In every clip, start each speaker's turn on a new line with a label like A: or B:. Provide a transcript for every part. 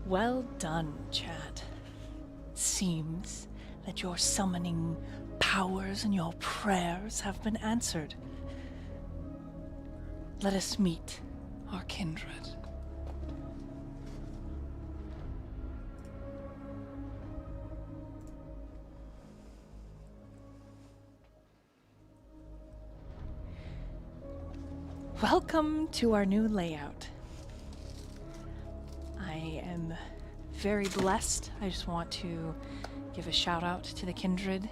A: Well done, Chad. Seems that your summoning powers and your prayers have been answered. Let us meet our kindred. Welcome to our new layout. I am very blessed. I just want to give a shout out to the kindred.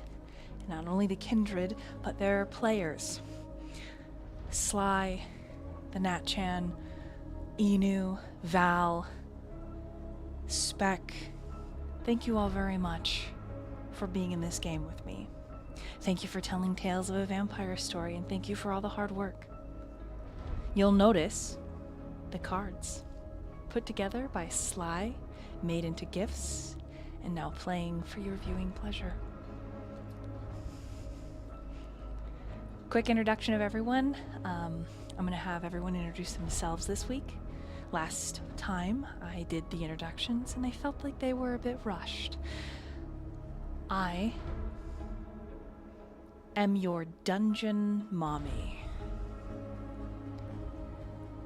A: And not only the kindred, but their players. Sly, the Nat-chan, Inu, Val, Spec. Thank you all very much for being in this game with me. Thank you for telling tales of a vampire story, and thank you for all the hard work. You'll notice the cards put together by Sly, made into gifts, and now playing for your viewing pleasure. Quick introduction of everyone. I'm going to have everyone introduce themselves this week. Last time I did the introductions and I felt like they were a bit rushed. I am your dungeon mommy.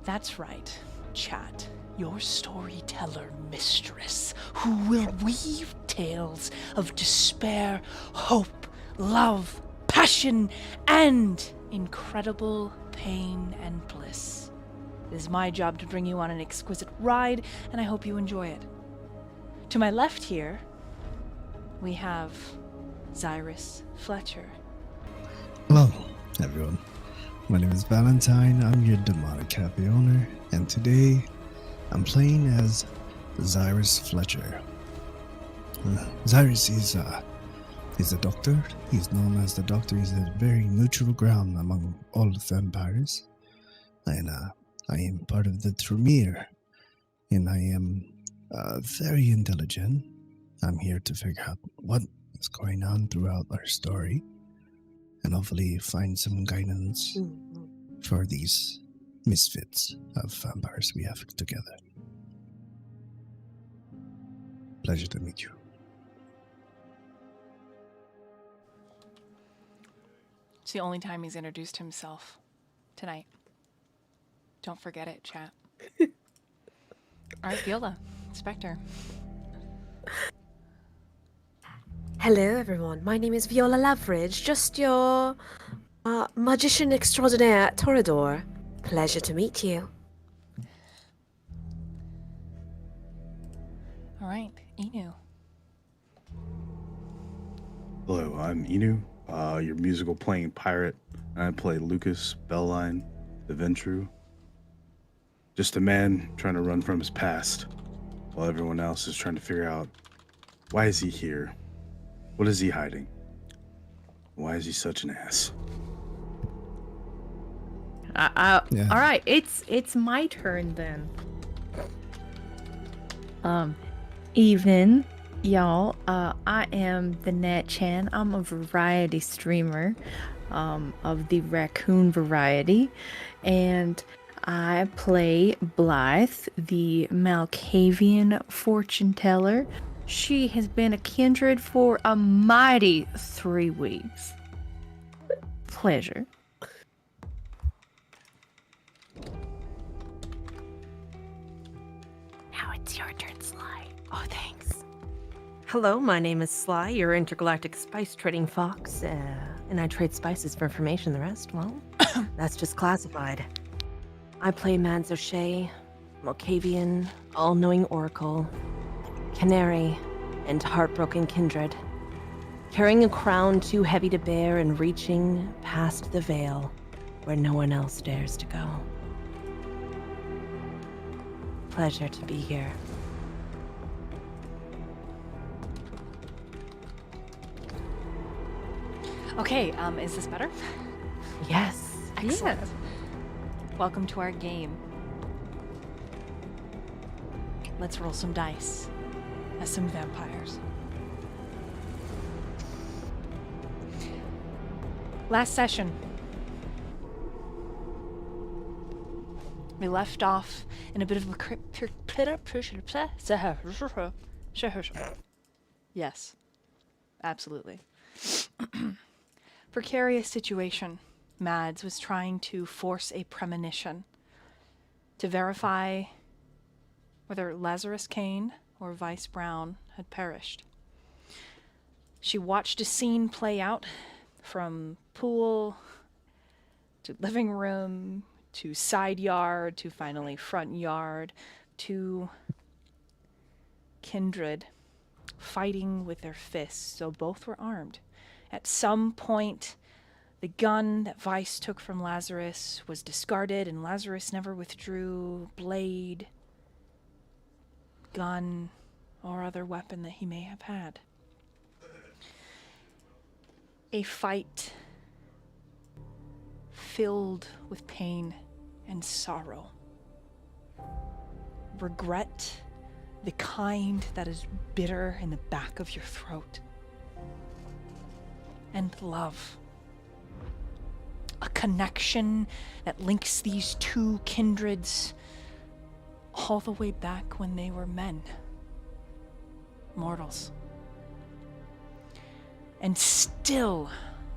A: That's right, chat. Your storyteller mistress, who will weave tales of despair, hope, love, passion, and incredible pain and bliss. It is my job to bring you on an exquisite ride, and I hope you enjoy it. To my left here, we have Xirus Fletcher.
B: Hello, everyone. My name is Valentine. I'm your demonic cafe owner, and today I'm playing as Xirus Fletcher. Xirus is a doctor. He's known as the Doctor. He's a very neutral ground among all the vampires, and I am part of the Tremere, and I am very intelligent. I'm here to figure out what is going on throughout our story, and hopefully find some guidance for these misfits of vampires we have together. Pleasure to meet you.
A: It's the only time he's introduced himself tonight. Don't forget it, chat. All right, Viola, Spectre.
C: Hello, everyone. My name is Viola Lavridge, just your magician extraordinaire at Torador. Pleasure to meet you.
A: All right, Inu.
D: Hello, I'm Inu, your musical playing pirate. I play Lukas, Bellline, the Ventru. Just a man trying to run from his past, while everyone else is trying to figure out, why is he here? What is he hiding? Why is he such an ass?
B: Yeah.
E: All right, it's my turn then. Even y'all, I am the Nat Chan. I'm a variety streamer, of the raccoon variety, and I play Blythe, the Malkavian fortune teller. She has been a kindred for a mighty 3 weeks. Pleasure.
C: Now it's your turn, Sly. Oh, thanks. Hello, my name is Sly, your intergalactic spice trading fox, and I trade spices for information. The rest, well, that's just classified. I play Mads O'Shea, Malkavian, all-knowing oracle, Canary, and heartbroken kindred, carrying a crown too heavy to bear and reaching past the veil where no one else dares to go. Pleasure to be here.
A: Okay, is this better?
C: Yes.
A: Excellent. Welcome to our game. Let's roll some dice as some vampires. Last session, We left off in a bit of a yes, absolutely. Precarious situation. Mads was trying to force a premonition to verify whether Lazarus Kane or Vice Brown had perished. She watched a scene play out from pool to living room to side yard to finally front yard to kindred fighting with their fists, so both were armed. At some point, the gun that Vice took from Lazarus was discarded, and Lazarus never withdrew blade, gun, or other weapon that he may have had. A fight filled with pain and sorrow. Regret, the kind that is bitter in the back of your throat. And love. A connection that links these two kindreds all the way back when they were men. Mortals. And still,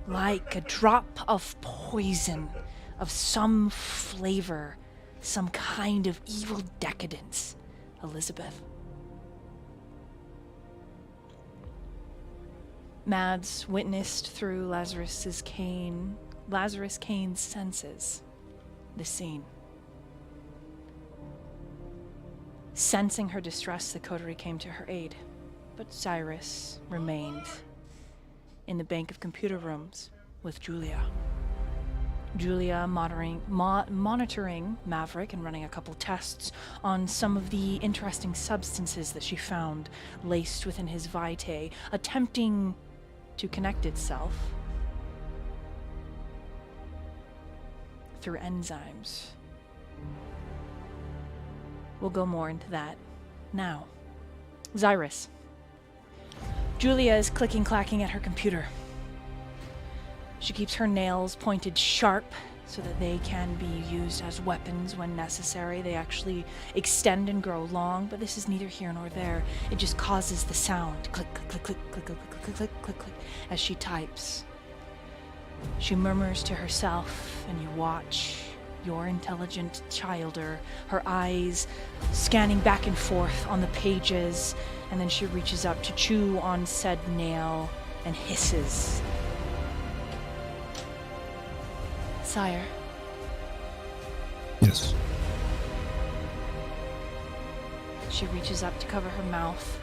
A: like a drop of poison, of some flavor, some kind of evil decadence, Elizabeth. Mads witnessed through Lazarus Kane's senses the scene. Sensing her distress, the coterie came to her aid, but Xirus remained in the bank of computer rooms with Julia. Julia monitoring Maverick and running a couple tests on some of the interesting substances that she found laced within his vitae, attempting to connect itself through enzymes. We'll go more into that now. Xirus. Julia is clacking at her computer. She keeps her nails pointed sharp so that they can be used as weapons when necessary. They actually extend and grow long, but this is neither here nor there. It just causes the sound. Click, click, click, click, click, click, click, click, click, click, click, as she types. She murmurs to herself, and you watch your intelligent childer, her eyes scanning back and forth on the pages, and then she reaches up to chew on said nail and hisses. Sire.
B: Yes.
A: She reaches up to cover her mouth,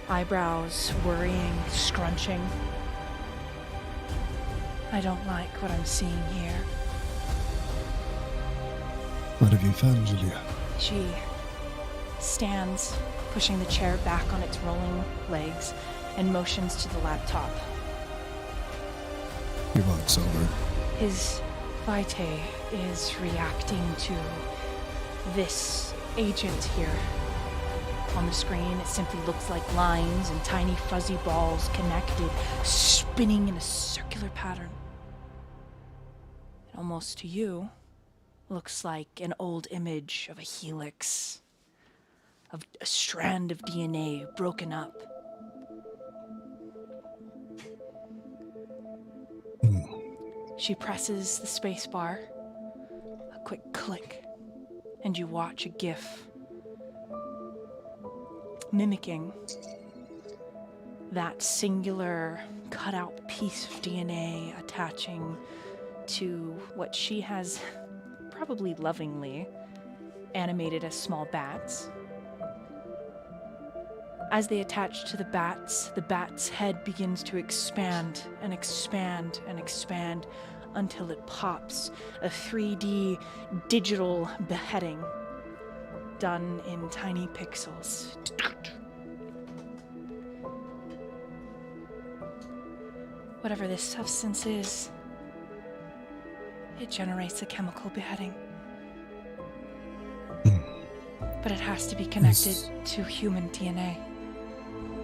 A: eyebrows worrying, scrunching. I don't like what I'm seeing here.
B: What have you found, Julia?
A: She stands, pushing the chair back on its rolling legs, and motions to the laptop.
B: He walks over.
A: His vitae is reacting to this agent here. On the screen, it simply looks like lines and tiny fuzzy balls connected, spinning in a circular pattern. And almost to you, looks like an old image of a helix, of a strand of DNA broken up. She presses the space bar, a quick click, and you watch a GIF mimicking that singular cut-out piece of DNA attaching to what she has probably lovingly animated as small bats. As they attach to the bat's head begins to expand and expand and expand until it pops, a 3D digital beheading done in tiny pixels. Whatever this substance is, it generates a chemical beheading. But it has to be connected to human DNA.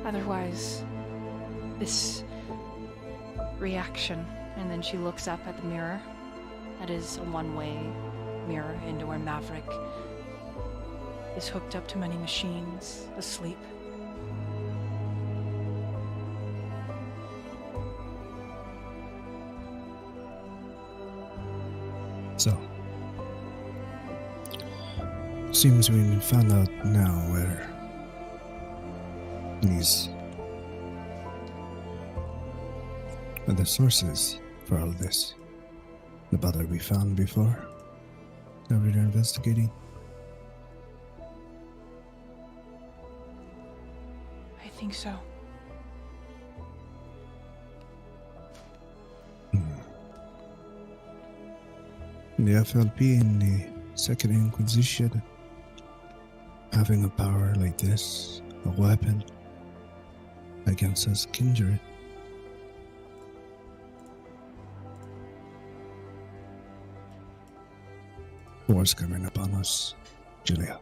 A: Otherwise, this reaction, and then she looks up at the mirror. That is a one-way mirror into where Maverick is hooked up to many machines, asleep.
B: So, seems we found out now where the sources for all this. The bother we found before that we were investigating.
A: I think so.
B: The FLP and the Second Inquisition having a power like this, a weapon against us kindred. War's coming upon us, Julia.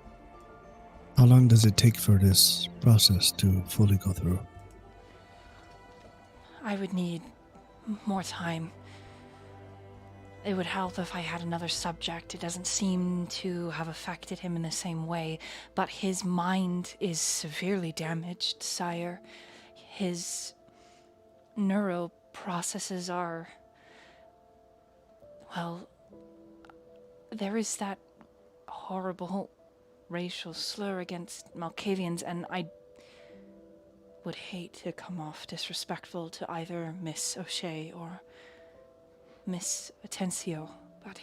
B: How long does it take for this process to fully go through?
A: I would need more time. It would help if I had another subject. It doesn't seem to have affected him in the same way, but his mind is severely damaged, sire. His neuro processes are... Well, there is that horrible racial slur against Malkavians, and I would hate to come off disrespectful to either Miss O'Shea or Miss Atencio, but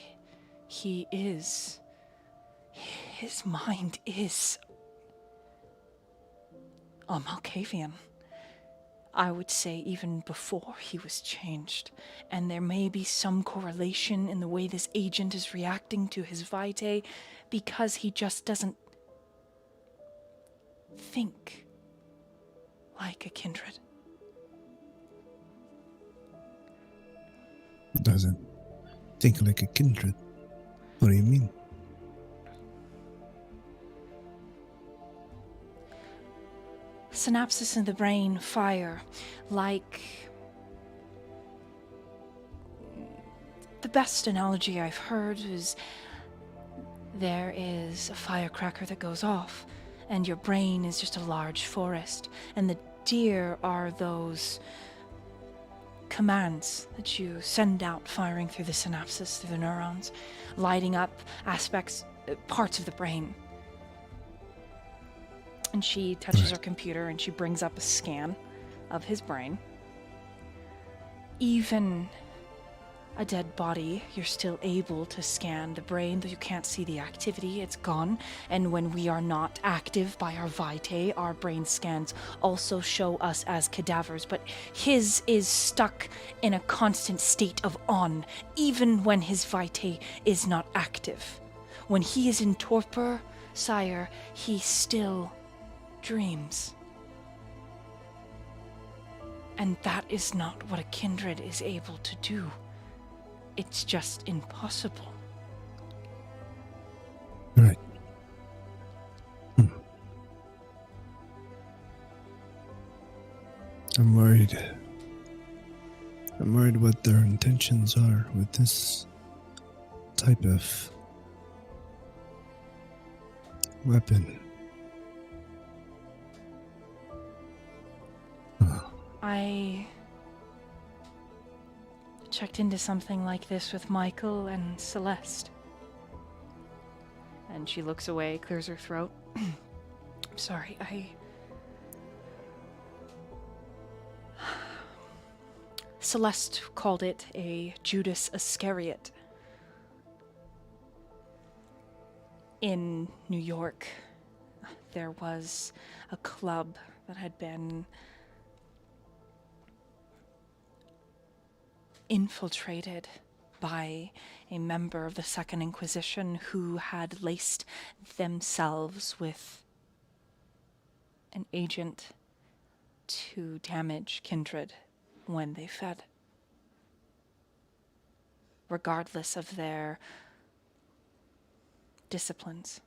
A: he is... His mind is a Malkavian. I would say even before he was changed, and there may be some correlation in the way this agent is reacting to his vitae because he just doesn't think like a kindred.
B: Doesn't think like a kindred? What do you mean?
A: Synapses in the brain fire like... The best analogy I've heard is there is a firecracker that goes off, and your brain is just a large forest, and the deer are those commands that you send out, firing through the synapses, through the neurons, lighting up aspects, parts of the brain. And she touches her computer and she brings up a scan of his brain. Even a dead body, you're still able to scan the brain, though you can't see the activity, it's gone. And when we are not active by our vitae, our brain scans also show us as cadavers, but his is stuck in a constant state of on, even when his vitae is not active. When he is in torpor, sire, he still dreams. And that is not what a kindred is able to do. It's just impossible.
B: Right. I'm worried. I'm worried what their intentions are with this type of weapon.
A: I checked into something like this with Michael and Celeste. And she looks away, clears her throat. I'm sorry, Celeste called it a Judas Iscariot. In New York, there was a club that had been infiltrated by a member of the Second Inquisition who had laced themselves with an agent to damage kindred when they fed. Regardless of their disciplines,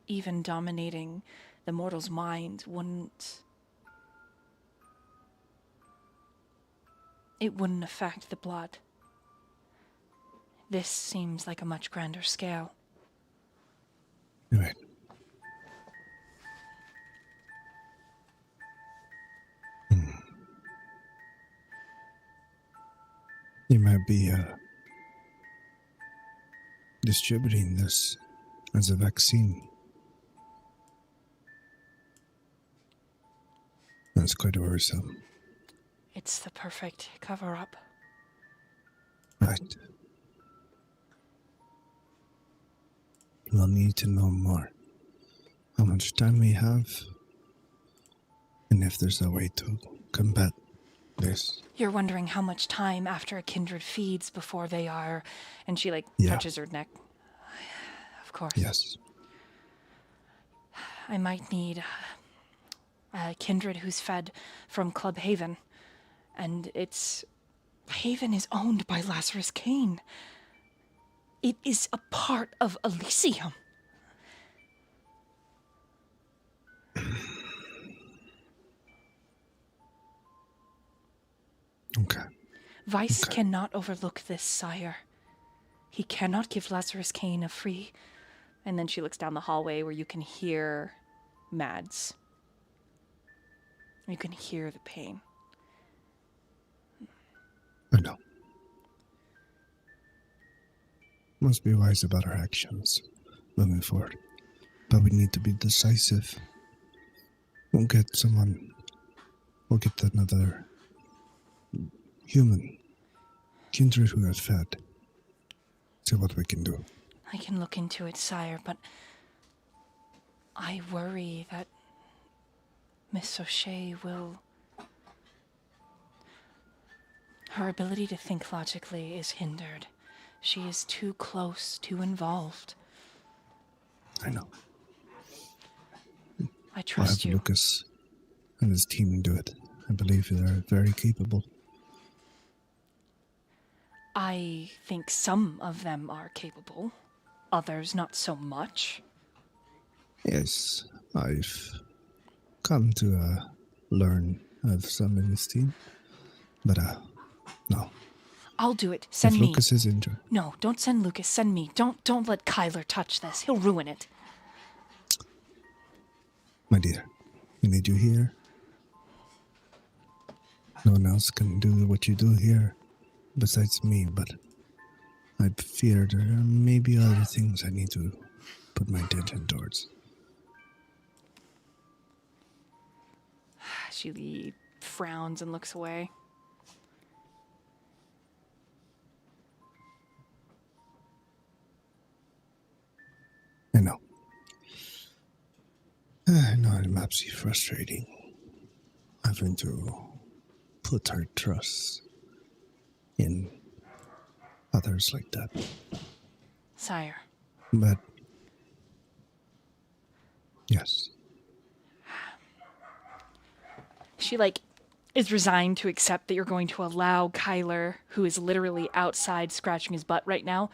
A: even dominating the mortal's mind wouldn't affect the blood. This seems like a much grander scale.
B: Right. You might be distributing this as a vaccine. That's quite worrisome.
A: It's the perfect cover-up.
B: Right. We'll need to know more. How much time we have, and if there's a way to combat this.
A: You're wondering how much time after a kindred feeds before they are... And she,
B: Yeah.
A: touches her neck. Of course.
B: Yes.
A: I might need a kindred who's fed from Club Haven. And Haven is owned by Lazarus Kane. It is a part of Elysium.
B: Okay.
A: Vice
B: Okay.
A: cannot overlook this, sire. He cannot give Lazarus Kane a free... And then she looks down the hallway where you can hear Mads. You can hear the pain.
B: I know. Must be wise about our actions moving forward. But we need to be decisive. We'll get another human kindred who have fed. See what we can do.
A: I can look into it, sire, but I worry that Miss O'Shea will... Her ability to think logically is hindered. She is too close, too involved.
B: I know.
A: I
B: I'll
A: trust
B: have
A: you.
B: Lukas and his team do it. I believe they're very capable.
A: I think some of them are capable. Others not so much.
B: Yes, I've come to learn of some in this team. But, no.
A: I'll do it. Send
B: if
A: me.
B: Lukas is injured...
A: No, don't send Lucas. Send me. Don't let Kyler touch this. He'll ruin it.
B: My dear, we need you here. No one else can do what you do here besides me, but I fear there are maybe other things I need to put my attention towards.
A: She frowns and looks away.
B: I know. I know it might be frustrating having to put our trust in others like that.
A: Sire.
B: But, yes.
A: She is resigned to accept that you're going to allow Kyler, who is literally outside scratching his butt right now.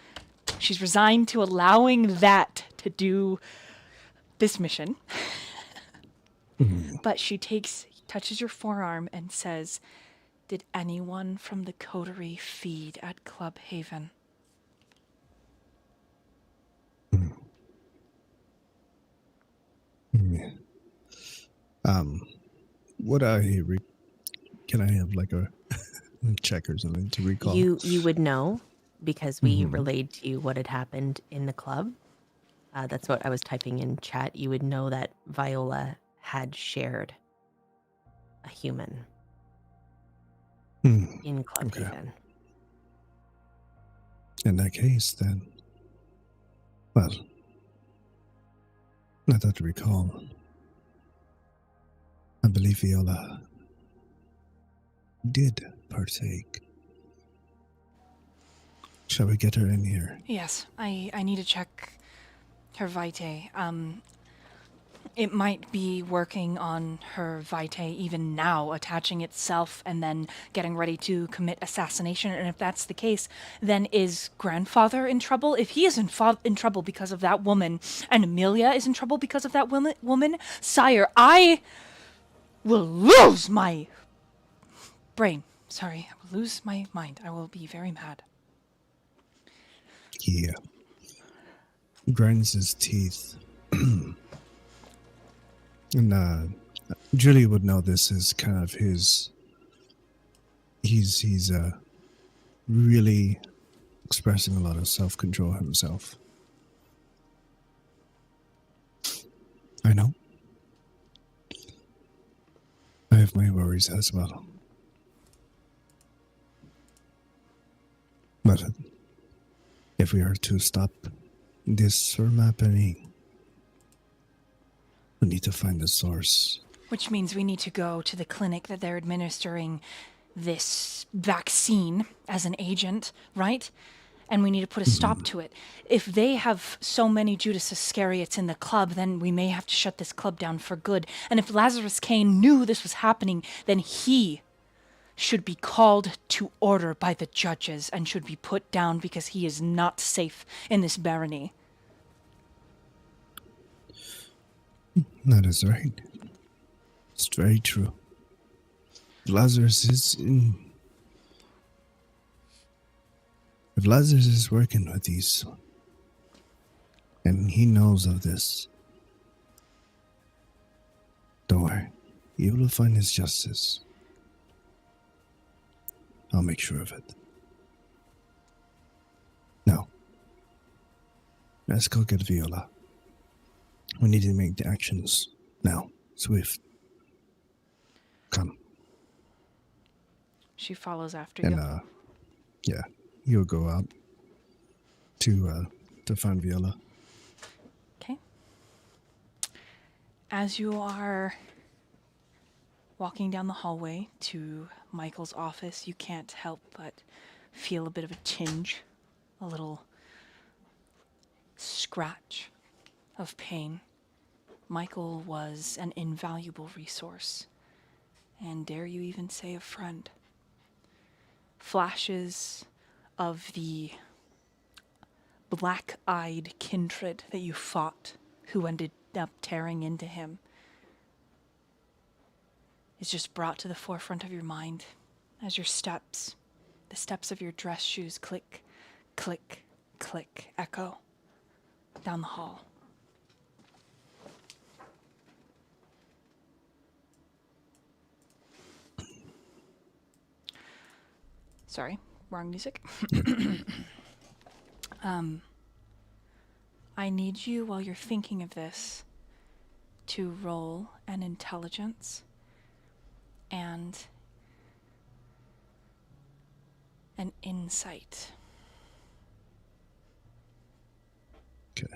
A: She's resigned to allowing that to do this mission. But she touches your forearm and says, "Did anyone from the coterie feed at Club Haven?"
B: Yeah. Would can I have a check or something to recall?
C: You would know because we relayed to you what had happened in the club. That's what I was typing in chat. You would know that Viola had shared a human in Club
B: Okay.
C: Haven.
B: In that case, then, well, not that I recall. I believe Viola did partake. Shall we get her in here?
A: Yes, I need to check her vitae. It might be working on her vitae even now, attaching itself and then getting ready to commit assassination. And if that's the case, then is grandfather in trouble? If he is in trouble because of that woman, and Amelia is in trouble because of that woman, sire, I will lose my brain. Sorry, I will lose my mind. I will be very mad.
B: He grinds his teeth. And Julie would know this is kind of his. He's really expressing a lot of self-control himself. I know. I have my worries as well. But if we are to stop this from happening, we need to find the source.
A: Which means we need to go to the clinic that they're administering this vaccine as an agent, right? And we need to put a stop to it. If they have so many Judas Iscariots in the club, then we may have to shut this club down for good. And if Lazarus Kane knew this was happening, then he should be called to order by the judges and should be put down because he is not safe in this barony.
B: That is right. It's very true. Lazarus is in... If Lazarus is working with these, and he knows of this, don't worry. He will find his justice. I'll make sure of it. Now, let's go get Viola. We need to make the actions now. Swift. Come.
A: She follows after
B: And,
A: you.
B: yeah, you'll go out to find Viola.
A: Okay. As you are walking down the hallway to Michael's office, you can't help but feel a bit of a tinge, a little scratch of pain. Michael was an invaluable resource, and dare you even say a friend. Flashes of the black-eyed kindred that you fought, who ended up tearing into him, is just brought to the forefront of your mind as your steps, the steps of your dress shoes click, click, click, echo down the hall. Sorry, wrong music. I need you, while you're thinking of this, to roll an intelligence and an insight.
B: Okay.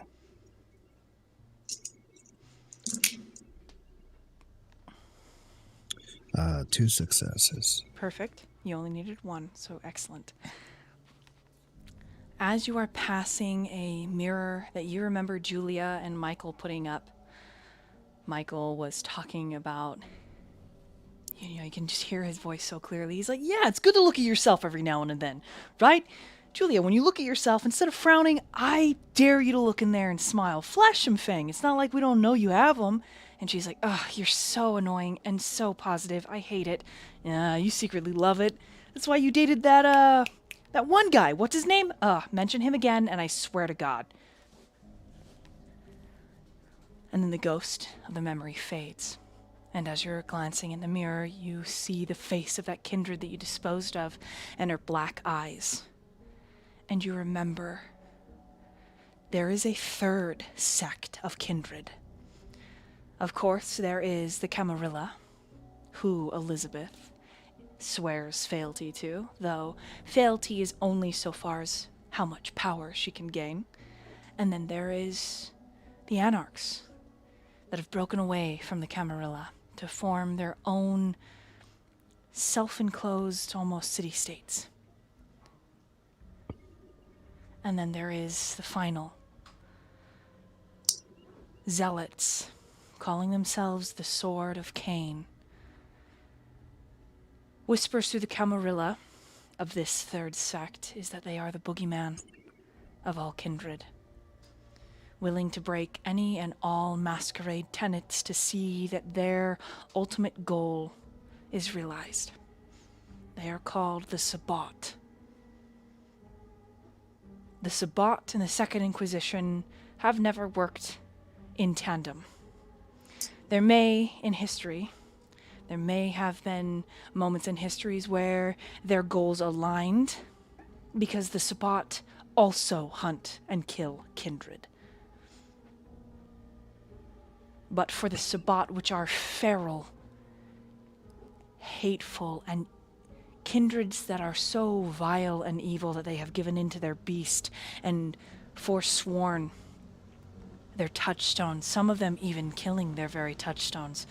B: Two successes.
A: Perfect. You only needed one, so excellent. As you are passing a mirror that you remember Julia and Michael putting up, Michael was talking about, you can just hear his voice so clearly. He's like, yeah, it's good to look at yourself every now and then, right? Julia, when you look at yourself, instead of frowning, I dare you to look in there and smile. Flash them, Fang. It's not like we don't know you have them. And she's like, ugh, you're so annoying and so positive. I hate it. Yeah, you secretly love it. That's why you dated that one guy. What's his name? Mention him again, and I swear to God. And then the ghost of the memory fades. And as you're glancing in the mirror, you see the face of that kindred that you disposed of and her black eyes. And you remember there is a third sect of kindred. Of course, there is the Camarilla, who Elizabeth swears fealty to, though fealty is only so far as how much power she can gain. And then there is the Anarchs that have broken away from the Camarilla to form their own self-enclosed, almost city-states. And then there is the final Zealots, calling themselves the Sword of Cain. Whispers through the Camarilla of this third sect is that they are the boogeyman of all kindred, willing to break any and all Masquerade tenets to see that their ultimate goal is realized. They are called the Sabbat. The Sabbat and the Second Inquisition have never worked in tandem. There may have been moments in histories where their goals aligned, because the Sabbat also hunt and kill kindred. But for the Sabbat, which are feral, hateful, and kindreds that are so vile and evil that they have given into their beast and forsworn their touchstones, some of them even killing their very touchstones,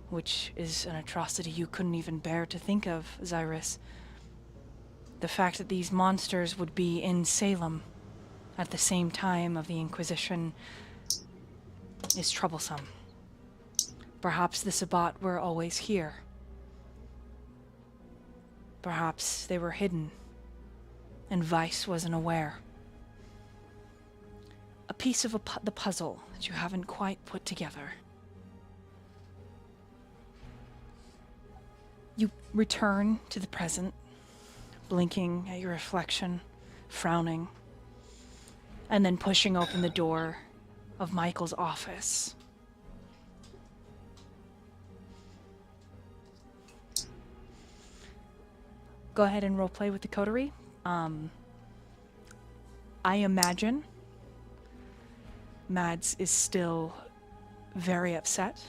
A: which is an atrocity you couldn't even bear to think of, Xirus. The fact that these monsters would be in Salem at the same time of the Inquisition is troublesome. Perhaps the Sabbat were always here. Perhaps they were hidden, and Vice wasn't aware. A piece of the puzzle that you haven't quite put together. You return to the present, blinking at your reflection, frowning, and then pushing open the door of Michael's office. Go ahead and roleplay with the coterie. I imagine Mads is still very upset.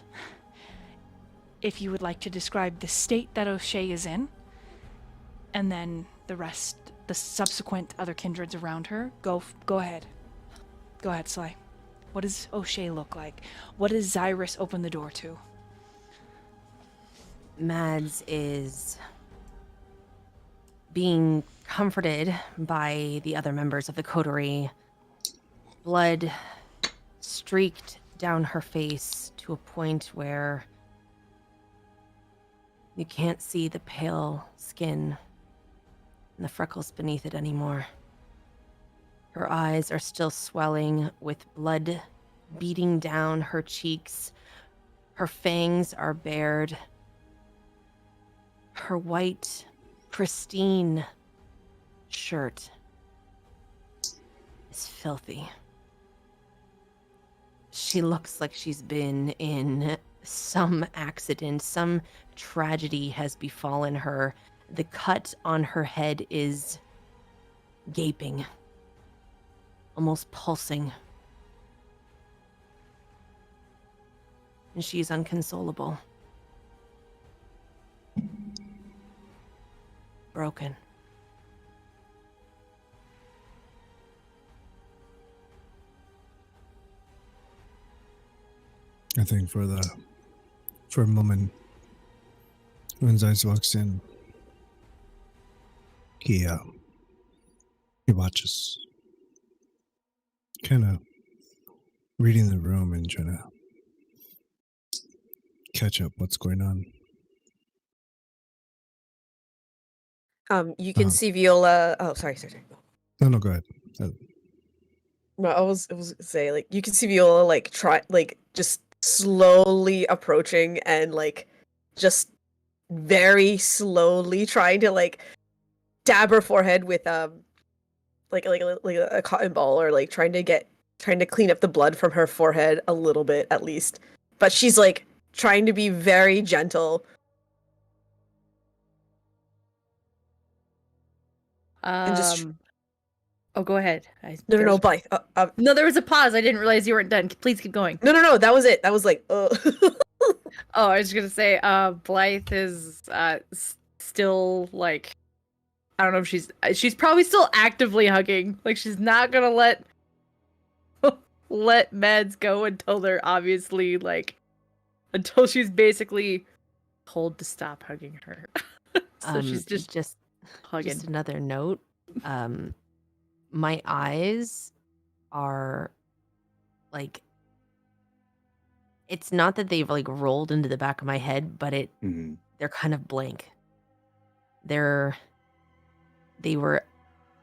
A: If you would like to describe the state that O'Shea is in, and then the rest, the subsequent other kindreds around her, go ahead. Go ahead, Sly. What does O'Shea look like? What does Xirus open the door to?
C: Mads is being comforted by the other members of the coterie. Blood streaked down her face to a point where you can't see the pale skin and the freckles beneath it anymore. Her eyes are still swelling with blood beating down her cheeks. Her fangs are bared. Her white, pristine shirt is filthy. She looks like she's been in some accident, some tragedy has befallen her. The cut on her head is gaping, almost pulsing. And she's unconsolable. Broken.
B: I think for a moment, when Zeiss walks in, he watches, kind of reading the room and trying to catch up what's going on.
F: You can see Viola. Oh, sorry.
B: No, go ahead.
F: No, I was say like you can see Viola like just slowly approaching and like just very slowly trying to like dab her forehead with like a cotton ball, or like trying to clean up the blood from her forehead a little bit at least. But she's like trying to be very gentle. And just
E: Oh, go ahead.
F: no, Blythe.
E: No, there was a pause. I didn't realize you weren't done. Please keep going.
F: No, that was it. That was like,
E: Oh, I was gonna say, Blythe is still like, I don't know if she's probably still actively hugging. Like she's not gonna let Mads go until they're obviously like, until she's basically told to stop hugging her. So she's just hugging.
C: Just another note. My eyes are like, it's not that they've like rolled into the back of my head, but they're kind of blank. They were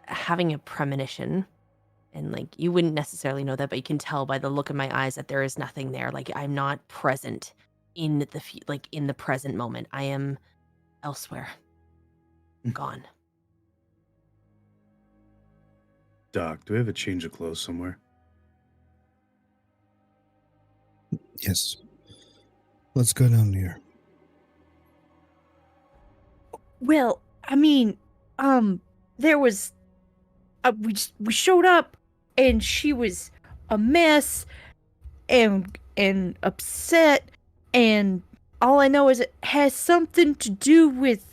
C: having a premonition, and like you wouldn't necessarily know that, but you can tell by the look in my eyes that there is nothing there. Like I'm not present in the present moment. I am elsewhere. Gone.
D: Doc, do we have a change of clothes somewhere?
B: Yes. Let's go down here.
E: Well, I mean, there was we showed up and she was a mess and upset, and all I know is it has something to do with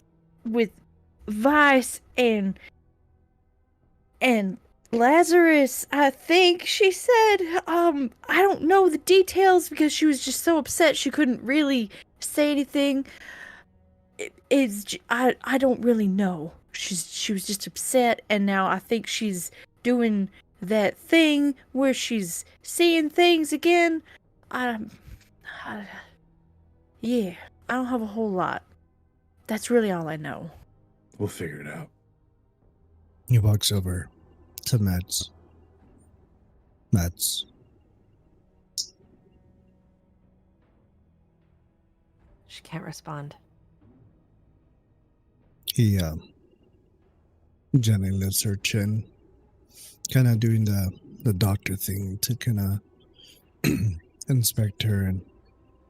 E: Vice and Lazarus, I think she said. I don't know the details because she was just so upset she couldn't really say anything. I don't really know. She was just upset, and now I think she's doing that thing where she's seeing things again. I yeah, I don't have a whole lot. That's really all I know.
D: We'll figure it out.
B: He walks over to Mats. Mats,
C: She can't respond.
B: he gently lifts her chin, kind of doing the doctor thing to kind of inspect her and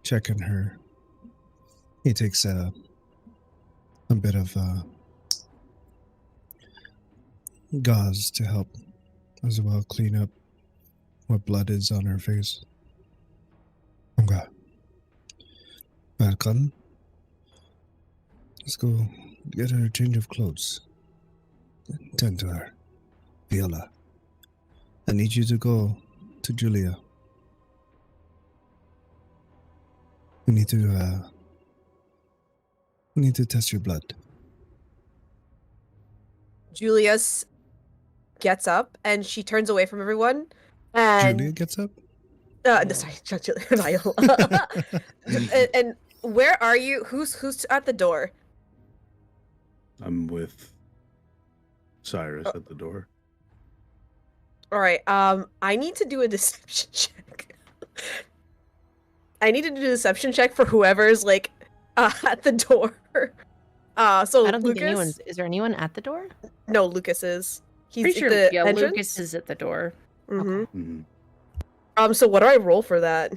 B: check on her. He takes a bit of gauze to help as well clean up what blood is on her face. Okay. Welcome. Let's go get her a change of clothes. Tend to her. Viola, I need you to go to Julia. We need to test your blood.
F: Julius gets up and she turns away from everyone. And
B: Julia gets up?
F: no, sorry, Julia, Viola. and where are you? Who's at the door?
D: I'm with Cyrus at the door.
F: All right. I need to do a deception check. I need to do a deception check for whoever's like at the door. So
C: I don't think
F: Lucas.
C: anyone's. Is there anyone at the door?
F: No, Lucas is. He's
E: Pretty
F: at
E: sure
F: the
E: yeah,
F: entrance?
E: Lucas is at the door.
F: Mm-hmm.
D: Mhm.
F: So what do I roll for that?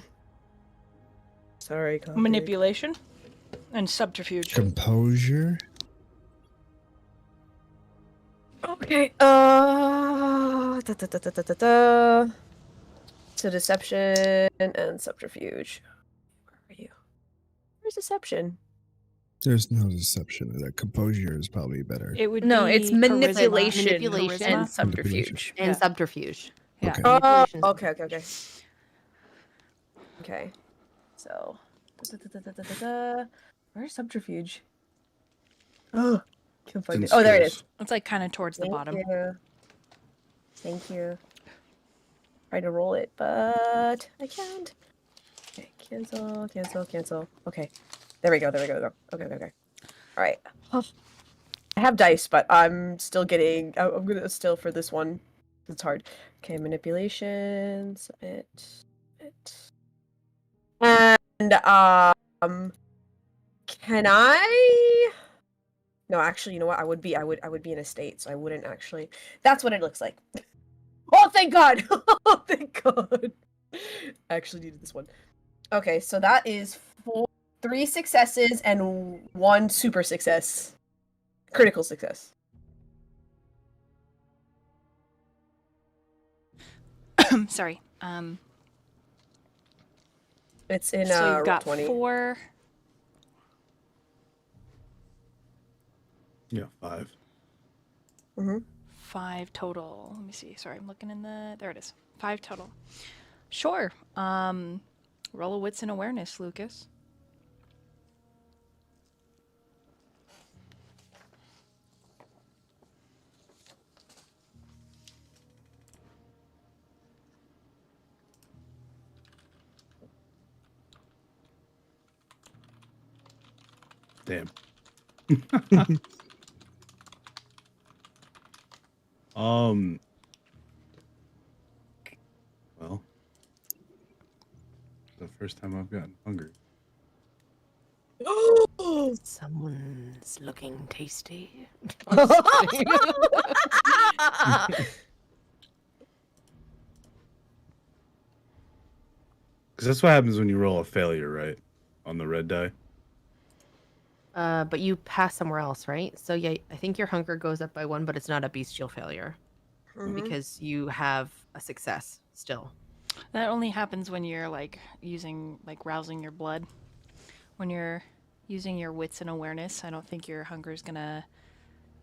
F: Sorry, copy.
A: Manipulation and subterfuge.
B: Composure?
F: Okay. So deception and subterfuge. Where are you? Where's deception?
B: There's no deception. That composure is probably better.
A: It would
E: No,
A: be
E: it's
A: charisma.
E: manipulation,
C: Manipulation.
E: and
A: Charisma.
E: subterfuge.
C: And
E: Yeah.
C: subterfuge.
A: Yeah.
B: Okay.
F: Oh,
C: Manipulation's
F: okay. Okay. So, where's subterfuge? Oh, can't find it. Oh, there it is.
A: It's like kind of towards the bottom.
F: You. Thank you. Try to roll it, but I can't. Okay, cancel. Okay. There we go. Okay. All right. I have dice, but I'm still getting. I'm gonna still for this one. It's hard. Okay, manipulation. Submit. And can I? No, actually, you know what? I would be in a state, so I wouldn't actually. That's what it looks like. Oh, thank God! Oh, thank God! I actually needed this one. Okay, so that is 3 successes and 1 super success. Critical success.
A: Sorry.
F: It's in
A: So you've got
F: 20.
A: 4.
D: Yeah, 5.
F: Mm-hmm.
A: 5 total. Let me see. Sorry, I'm looking in the. There it is. 5 total. Sure. Roll a wits and awareness, Lucas.
D: Damn. Well, the first time I've gotten hungry.
C: Someone's looking tasty.
D: Because that's what happens when you roll a failure, right? On the red die.
C: But you pass somewhere else, right? So yeah, I think your hunger goes up by 1, but it's not a bestial failure because you have a success still.
A: That only happens when you're like using like rousing your blood. When you're using your wits and awareness, I don't think your hunger is gonna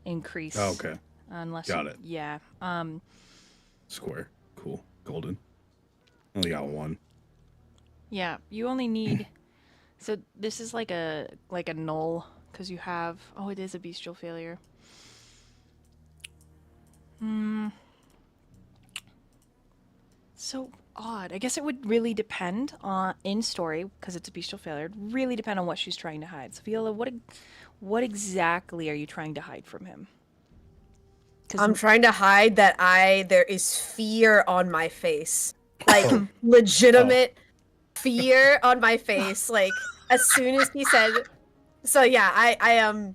A: increase.
D: Oh, okay.
A: Unless
D: Got
A: you,
D: it.
A: Yeah.
D: Square. Cool. Golden. Only got 1.
A: Yeah. You only need. So this is like a null because you have. Oh, it is a bestial failure. So odd. I guess it would really depend on in story because it's a bestial failure. It'd really depend on what she's trying to hide. So Viola, what exactly are you trying to hide from him?
F: I'm trying to hide that there is fear on my face. Like legitimate fear on my face. Like as soon as he said so yeah, I am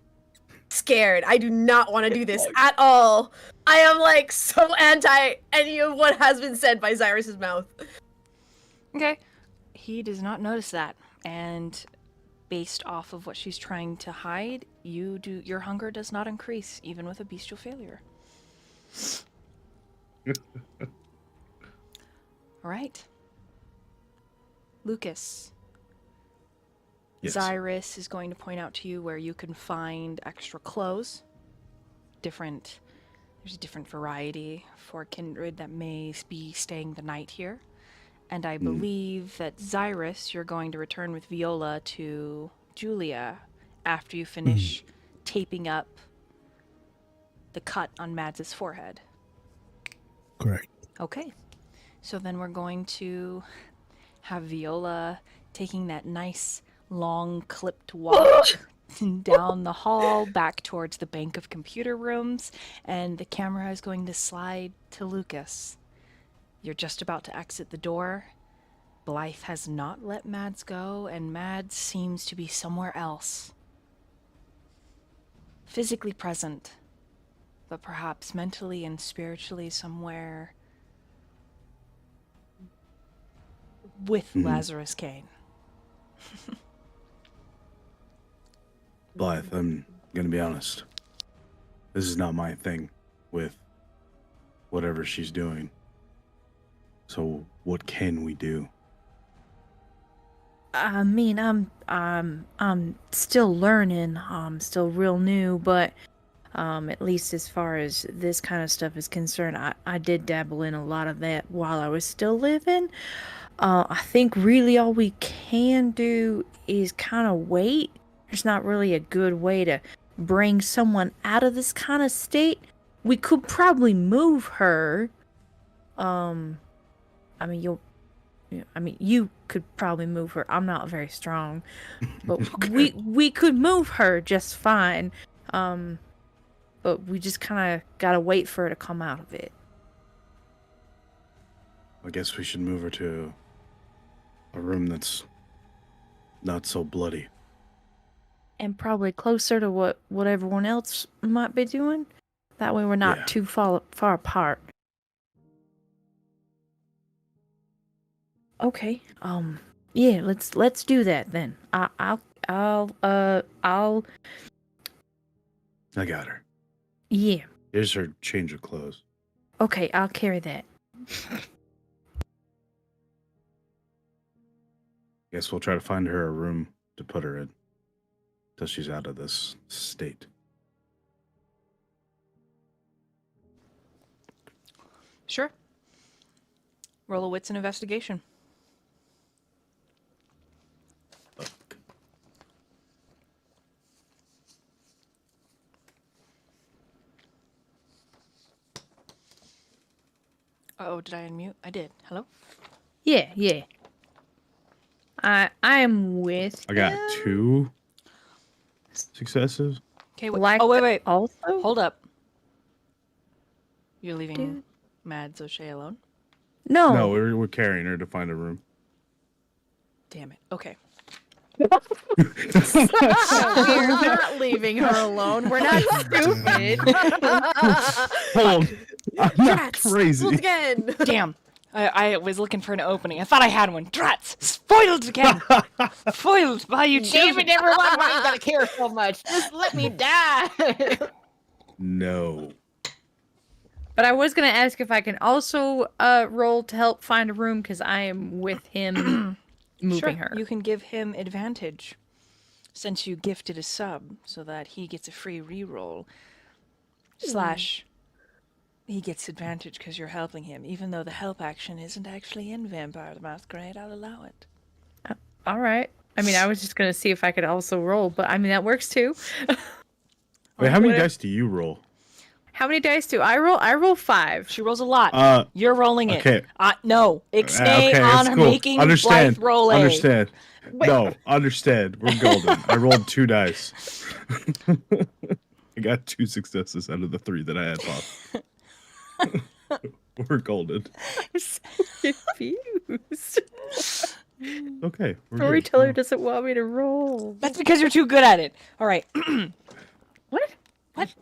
F: scared. I do not want to do this at all. I am like so anti any of what has been said by Xirus's mouth.
A: Okay. He does not notice that. And based off of what she's trying to hide, your hunger does not increase, even with a bestial failure. All right. Lukas.
D: Yes.
A: Xirus is going to point out to you where you can find extra clothes. There's a different variety for kindred that may be staying the night here. And I believe that Xirus, you're going to return with Viola to Julia after you finish taping up the cut on Mads' forehead.
B: Correct.
A: Okay. So then we're going to have Viola taking that nice, long, clipped walk down the hall back towards the bank of computer rooms, and the camera is going to slide to Lukas. You're just about to exit the door. Blythe has not let Mads go, and Mads seems to be somewhere else. Physically present, but perhaps mentally and spiritually somewhere with Lazarus Kane.
D: Blythe, I'm gonna be honest. This is not my thing with whatever she's doing. So what can we do?
E: I mean, I'm still learning. I'm still real new, but at least as far as this kind of stuff is concerned, I did dabble in a lot of that while I was still living. I think really all we can do is kind of wait. There's not really a good way to bring someone out of this kind of state. We could probably move her. I mean, you could probably move her. I'm not very strong, but
D: Okay.
E: we could move her just fine. But we just kind of gotta wait for her to come out of it.
D: I guess we should move her to a room that's not so bloody.
E: And probably closer to what everyone else might be doing. That way we're not
D: Yeah.
E: too far apart. Okay. Yeah, let's do that then. I'll
D: I got her.
E: yeah.
D: Here's her change of clothes.
E: Okay, I'll carry that.
D: Guess we'll try to find her a room to put her in till she's out of this state.
A: Sure. Roll a wits and investigation.
D: Look.
A: Oh, did I unmute? I did. Hello?
E: Yeah. I am with
D: I got
E: him.
D: 2 successes.
A: Okay, wait.
E: Like
A: Oh, wait.
E: Also?
A: Hold up. You're leaving
E: Dude.
A: Mads O'Shea alone?
E: No.
D: No, we're carrying her to find a room.
A: Damn it. Okay.
E: We're not leaving her alone. We're not stupid.
D: Hold on. I'm not
F: Rats!
D: crazy.
F: Once again.
A: Damn. I was looking for an opening. I thought I had one. Drats! Spoiled again! Foiled by you
C: Damn
A: children!
C: it, everyone! Why you gotta care so much? Just let me die.
D: No.
E: But I was gonna ask if I can also roll to help find a room because I am with him moving her.
A: You can give him advantage since you gifted a sub so that he gets a free reroll. Slash, he gets advantage because you're helping him, even though the help action isn't actually in Vampire the Masquerade. I'll allow it.
E: All right. I mean, I was just gonna see if I could also roll, but I mean that works too.
D: Wait, how many dice do you roll?
E: How many dice do I roll? I roll 5.
A: She rolls a lot. You're rolling it.
D: Okay.
A: No, ixnay
D: Okay,
A: on
D: it's
A: her
D: cool.
A: making
D: Understand.
A: Blythe roll a.
D: Understand. No, understand. We're golden. I rolled 2 dice. I got 2 successes out of the 3 that I had popped. We're golden.
E: I'm so confused.
D: Okay. We're
E: Storyteller
D: good.
E: doesn't want me to roll.
A: That's because you're too good at it. All right.
E: What?
A: What?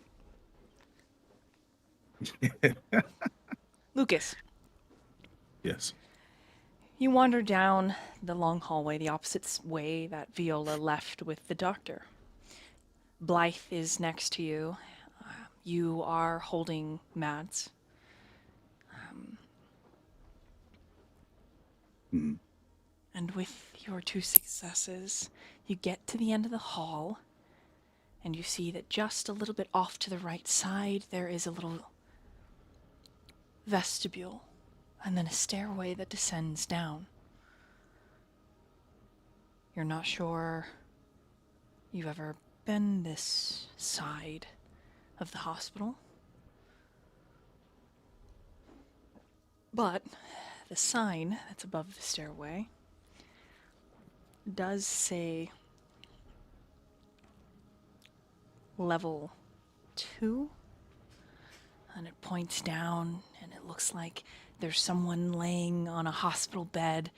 A: Lucas,
D: Yes.
A: you wander down the long hallway the opposite way that Viola left with the doctor. Blythe is next to you. You are holding Mads. And with your 2 successes, you get to the end of the hall, and you see that just a little bit off to the right side, there is a little vestibule, and then a stairway that descends down. You're not sure you've ever been this side of the hospital, but the sign that's above the stairway does say level 2, and it points down, and it looks like there's someone laying on a hospital bed,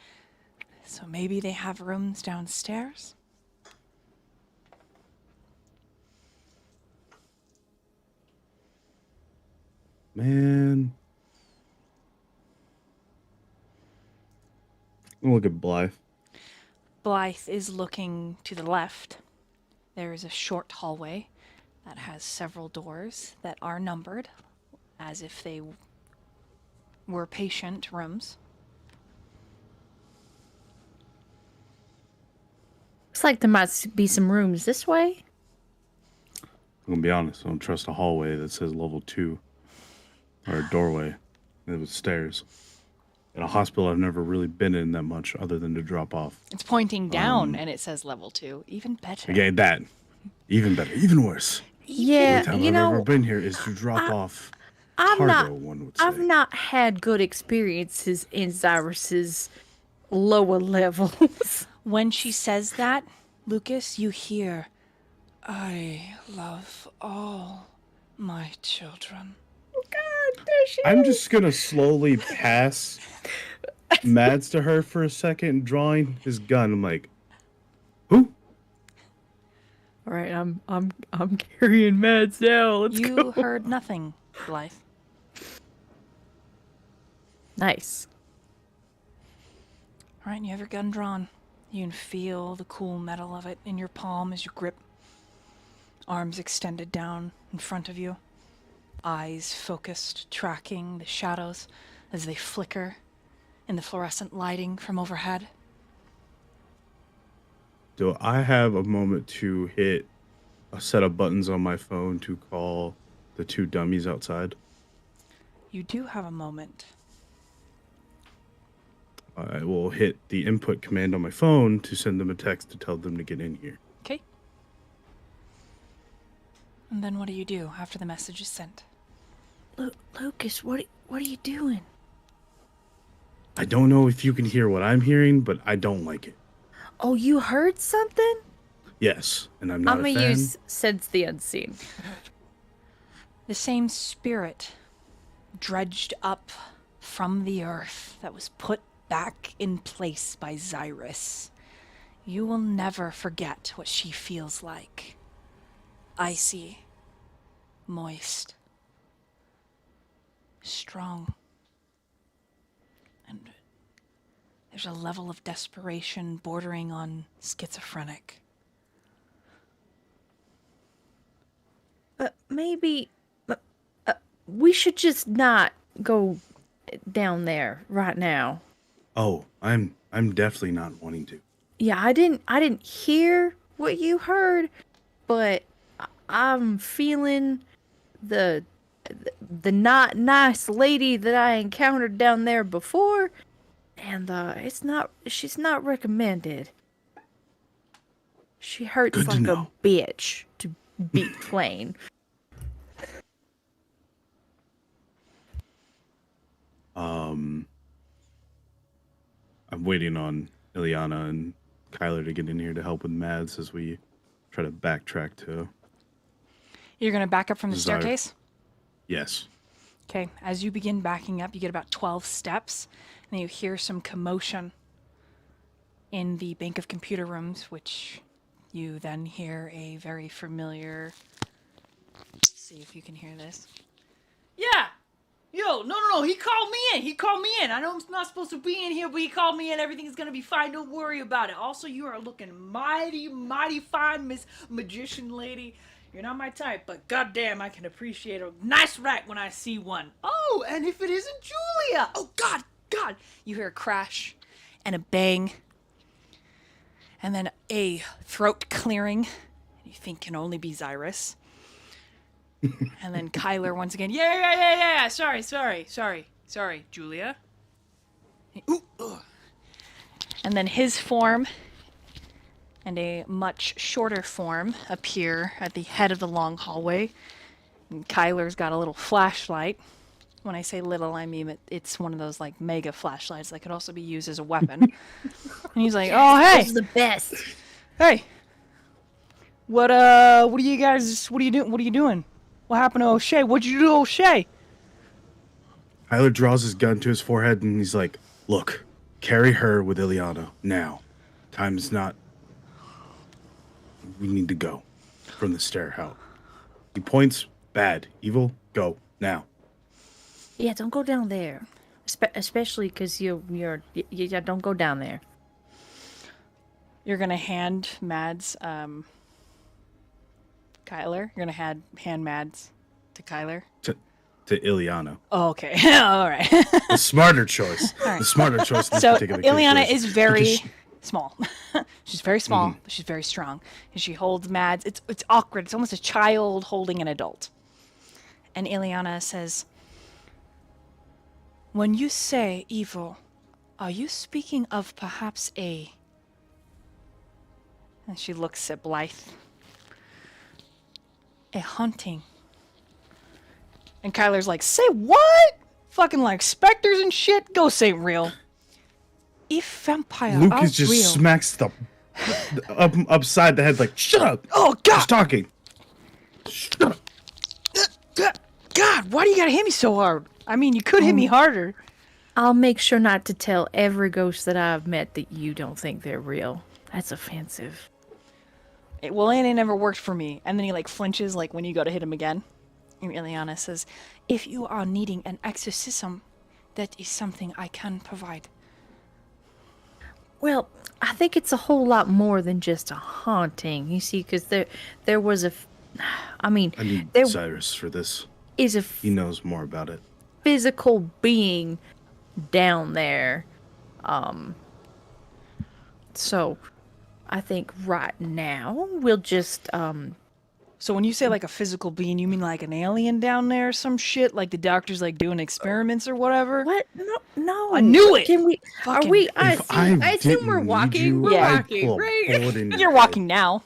A: so maybe they have rooms downstairs?
D: Man. Look at Blythe.
A: Blythe is looking to the left. There is a short hallway that has several doors that are numbered, as if they were patient rooms.
E: Looks like there might be some rooms this way.
D: I'm gonna be honest, I don't trust a hallway that says level 2. Or a doorway with stairs. In a hospital I've never really been in that much other than to drop off.
A: It's pointing down and it says level 2. Even better.
D: Again, that. Even better. Even worse. The only
E: Yeah,
D: time
E: you
D: I've ever
E: know,
D: been here is to drop off
E: I'm
D: cargo,
E: not.
D: one would say.
E: I've not had good experiences in Xirus's lower levels.
A: When she says that, Lucas, you hear, "I love all my children."
E: God, there she
D: I'm just gonna slowly pass Mads to her for a second, drawing his gun. I'm like, who?
E: All right, I'm carrying Mads now. Let's
A: You
E: go.
A: heard nothing, Blythe.
E: Nice.
A: All right, you have your gun drawn. You can feel the cool metal of it in your palm as you grip. Arms extended down in front of you. Eyes focused, tracking the shadows as they flicker in the fluorescent lighting from overhead.
D: Do I have a moment to hit a set of buttons on my phone to call the 2 dummies outside?
A: You do have a moment.
D: I will hit the input command on my phone to send them a text to tell them to get in here.
A: Okay. And then what do you do after the message is sent?
E: Lucas, what are you doing?
D: I don't know if you can hear what I'm hearing, but I don't like it.
E: Oh, you heard something?
D: Yes, and I'm not
E: I'm
D: a
E: gonna
D: fan.
E: use Sense the Unseen.
A: The same spirit dredged up from the earth that was put back in place by Xirus. You will never forget what she feels like. Icy, moist, strong, and There's a level of desperation bordering on schizophrenic.
E: Maybe we should just not go down there right now.
D: Oh, I'm definitely not wanting to.
E: Yeah, I didn't hear what you heard, but I'm feeling the not nice lady that I encountered down there before, and she's not recommended. She hurts
D: Good to
E: like a
D: know.
E: bitch, to be plain.
D: I'm waiting on Ileana and Kyler to get in here to help with Mads as we try to backtrack to.
A: You're going to back up from the
D: Desire.
A: staircase?
D: Yes.
A: Okay, as you begin backing up, you get about 12 steps, and you hear some commotion in the bank of computer rooms, which you then hear a very familiar... Let's see if you can hear this. Yeah! Yo, no, he called me in. I know I'm not supposed to be in here, but he called me in. Everything's gonna be fine, don't worry about it. Also, you are looking mighty fine, Miss Magician Lady. You're not my type, but goddamn, I can appreciate a nice rat when I see one. Oh, and if it isn't Julia! Oh, God! You hear a crash and a bang, and then a throat clearing. You think can only be Xirus. And then Kyler once again. Yeah. Sorry, Julia. Ooh, ugh. And then his form and a much shorter form appear at the head of the long hallway. And Kyler's got a little flashlight. When I say little, I mean it's one of those like mega flashlights that could also be used as a weapon. And he's like, "Oh, hey,
E: This is the best.
A: hey, what are you guys? What are you doing? What happened to O'Shea? What'd you do to O'Shea?"
D: Kyler draws his gun to his forehead and he's like, "Look, carry her with Ileana now. Time's not. We need to go from the stair out." He points. Bad, evil. Go now.
E: Yeah, don't go down there. Especially because you don't go down there.
A: You're gonna hand Mads, Kyler. You're gonna hand Mads to Kyler.
D: To Ileana.
A: Oh, okay. All right.
D: The smarter choice.
A: right.
D: The smarter choice. In this
A: So
D: particular case
A: Ileana is very
D: because
A: small. She's very small, but she's very strong. And she holds Mads. It's awkward. It's almost a child holding an adult. And Ileana says, "When you say evil, are you speaking of perhaps a..." And she looks at Blythe. "A haunting." And Kyler's like, "Say what? Fucking like specters and shit? Ghosts ain't real. If vampire are
D: Lucas just
A: real..."
D: smacks the upside the head like, "Shut up!
A: Oh, God!
D: She's talking. Shut up."
A: God, why do you gotta hit me so hard? I mean, you could hit me harder.
E: I'll make sure not to tell every ghost that I've met that you don't think they're real. That's offensive.
A: Well, and it never worked for me. And then he like flinches like when you go to hit him again. And Ileana says, "If you are needing an exorcism, that is something I can provide."
E: Well, I think it's a whole lot more than just a haunting. You see, because there was a, I mean,
D: I need
E: there
D: Xirus for this.
E: is a
D: He knows more about it.
E: physical being down there. So I think right now we'll just
A: So when you say like a physical being, you mean like an alien down there or some shit? Like the doctor's like doing experiments or whatever?
E: what? No.
A: I knew it!
E: Can we?
A: Fucking-
E: Are we?
D: If
E: I assume
D: didn't
E: we're
D: need
E: walking.
D: you,
E: We're
A: Yeah.
D: I'd
E: walking,
D: pull a
E: right?
D: bullet in your
A: You're
D: head.
A: walking now.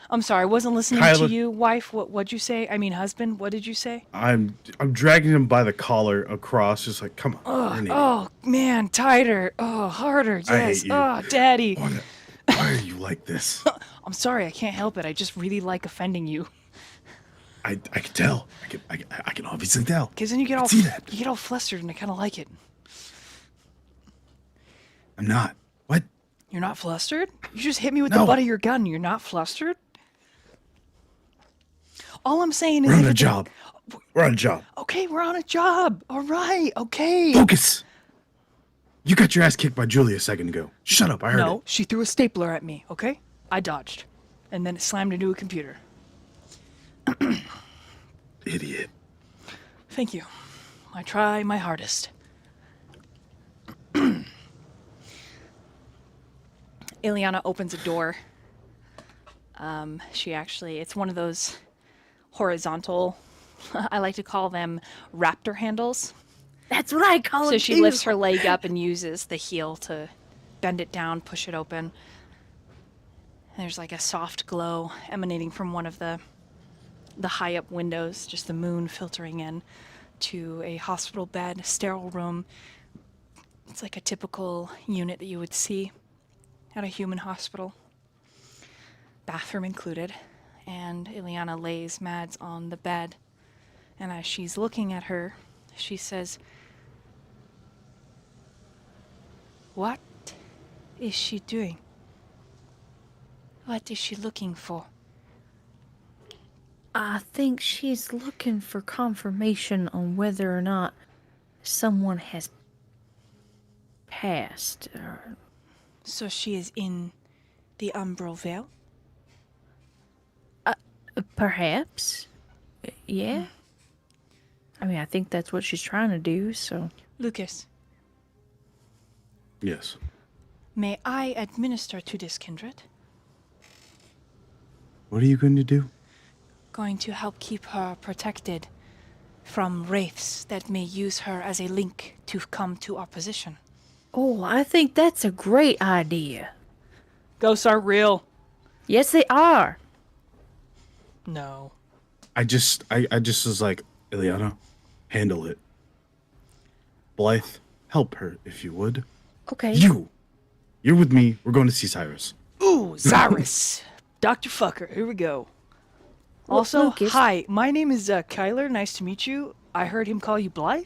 A: I'm sorry, I wasn't listening to
D: Kyla-
A: you, wife. What'd you say? I mean, husband, what did you say?
D: I'm dragging him by the collar across, just like, come on. you're an idiot.
A: Oh, man, tighter. Oh, harder.
D: I hate
A: Yes.
D: you.
A: Oh, daddy.
D: Why are you like this?
A: I'm sorry, I can't help it. I just really like offending you.
D: I can tell. I can obviously tell.
A: Because then you get
D: I
A: all
D: see that.
A: you get all flustered, and I kind of like it.
D: I'm not. What?
A: You're not flustered? You just hit me with
D: No.
A: the butt of your gun. You're not flustered? All I'm saying is
D: We're on
A: if
D: a
A: it's
D: job. We're on a job.
A: Okay, we're on a job. All right. Okay.
D: Focus. You got your ass kicked by Julie a second ago. Shut up, I heard
A: No,
D: it.
A: she threw a stapler at me, okay? I dodged. And then it slammed into a computer.
D: Idiot.
A: Thank you. I try my hardest. Ileana opens a door. It's one of those horizontal, I like to call them raptor handles.
E: That's what I call
A: So
E: it.
A: she
E: too.
A: lifts her leg up and uses the heel to bend it down, push it open. There's like a soft glow emanating from one of the high up windows, just the moon filtering in to a hospital bed, sterile room. It's like a typical unit that you would see at a human hospital. Bathroom included. And Ileana lays Mads on the bed. And as she's looking at her, she says, "What is she doing? What is she looking for?"
E: I think she's looking for confirmation on whether or not someone has passed.
A: So she is in the Umbral Vale?
E: Perhaps. Yeah. I mean, I think that's what she's trying to do, so.
A: Lukas,
D: Yes.
A: may I administer to this kindred?
D: What are you going to do?
A: Going to help keep her protected from wraiths that may use her as a link to come to our position.
E: Oh, I think that's a great idea.
A: Ghosts are real.
E: Yes, they are.
A: No.
D: I just was like, Ileana, handle it. Blythe, help her if you would.
E: Okay.
D: You're with me. We're going to see Xirus.
A: Ooh, Xirus. Dr. Fucker, here we go. Also,
E: Lucas.
A: hi, my name is Kyler. Nice to meet you. I heard him call you Blythe.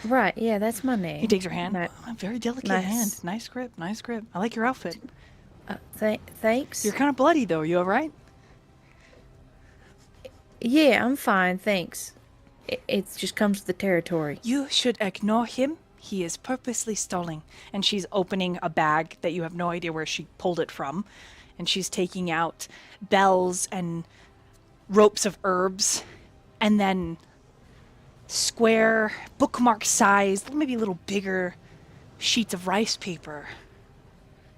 E: Right, yeah, that's my name.
A: He takes her hand.
E: Ni-
A: Oh, very delicate
E: nice.
A: hand. Nice grip, nice grip. I like your outfit.
E: Thanks.
A: You're kind of bloody, though. You all right?
E: Yeah, I'm fine, thanks. It just comes with the territory.
A: You should ignore him. He is purposely stalling. And she's opening a bag that you have no idea where she pulled it from. And she's taking out bells and ropes of herbs. And then square, bookmark size, maybe a little bigger sheets of rice paper.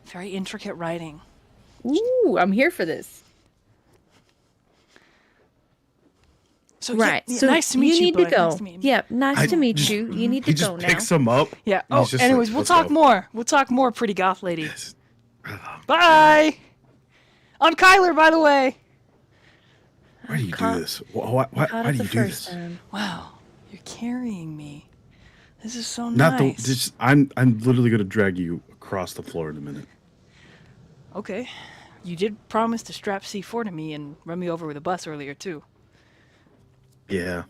A: Very intricate writing.
E: Ooh, I'm here for this.
A: So
E: Right.
A: yeah,
E: So
A: nice to meet you.
E: You need to
A: bud.
E: go.
A: Nice to meet you.
E: Yeah, nice to meet
D: just-
E: you. You need
D: He
E: to
D: just
E: go now.
D: picks him up.
A: Yeah.
D: and
A: Oh,
D: he's just
A: anyways,
D: like,
A: we'll
D: "Let's
A: talk
D: go."
A: more. We'll talk more, pretty goth lady.
D: Yes.
A: Bye. I'm Kyler, by the way.
D: Why do you do
E: Caught-
D: this? Why
E: Caught
D: do
E: it
D: you
E: the
D: do
E: first
D: this?
E: time.
A: Wow, you're carrying me. This is so
D: Not
A: nice.
D: the. Just, I'm literally gonna drag you across the floor in a minute.
A: Okay. You did promise to strap C4 to me and run me over with a bus earlier, too.
D: Yeah.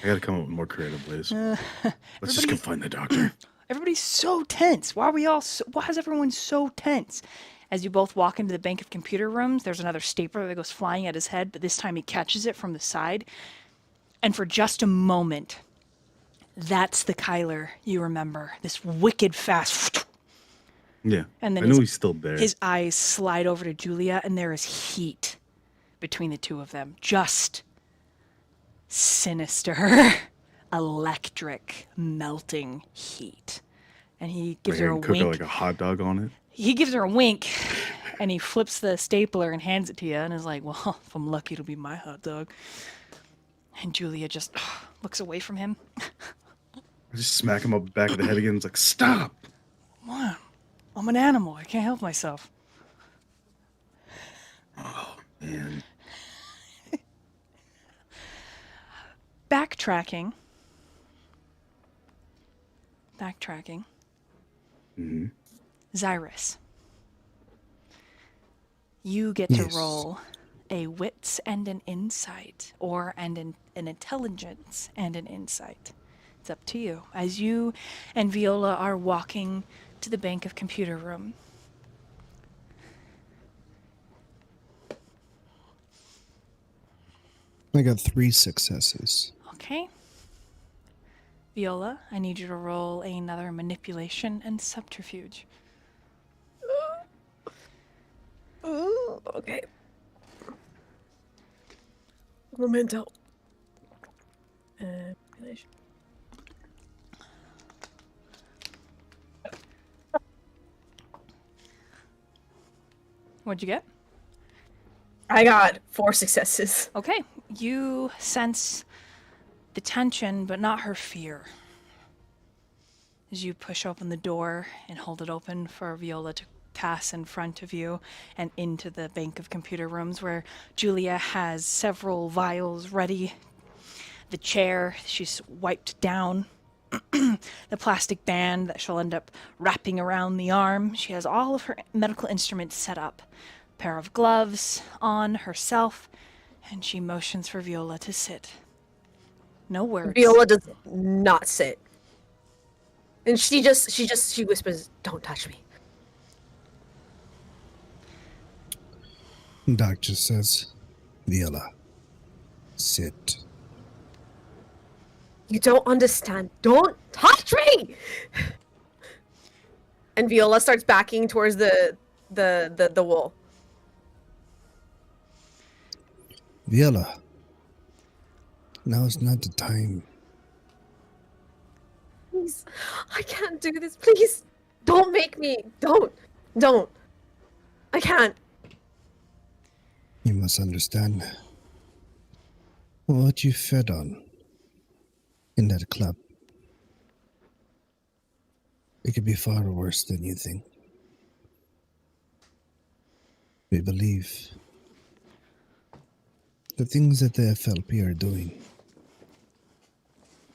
D: I gotta come up with more creative ways. Let's just go
A: everybody-
D: find the doctor.
A: Everybody's so tense. Why is everyone so tense? As you both walk into the bank of computer rooms, there's another stapler that goes flying at his head, but this time he catches it from the side. And for just a moment, that's the Kyler you remember. This wicked fast.
D: Yeah.
A: And then
D: I know he's still there.
A: His eyes slide over to Julia, and there is heat between the two of them. Just sinister, electric, melting heat. And he gives
D: Like, I
A: her a
D: can cook
A: wink.
D: like a hot dog on it.
A: He gives her a wink, and he flips the stapler and hands it to you, and is like, "Well, if I'm lucky, it'll be my hot dog." And Julia just looks away from him.
D: I just smack him up the back of the head again. It's like, stop.
A: What? I'm an animal. I can't help myself.
D: Man.
A: Backtracking.
D: Mm-hmm.
A: Xirus. You get to
B: Yes.
A: roll a wits and an insight, or an intelligence and an insight. It's up to you. As you and Viola are walking to the bank of computer room.
B: I got 3 successes.
A: Okay. Viola, I need you to roll another manipulation and subterfuge.
F: Ooh, okay. Memento. Manipulation.
A: What'd you get?
F: I got 4 successes.
A: Okay, you sense the tension, but not her fear. As you push open the door and hold it open for Viola to pass in front of you and into the bank of computer rooms where Julia has several vials ready. The chair she's wiped down. The plastic band that she'll end up wrapping around the arm. She has all of her medical instruments set up. A pair of gloves on herself, and she motions for Viola to sit. No words.
F: Viola does not sit. And she whispers, "Don't touch me."
B: Doctor says, Viola, sit.
F: You don't understand. Don't touch me! And Viola starts backing towards the wall.
B: Viola, now is not the time.
F: Please, I can't do this. Please, don't make me. Don't. I can't.
B: You must understand what you fed on in that club. It could be far worse than you think. We believe the things that the FLP are doing.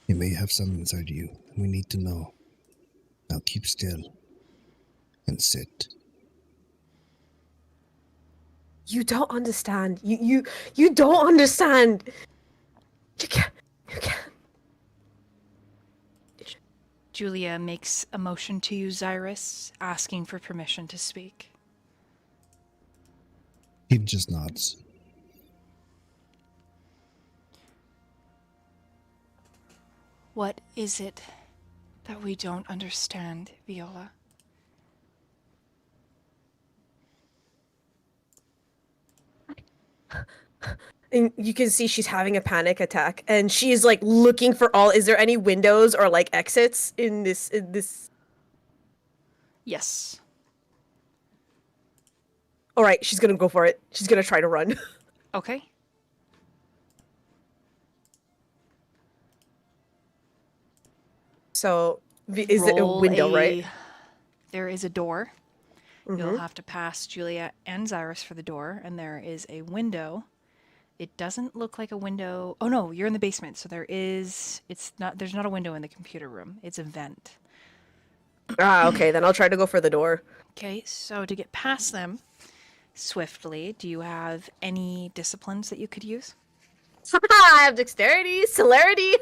B: You may have some inside you. We need to know. Now keep still and sit.
F: You don't understand. You don't understand. You can't.
A: Julia makes a motion to you, Xirus, asking for permission to speak.
B: He just nods.
A: What is it that we don't understand, Viola?
F: And you can see she's having a panic attack, and she's like looking for all. Is there any windows or like exits in this?
A: Yes.
F: All right, she's gonna go for it. She's gonna try to run.
A: Okay.
F: So, is it a
A: Roll
F: window, right?
A: There is a door. You'll
F: Mhm.
A: have to pass Julia and Xirus for the door, and there is a window. It doesn't look like a window. Oh no, you're in the basement, so there's not a window in the computer room. It's a vent.
F: Ah, okay, then I'll try to go for the door.
A: Okay, so to get past them swiftly, do you have any disciplines that you could use?
F: I have dexterity, celerity.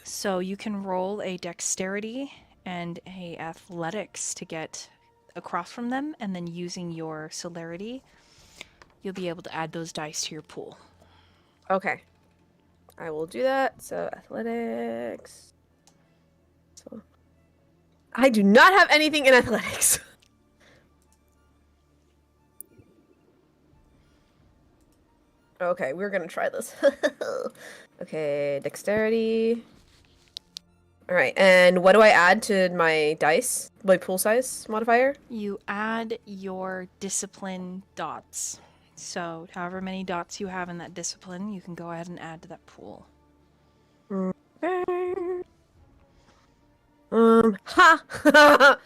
A: So you can roll a dexterity and a athletics to get across from them, and then using your celerity, you'll be able to add those dice to your pool.
F: Okay, I will do that. So athletics. So I do not have anything in athletics. Okay, we're gonna try this. Okay, dexterity. All right, and what do I add to my dice? My pool size modifier?
A: You add your discipline dots. So however many dots you have in that discipline, you can go ahead and add to that pool.
F: Ha!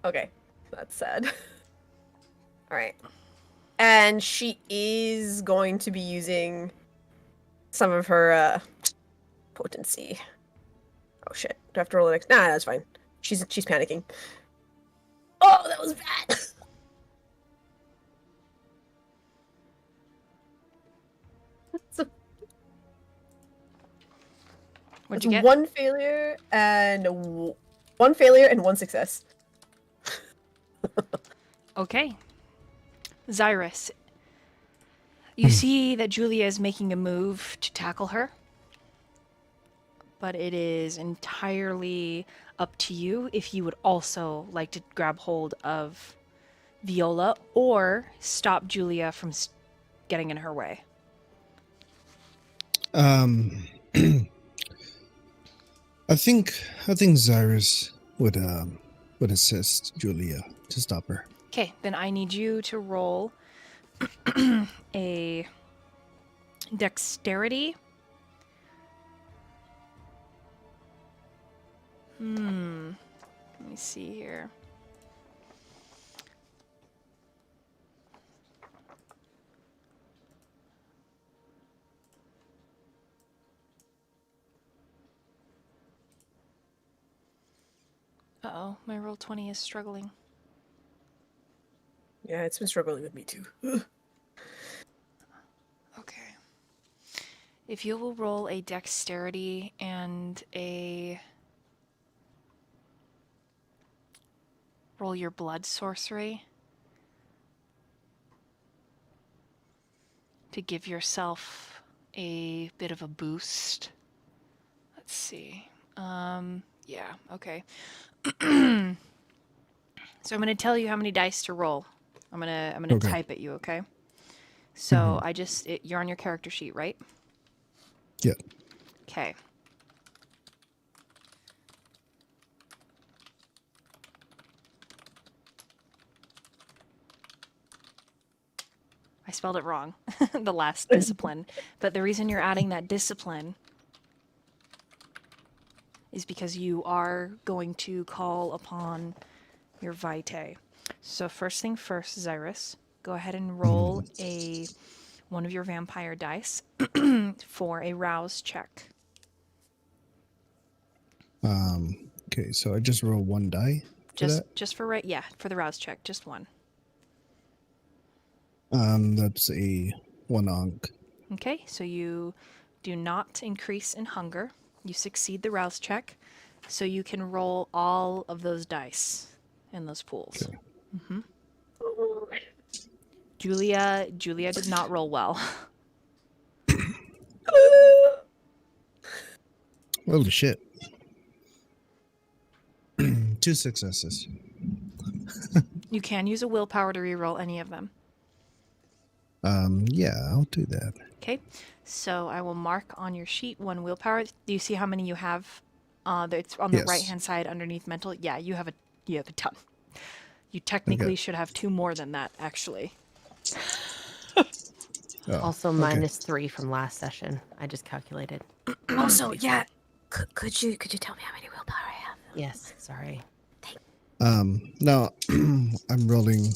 F: Okay, that's sad. All right. And she is going to be using some of her potency. Oh shit. Do I have to roll the next? Nah, that's fine. She's panicking. Oh, that was bad.
A: What'd you get?
F: One failure and one success.
A: Okay. Xirus, you see that Julia is making a move to tackle her. but it is entirely up to you if you would also like to grab hold of Viola or stop Julia from getting in her way.
B: I think Xirus would assist Julia to stop her.
A: Okay, then I need you to roll a dexterity. Let me see here. Uh-oh, my roll 20 is struggling.
F: Yeah, it's been struggling with me too.
A: Okay. If you will roll a dexterity and roll your blood sorcery to give yourself a bit of a boost. Let's see. Yeah, okay. So I'm going to tell you how many dice to roll. I'm going to
B: Okay.
A: type at you, okay? So you're on your character sheet, right?
B: Yeah.
A: Okay. I spelled it wrong, the last discipline. But the reason you're adding that discipline is because you are going to call upon your vitae. So first thing first, Xirus, go ahead and roll one of your vampire dice for a rouse check.
B: Okay, so I just roll one die for that.
A: Just for for the rouse check, just one.
B: That's a 1 onk.
A: Okay, so you do not increase in hunger. You succeed the rouse check, so you can roll all of those dice in those pools.
B: Okay.
A: Julia did not roll well.
B: Holy shit. 2 successes.
A: You can use a willpower to reroll any of them.
B: Yeah, I'll do that.
A: Okay, so I will mark on your sheet 1 willpower. Do you see how many you have? It's on the
B: Yes.
A: right-hand side underneath mental. Yeah, you have a ton. You technically should have 2 more than that, actually.
B: Oh,
C: Also
B: okay.
C: -3 from last session. I just calculated.
E: Also, yeah. Could you tell me how many willpower I have?
C: Yes, sorry.
B: No, I'm rolling.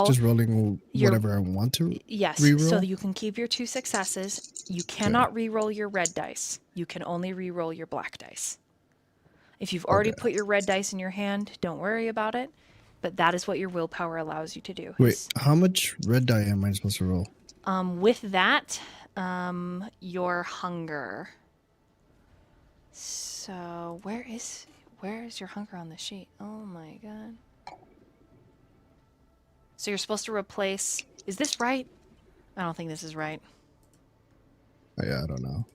B: Just rolling whatever I want to.
A: Yes,
B: reroll?
A: so you can keep your 2 successes. You cannot reroll your red dice. You can only reroll your black dice. If you've already put your red dice in your hand, don't worry about it. But that is what your willpower allows you to do.
B: Wait, how much red die am I supposed to roll?
A: With that, your hunger. So where is your hunger on the sheet? Oh my god. So you're supposed to replace. Is this right? I don't think this is right.
B: Yeah, I don't know.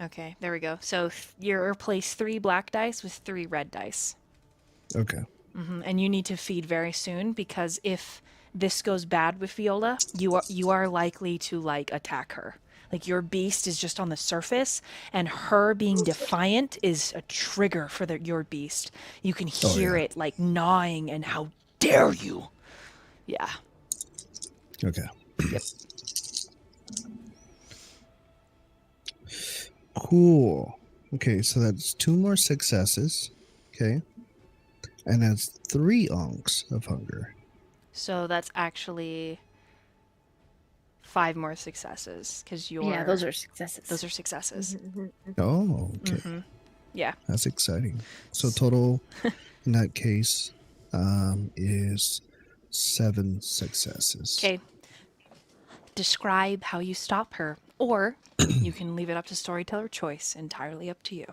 A: Okay, there we go. So you replace 3 black dice with 3 red dice.
B: Okay.
A: And you need to feed very soon, because if this goes bad with Viola, you are likely to attack her. Like, your beast is just on the surface, and her being defiant is a trigger for your beast. You can hear it gnawing, and how dare you? Yeah.
B: Okay.
A: Yep.
B: Cool. Okay, so that's 2 more successes. Okay. And that's 3 onks of hunger.
A: So that's actually 5 more successes, because
E: Yeah, those are successes.
A: Those are successes.
B: Oh, okay.
A: Yeah.
B: That's exciting. So total in that case is 7 successes.
A: Okay. Describe how you stop her, or you can leave it up to storyteller choice. Entirely up to you.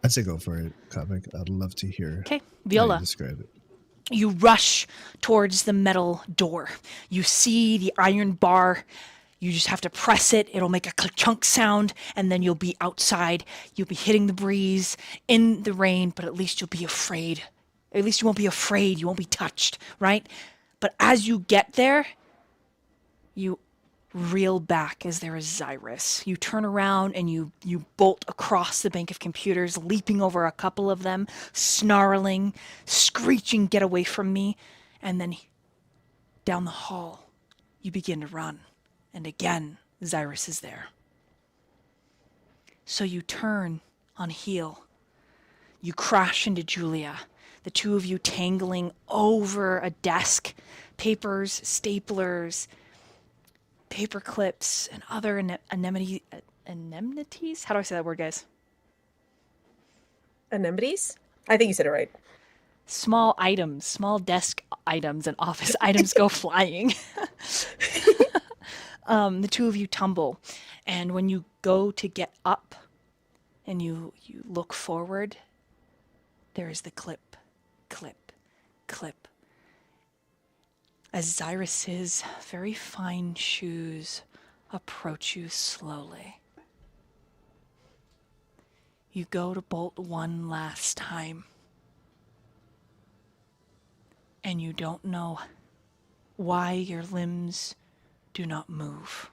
B: I'd say go for it, Comic. I'd love to hear.
A: Okay,
B: how
A: Viola.
B: you describe it.
A: You rush towards the metal door. You see the iron bar You just have to press it. It'll make a chunk sound, and then you'll be outside. You'll be hitting the breeze in the rain, but at least you'll be afraid. At least you won't be afraid. You won't be touched, right? But as you get there, you reel back as there is Xirus. You turn around and you bolt across the bank of computers, leaping over a couple of them, snarling, screeching, "Get away from me." And then down the hall, you begin to run. And again, Xirus is there. So you turn on heel. You crash into Julia, the two of you tangling over a desk, papers, staplers, paper clips, and other anemones? How do I say that word, guys?
F: Anemones? I think you said it right.
A: Small items, small desk items and office items go flying. The two of you tumble, and when you go to get up and you look forward, there is the clip, clip, clip. As Xirus's very fine shoes approach you slowly. You go to bolt one last time, and you don't know why your limbs do not move.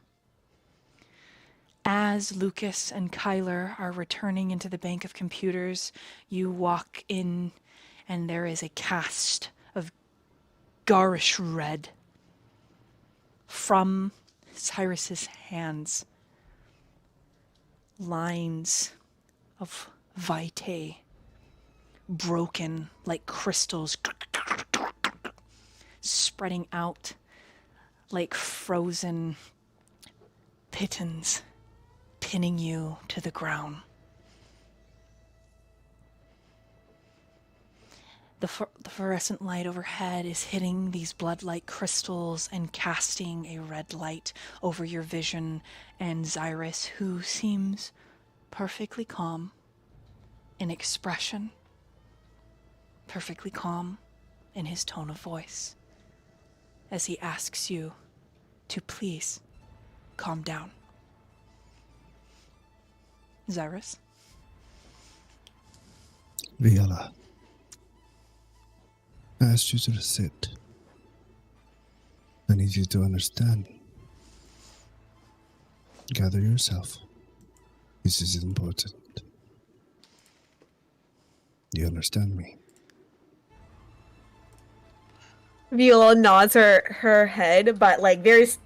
A: As Lukas and Kyler are returning into the bank of computers, you walk in, and there is a cast of garish red from Xirus's hands. Lines of vitae, broken like crystals, spreading out like frozen pitons, pinning you to the ground. The fluorescent light overhead is hitting these blood-like crystals and casting a red light over your vision, and Xirus, who seems perfectly calm in expression, perfectly calm in his tone of voice, as he asks you to please calm down. Xirus?
B: Viola, I asked you to sit. I need you to understand. Gather yourself. This is important. Do you understand me?
F: Viola nods her head, but like there's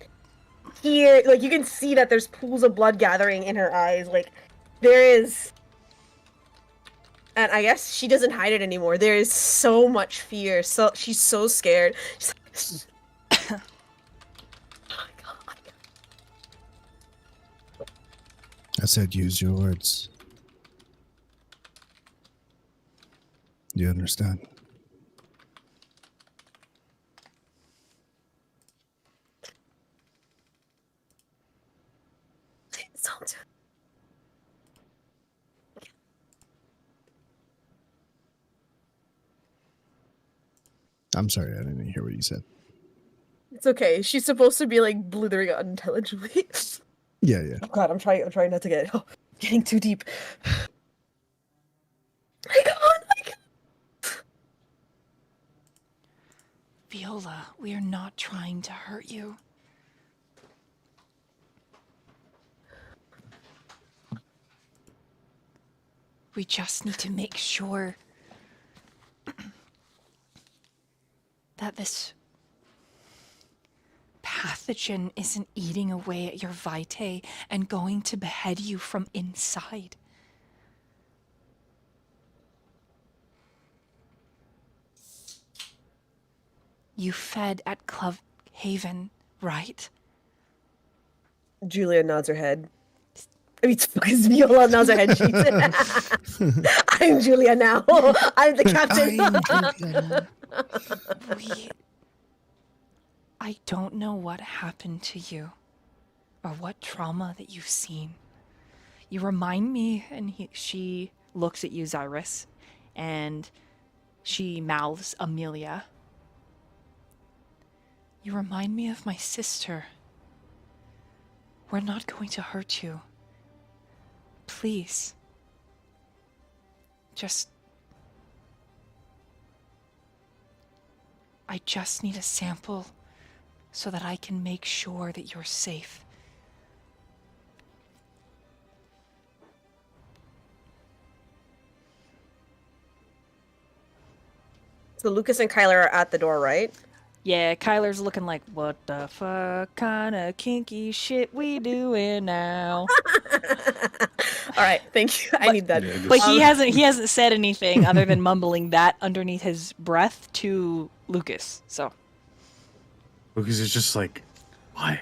F: here, like you can see that there's pools of blood gathering in her eyes. Like there is, and I guess she doesn't hide it anymore. There is so much fear. So she's so scared. She's like, oh my God.
B: I said use your words. Do you understand?
F: Sounds.
B: I'm sorry, I didn't hear what you said.
F: It's okay. She's supposed to be like blithering unintelligibly.
B: Yeah, yeah.
F: Oh God, I'm trying not to getting too deep. My God.
A: Viola, we are not trying to hurt you. We just need to make sure that this pathogen isn't eating away at your vitae and going to behead you from inside. You fed at Club Haven, right?
F: Julia nods her head. I mean, because Viola nods her head. I'm Julia now. I'm the captain.
A: I don't know what happened to you or what trauma that you've seen. You remind me, and she looks at you, Xirus, and she mouths Amelia. You remind me of my sister. We're not going to hurt you. Please. I just need a sample so that I can make sure that you're safe.
F: So Lucas and Kyler are at the door, right?
A: Yeah, Kyler's looking like, what the fuck kind of kinky shit we doing now?
F: All right, thank you. I need that.
D: Yeah,
A: But he hasn't said anything other than mumbling that underneath his breath to Lucas. So
D: Lucas is just like, why?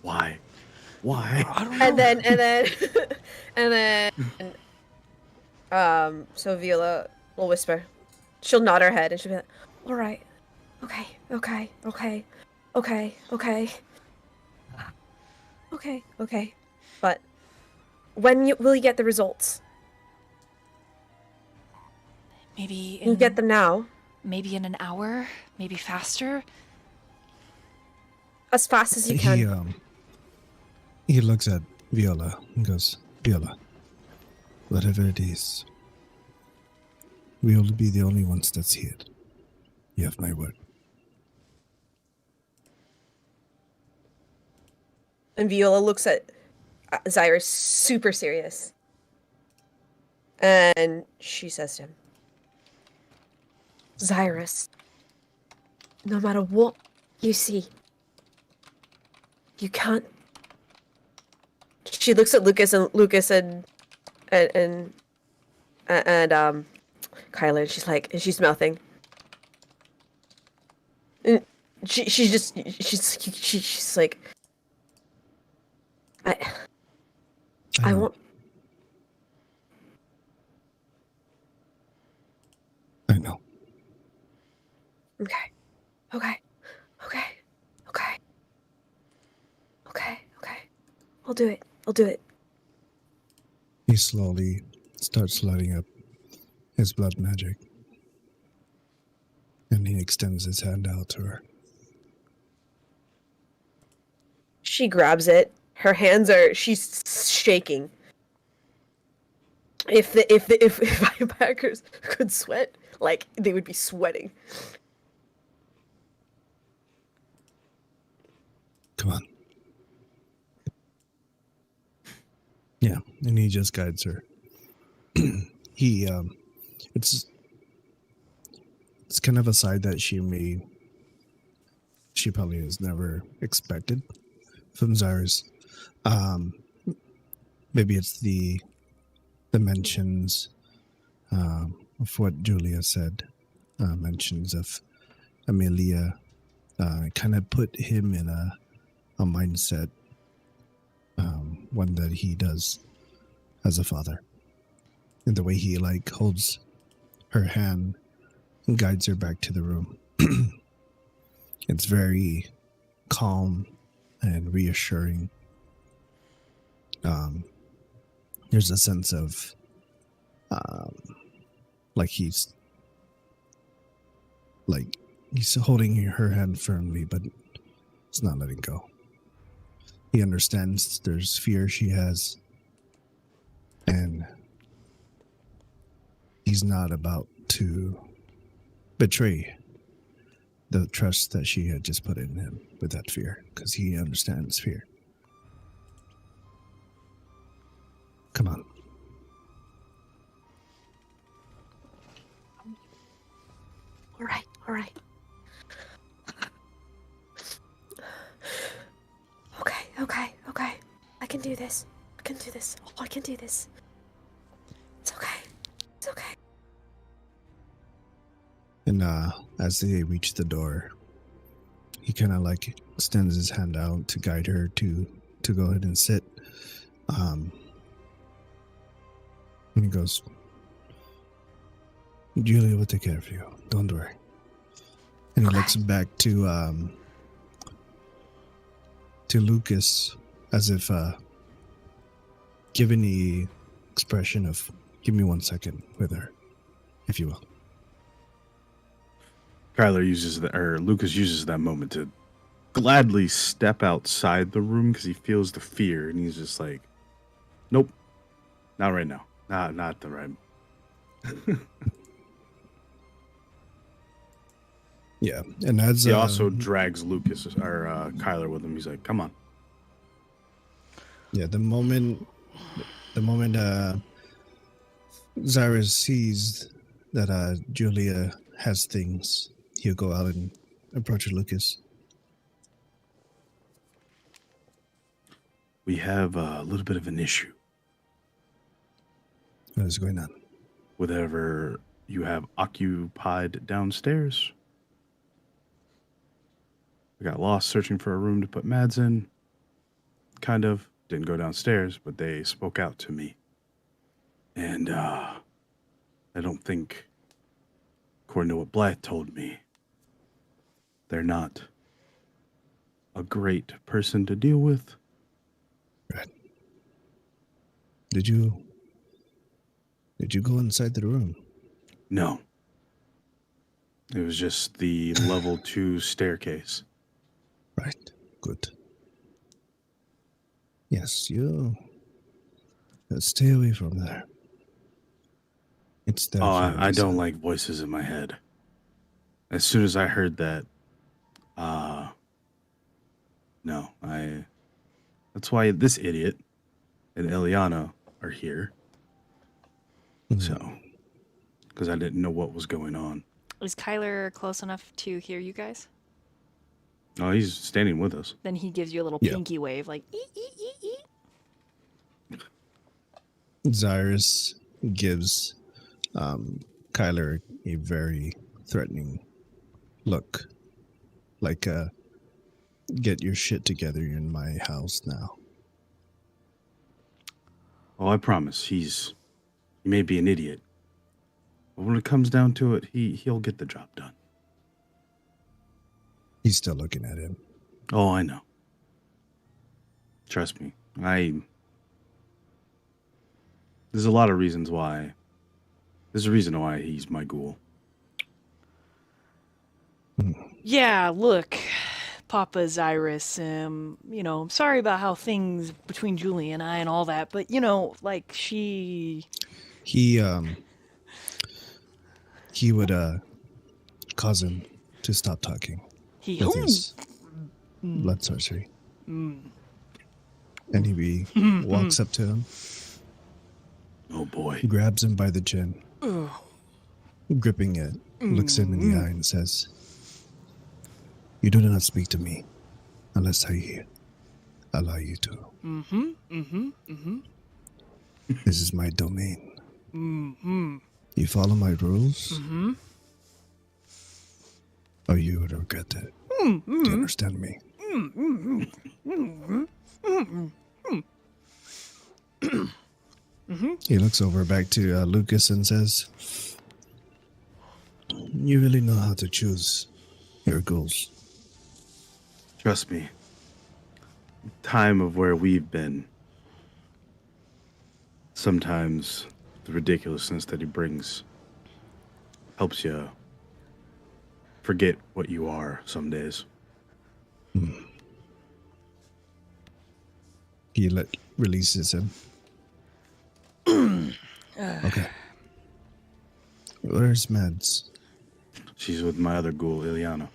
A: I don't know.
F: And then so Viola will whisper. She'll nod her head and she'll be like, all right. Okay. But when will you get the results?
A: Maybe
F: You get them now.
A: Maybe in an hour, maybe faster.
F: As fast as you can.
B: He looks at Viola and goes, Viola, whatever it is, we will be the only ones that see it. You have my word.
F: And Viola looks at Xirus super serious. And she says to him, Xirus, no matter what you see, you can't. She looks at Lucas and Kyla, and she's like, and she's mouthing. And she's like, I
B: know.
F: won't.
B: I know.
F: Okay. I'll do it.
B: He slowly starts lighting up his blood magic. And he extends his hand out to her.
F: She grabs it. Her hands she's shaking. If biohackers could sweat, like, they would be sweating.
B: Come on. Yeah, and he just guides her. It's kind of a side that she probably has never expected from Xirus. Maybe it's the mentions of what Julia said, mentions of Amelia, kind of put him in a mindset, one that he does as a father. And the way he holds her hand and guides her back to the room. It's very calm and reassuring. There's a sense of he's holding her hand firmly, but it's not letting go. He understands there's fear she has, and he's not about to betray the trust that she had just put in him with that fear, because he understands fear. Come on.
F: All right. Okay. I can do this. Oh, I can do this. It's okay.
B: And as they reach the door, he kind of extends his hand out to guide her to go ahead and sit. And he goes, Julia will take care of you. Don't worry. And he looks back to Lucas as if giving the expression of, give me 1 second with her, if you will.
D: Kyler uses Lucas uses that moment to gladly step outside the room because he feels the fear, and he's just like, "Nope, not right now. Not the right."
B: Yeah, and as
D: He also drags Lucas or Kyler with him. He's like, "Come on."
B: yeah, the moment Xirus sees that Julia has things, he'll go out and approach Lucas.
D: We have a little bit of an issue.
B: What is going on?
D: Whatever you have occupied downstairs. We got lost searching for a room to put Mads in. Kind of. Didn't go downstairs, but they spoke out to me. And I don't think, according to what Blythe told me, they're not a great person to deal with.
B: Right. Did you go inside the room?
D: No. It was just the level 2 staircase.
B: Right. Good. Yes, you. Stay away from there. It's there.
D: Oh,
B: for a
D: I don't
B: reason.
D: like voices in my head. As soon as I heard that, no, that's why this idiot and Eliana are here.
B: Mhm.
D: So, because I didn't know what was going on.
G: Is Kyler close enough to hear you guys?
D: Oh, he's standing with us.
G: Then he gives you a little
B: Yeah.
G: pinky wave, like, ee, ee, ee, ee.
B: Xirus gives Kyler a very threatening look. Like, get your shit together. You're in my house now.
D: Oh, I promise. He may be an idiot, but when it comes down to it, he'll get the job done.
B: He's still looking at him.
D: Oh, I know. Trust me. There's a lot of reasons why. There's a reason why he's my ghoul.
A: Yeah, look, Papa Xirus, I'm sorry about how things between Julie and I and all that, but, like,
B: He would cause him to stop talking with his blood sorcery. And he walks up to him,
D: Oh boy.
B: grabs him by the chin, gripping it, looks him in the eye and says, "You do not speak to me unless I allow you to. This is my domain. You follow my rules, or you would regret it. Do you understand me?" He looks over back to Lukas and says, "You really know how to choose your goals."
D: Trust me. Time of where we've been. Sometimes the ridiculousness that he brings helps you forget what you are some days.
B: He releases him. Okay. Where's Mads?
D: She's with my other ghoul, Ileana,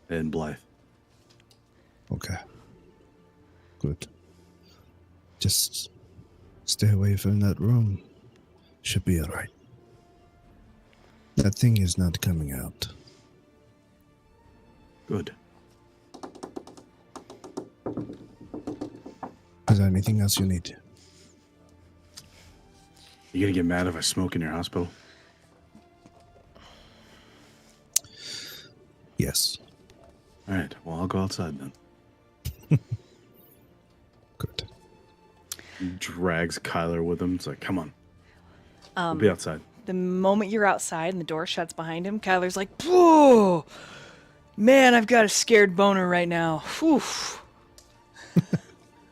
D: and Blythe.
B: Okay. Good. Just stay away from that room. Should be alright. That thing is not coming out.
D: Good.
B: Is there anything else you need?
D: You gonna get mad if I smoke in your hospital?
B: Yes.
D: All right. Well, I'll go outside then.
B: Good.
D: He drags Kyler with him. It's like, come on. We'll be outside.
A: The moment you're outside and the door shuts behind him, Kyler's like, "Whoa, man, I've got a scared boner right now." Whew.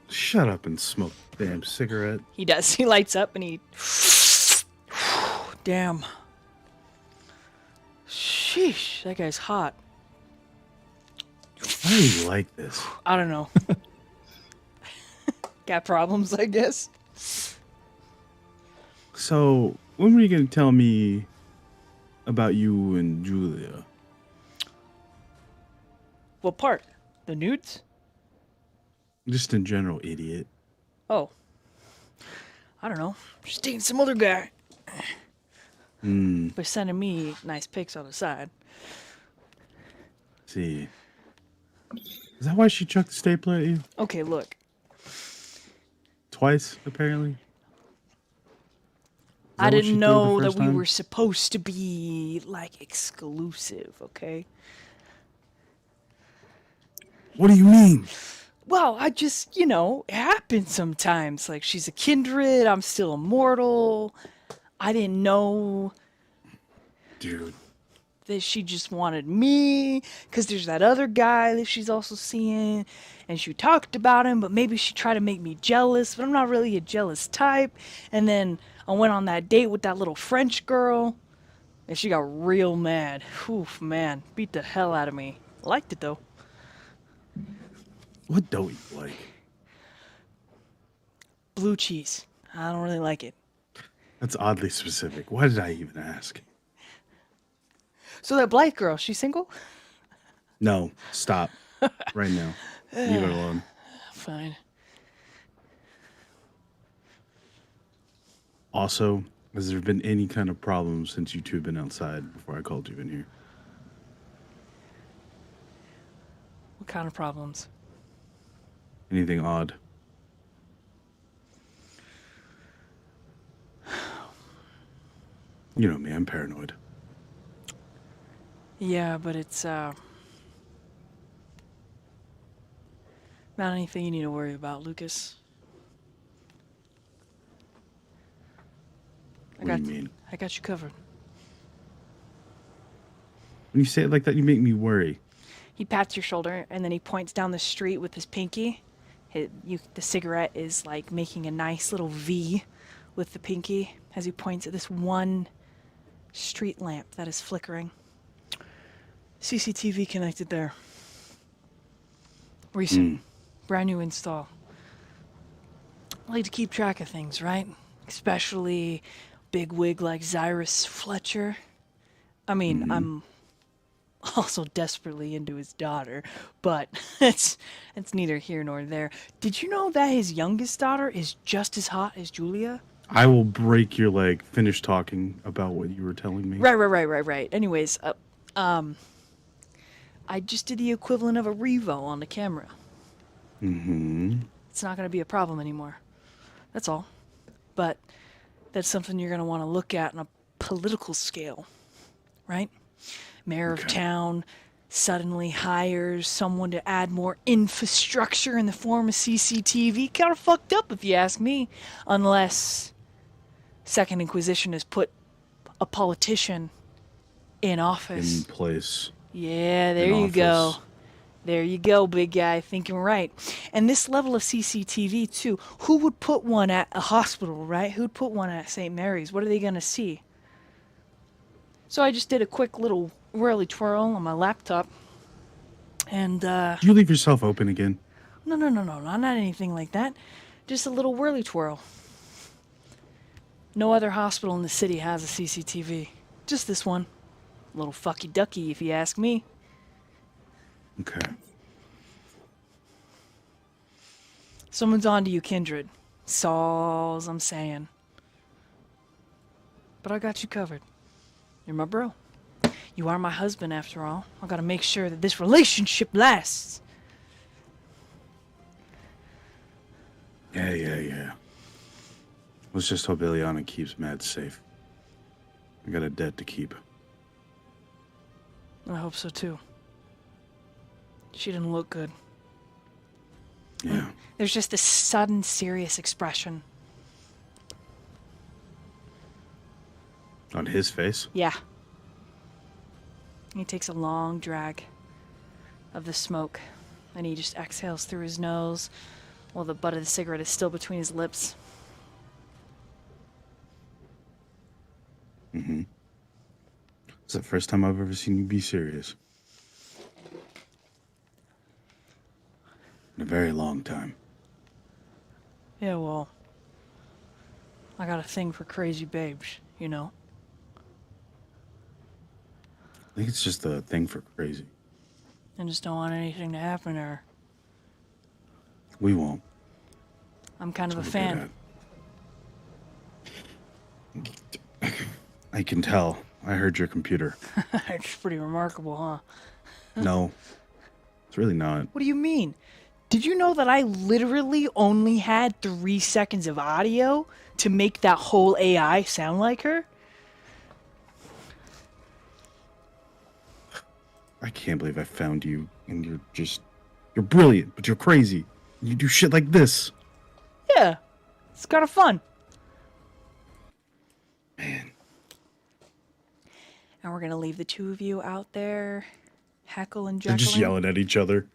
D: Shut up and smoke a damn cigarette.
A: He does. He lights up and he... Damn. Sheesh, that guy's hot.
D: Why are you like this?
A: I don't know. Got problems, I guess.
D: So, when were you going to tell me about you and Julia?
A: What part? The nudes?
D: Just in general, idiot.
A: Oh. I don't know. Just dating some other guy. But sending me nice pics on the side.
D: See. Is that why she chucked the stapler at you?
A: Okay, look.
D: Twice, apparently?
A: I
D: what she
A: didn't
D: threw the
A: know that
D: first
A: we
D: time?
A: were supposed to be, like, exclusive, okay?
D: What do you mean?
A: Well, I just, you know, it happens sometimes. Like, she's a kindred, I'm still immortal. I didn't know
D: Dude.
A: that she just wanted me, because there's that other guy that she's also seeing, and she talked about him, but maybe she tried to make me jealous, but I'm not really a jealous type. And then I went on that date with that little French girl, and she got real mad. Oof, man, beat the hell out of me. Liked it, though.
D: What don't you like?
A: Blue cheese. I don't really like it.
D: That's oddly specific. Why did I even ask?
A: So that Blythe girl, she's single?
D: No, stop. Right now. Leave it alone.
A: Fine.
D: Also, has there been any kind of problem since you two have been outside before I called you in here?
A: What kind of problems?
D: Anything odd? You know me, I'm paranoid.
A: Yeah, but it's, not anything you need to worry about, Lukas.
D: What do you mean?
A: I got you covered.
D: When you say it like that, you make me worry.
A: He pats your shoulder, and then he points down the street with his pinky. The cigarette is, like, making a nice little V with the pinky as he points at this one street lamp that is flickering. CCTV connected there. Recent. Brand new install. I like to keep track of things, right? Especially big wig like Xirus Fletcher. I mean, I'm also desperately into his daughter, but it's neither here nor there. Did you know that his youngest daughter is just as hot as Julia?
D: I will break your leg. Finish talking about what you were telling me.
A: Right. Anyways, I just did the equivalent of a revo on the camera. It's not going to be a problem anymore. That's all. But that's something you're going to want to look at on a political scale, right? Mayor of town suddenly hires someone to add more infrastructure in the form of CCTV. Kind of fucked up, if you ask me. Unless Second Inquisition has put a politician in office.
D: In place.
A: Yeah, there
D: In
A: you go.
D: office.
A: There you go, big guy, thinking right. And this level of CCTV, too, who would put one at a hospital, right? Who'd put one at St. Mary's? What are they going to see? So I just did a quick little whirly twirl on my laptop. And,
D: Did you leave yourself open again?
A: no, not anything like that. Just a little whirly twirl. No other hospital in the city has a CCTV. Just this one. A little fucky ducky, if you ask me.
D: Okay.
A: Someone's on to you, kindred. That's all I'm saying. But I got you covered. You're my bro. You are my husband, after all. I gotta make sure that this relationship lasts.
D: Yeah. Let's just hope Ileana keeps Mad safe. I got a debt to keep.
A: I hope so, too. She didn't look good.
D: Yeah.
A: There's just this sudden, serious expression.
D: On his face?
A: Yeah. He takes a long drag of the smoke, and he just exhales through his nose while the butt of the cigarette is still between his lips.
D: It's the first time I've ever seen you be serious. in a very long time.
A: Yeah, well, I got a thing for crazy babes, you know?
D: I think it's just a thing for crazy.
A: I just don't want anything to happen to her.
D: We won't.
A: I'm kind of a
D: That's what we're
A: fan.
D: good at. I can tell. I heard your computer.
A: It's pretty remarkable, huh?
D: No, it's really not.
A: What do you mean? Did you know that I literally only had 3 seconds of audio to make that whole AI sound like her?
D: I can't believe I found you, and you're brilliant, but you're crazy. You do shit like this.
A: Yeah, it's kind of fun.
D: Man,
A: And we're gonna leave the two of you out there, heckle and
D: they're just
A: jekyll,
D: yelling at each other.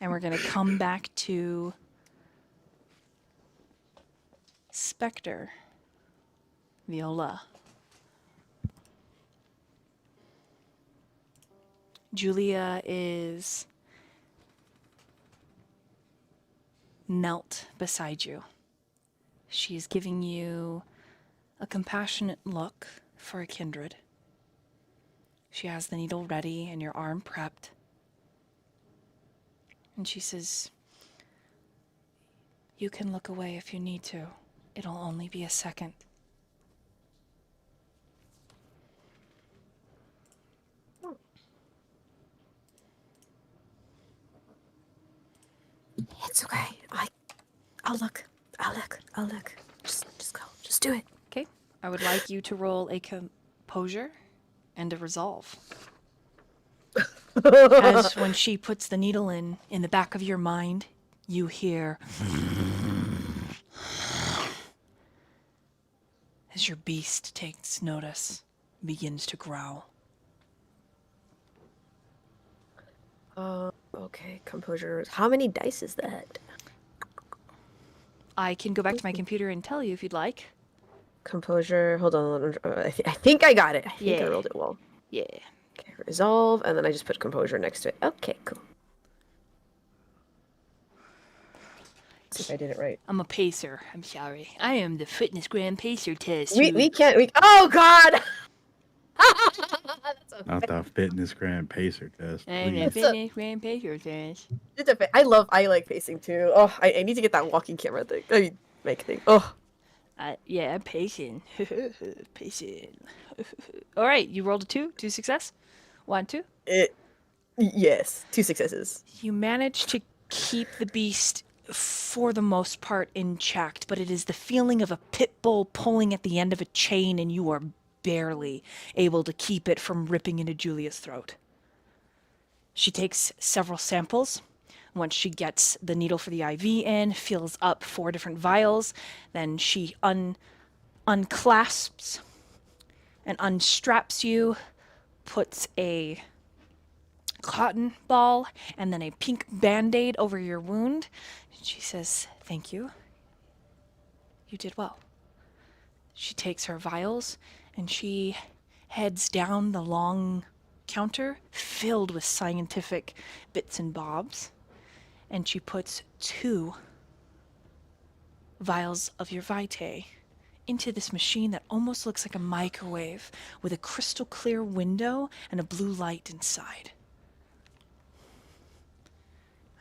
A: and we're gonna come back to Spectre, Viola. Julia is knelt beside you. She is giving you a compassionate look for a kindred. She has the needle ready and your arm prepped. And she says, "You can look away if you need to. It'll only be a second."
F: It's okay. I'll look. Just go. Just do it.
A: Okay. I would like you to roll a composure and a resolve. As when she puts the needle in the back of your mind, you hear as your beast takes notice, begins to growl.
F: Okay, composure. How many dice is that?
A: I can go back to my computer and tell you if you'd like.
F: Composure. Hold on. I think I got it. I think I
A: Yeah.
F: rolled it well.
A: Yeah.
F: Okay, resolve, and then I just put composure next to it. Okay, cool. See if I did it right.
A: I'm a pacer. I'm sorry. I am the fitness grand pacer test.
F: We can't. Oh God. That's
D: Not the fitness grand pacer test.
A: I'm the
D: Please.
A: fitness grand pacer test.
F: It's a I like pacing too. Oh, I need to get that walking camera thing. I mean, make thing. Oh,
A: Yeah, I'm pacing. Pacing. All right, you rolled a 2 success. 1, 2.
F: yes, 2 successes.
A: You manage to keep the beast for the most part in check, but it is the feeling of a pit bull pulling at the end of a chain, and you are barely able to keep it from ripping into Julia's throat. She takes several samples. Once she gets the needle for the IV in, fills up 4 different vials, then she unclasps and unstraps you, puts a cotton ball and then a pink band-aid over your wound. She says, "Thank you. You did well." She takes her vials and she heads down the long counter filled with scientific bits and bobs, and she puts 2 vials of your Vitae into this machine that almost looks like a microwave with a crystal clear window and a blue light inside.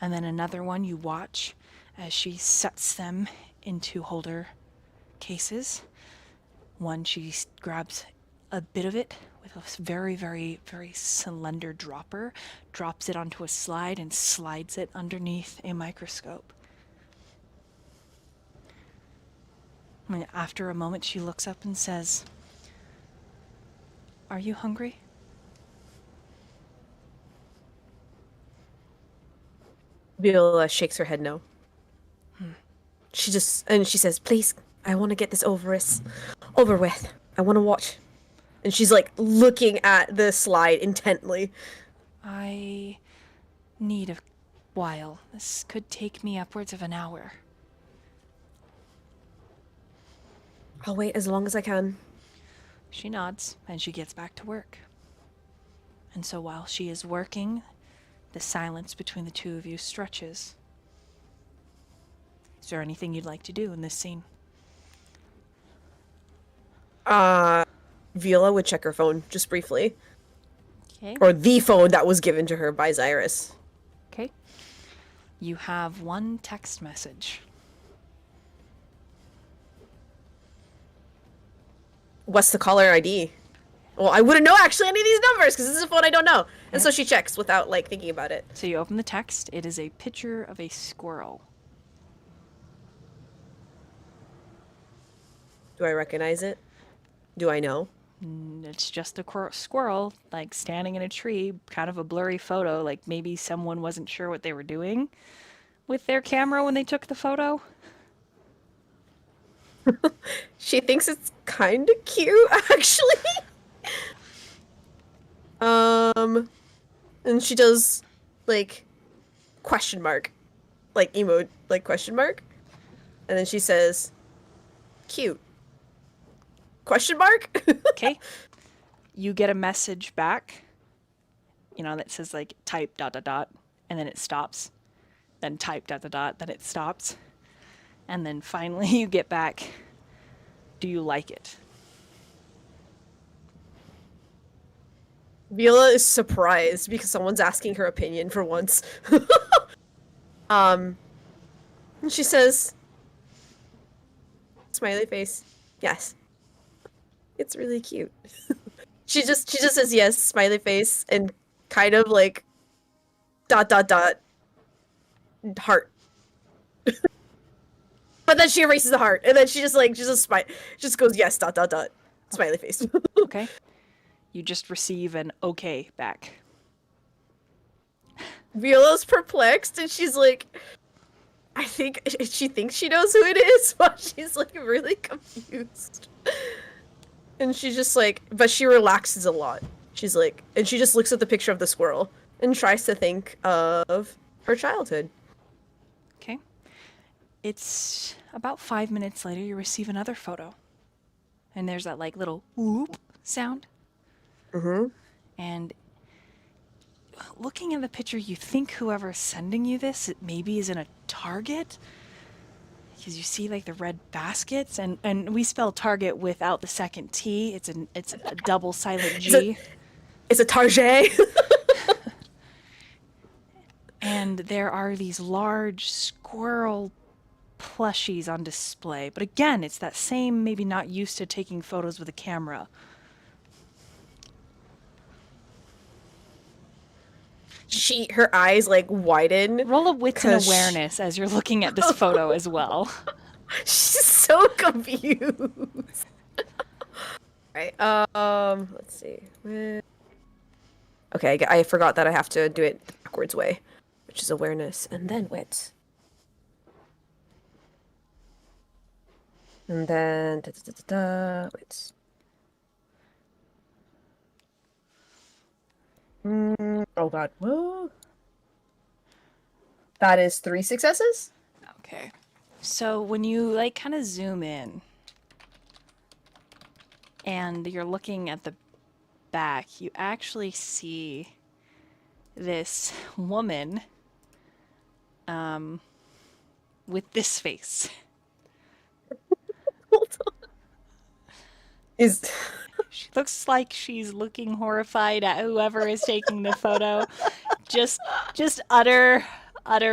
A: And then another one you watch as she sets them into holder cases. One, she grabs a bit of it with a very, very, very slender dropper, drops it onto a slide and slides it underneath a microscope. And after a moment, she looks up and says, "Are you hungry?"
F: Viola shakes her head no. She says, "Please, I want to get this over with. I want to watch." And she's like looking at the slide intently.
A: "I need a while. This could take me upwards of an hour."
F: I'll wait as long as I can.
A: She nods and she gets back to work. And so while she is working, The silence between the two of you stretches. Is there anything you'd like to do in this scene?
F: Viola would check her phone just briefly.
A: Okay.
F: Or the phone that was given to her by Xirus.
A: Okay. You have one text message.
F: What's the caller ID? Well, I wouldn't know actually any of these numbers because this is a phone I don't know. And so she checks without like thinking about it.
A: So you open the text. It is a picture of a squirrel.
F: Do I recognize it? Do I know?
A: It's just a squirrel, like standing in a tree, kind of a blurry photo, like maybe someone wasn't sure what they were doing with their camera when they took the photo.
F: She thinks it's kind of cute, actually. And she does, like, question mark. Like, emote, like, question mark. And then she says, cute. Question mark?
A: Okay. You get a message back, you know, that says, like, type ... and then it stops. Then type ... then it stops. And then finally you get back, do you like it?
F: Viola is surprised because someone's asking her opinion for once. And she says, smiley face, yes. It's really cute. She just says yes, smiley face, and kind of like ... heart. But then she erases the heart, and then she just goes yes ... smiley face.
A: Okay. You just receive an okay back.
F: Viola's perplexed, and she's like, I think she thinks she knows who it is, but she's like really confused. And she's just like, but she relaxes a lot. She's like, and she just looks at the picture of the squirrel and tries to think of her childhood.
A: Okay. It's about 5 minutes later, you receive another photo. And there's that like little whoop sound.
F: Mm-hmm.
A: And looking at the picture, you think whoever's sending you this, it maybe is in a Target. Because you see like the red baskets, and we spell Target without the second T. It's a double silent G.
F: It's a Target.
A: And there are these large squirrel plushies on display. But again, it's that same maybe not used to taking photos with a camera.
F: Her eyes like widen.
A: Roll a wits and
F: 'cause
A: awareness as you're looking at this photo as well.
F: She's so confused. Right. Let's see. Okay, I forgot that I have to do it the backwards way, which is awareness and then wits. And then wits. Oh god. Whoa. That is 3 successes?
A: Okay. So when you like kind of zoom in and you're looking at the back, you actually see this woman with this face.
F: Hold on.
A: She looks like she's looking horrified at whoever is taking the photo. Just utter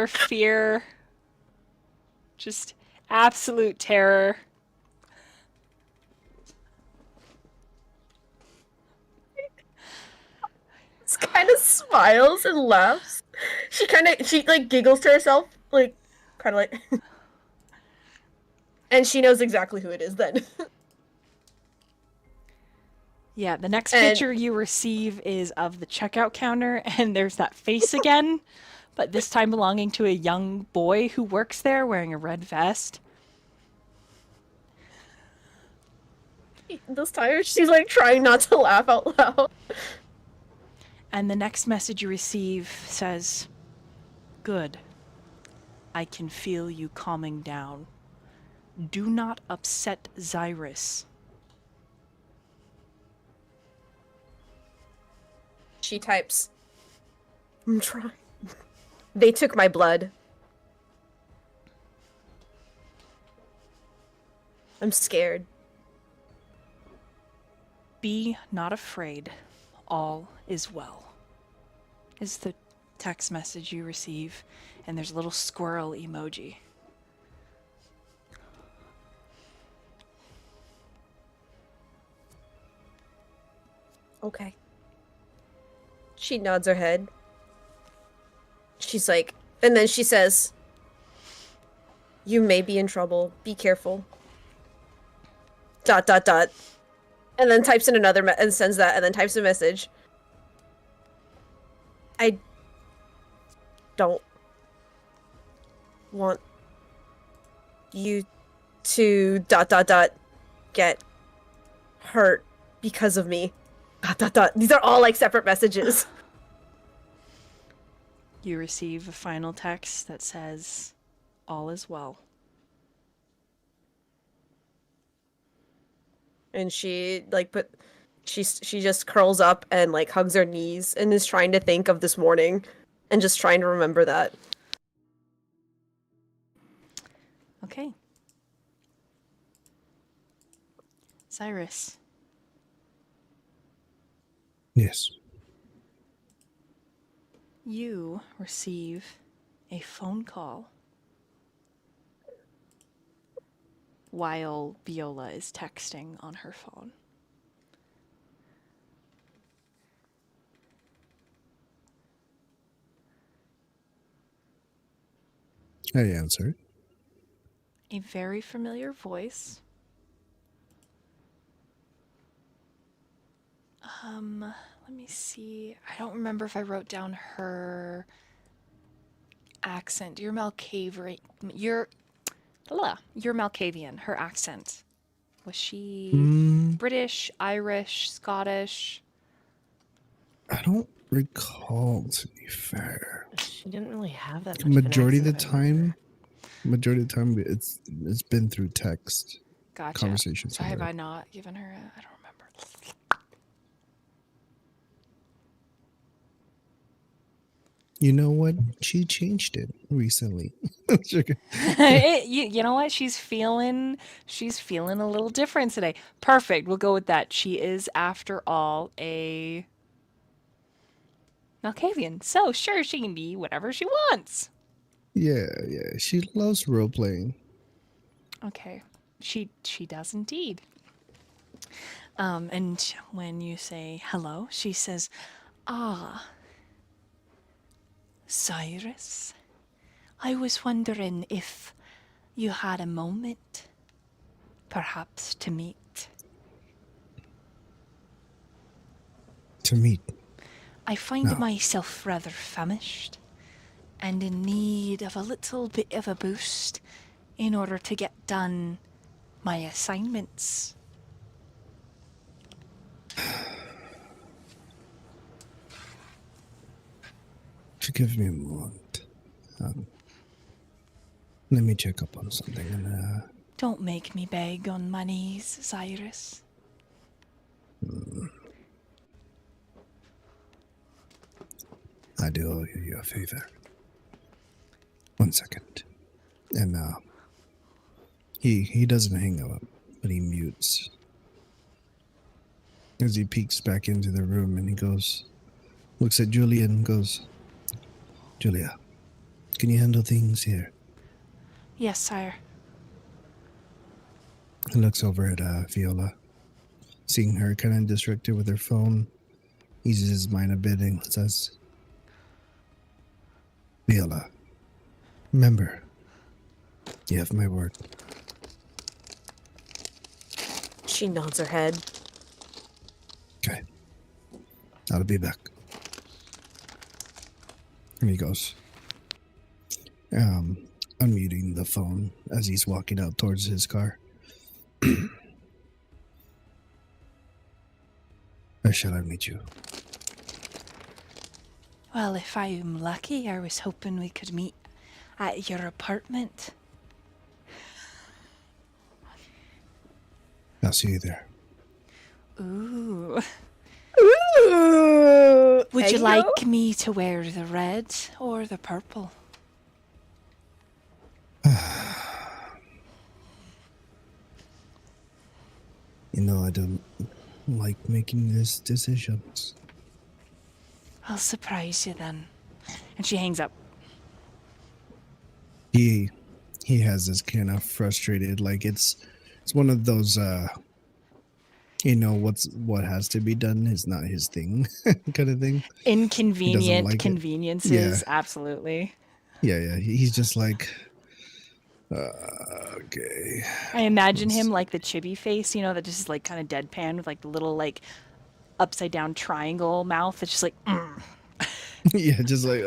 A: fear. Just absolute terror.
F: Kind of smiles and laughs. She like giggles to herself, like kind of like and she knows exactly who it is then.
A: Yeah, the next picture you receive is of the checkout counter, and there's that face again, but this time belonging to a young boy who works there wearing a red vest.
F: This time she's like trying not to laugh out loud.
A: And the next message you receive says, "Good. I can feel you calming down. Do not upset Xirus."
F: She types, I'm trying. They took my blood. I'm scared.
A: Be not afraid. All is well. Is the text message you receive, and there's a little squirrel emoji.
F: Okay. She nods her head. She's like, and then she says, "You may be in trouble. Be careful. ... And then types in another and sends that, and then types a message. I don't want you to ... get hurt because of me. ... These are all like separate messages.
A: You receive a final text that says, all is well.
F: And she like she just curls up and like hugs her knees and is trying to think of this morning and just trying to remember that.
A: Okay. Xirus,
B: Yes.
A: you receive a phone call while Viola is texting on her phone.
B: I answered.
A: A very familiar voice. Let me see. I don't remember if I wrote down her accent. You're Malkavian. You're Malkavian. Her accent. Was she British, Irish, Scottish?
B: I don't recall, to be fair.
C: She didn't really have that much
B: Majority of
C: of
B: the
C: an accent,
B: time, it's been through text
A: Gotcha.
B: conversations.
A: So
B: with
A: have
B: her.
A: I not given her I don't remember.
B: You know what? She changed it recently.
A: You know what? She's feeling a little different today. Perfect. We'll go with that. She is, after all, a Malkavian. So sure, she can be whatever she wants.
B: Yeah. She loves role playing.
A: Okay. She does indeed. And when you say hello, she says, "Ah, Xirus, I was wondering if you had a moment, perhaps to meet."
B: To meet.
A: I find
B: No.
A: myself rather famished and in need of a little bit of a boost in order to get done my assignments.
B: Give me a moment. Let me check up on something. And
A: Don't make me beg on my knees, Xirus.
B: I do owe you a favor. 1 second. And he doesn't hang up, but he mutes. As he peeks back into the room and he goes, looks at Julia and goes, "Julia, can you handle things here?"
A: Yes, sire.
B: He looks over at Viola, seeing her kind of distracted with her phone, eases his mind a bit and says, "Viola, remember, you have my word."
F: She nods her head.
B: Okay. I'll be back. And he goes, unmuting the phone as he's walking out towards his car. Where shall I meet you?
A: Well, if I'm lucky, I was hoping we could meet at your apartment.
B: I'll see you there.
A: Ooh.
F: Ooh!
A: Would you
F: There
A: like
F: go.
A: me to wear the red or the purple?
B: You know, I don't like making these decisions.
A: I'll surprise you then. And she hangs up.
B: He has this kind of frustrated, like it's one of those you know what has to be done is not his thing kind of thing.
A: Inconvenient
B: like it.
A: conveniences, absolutely.
B: Yeah. He's just like, okay.
A: I imagine him like the chibi face, you know, that just is like kind of deadpan with like the little like upside down triangle mouth. It's just like,
B: Yeah, just like,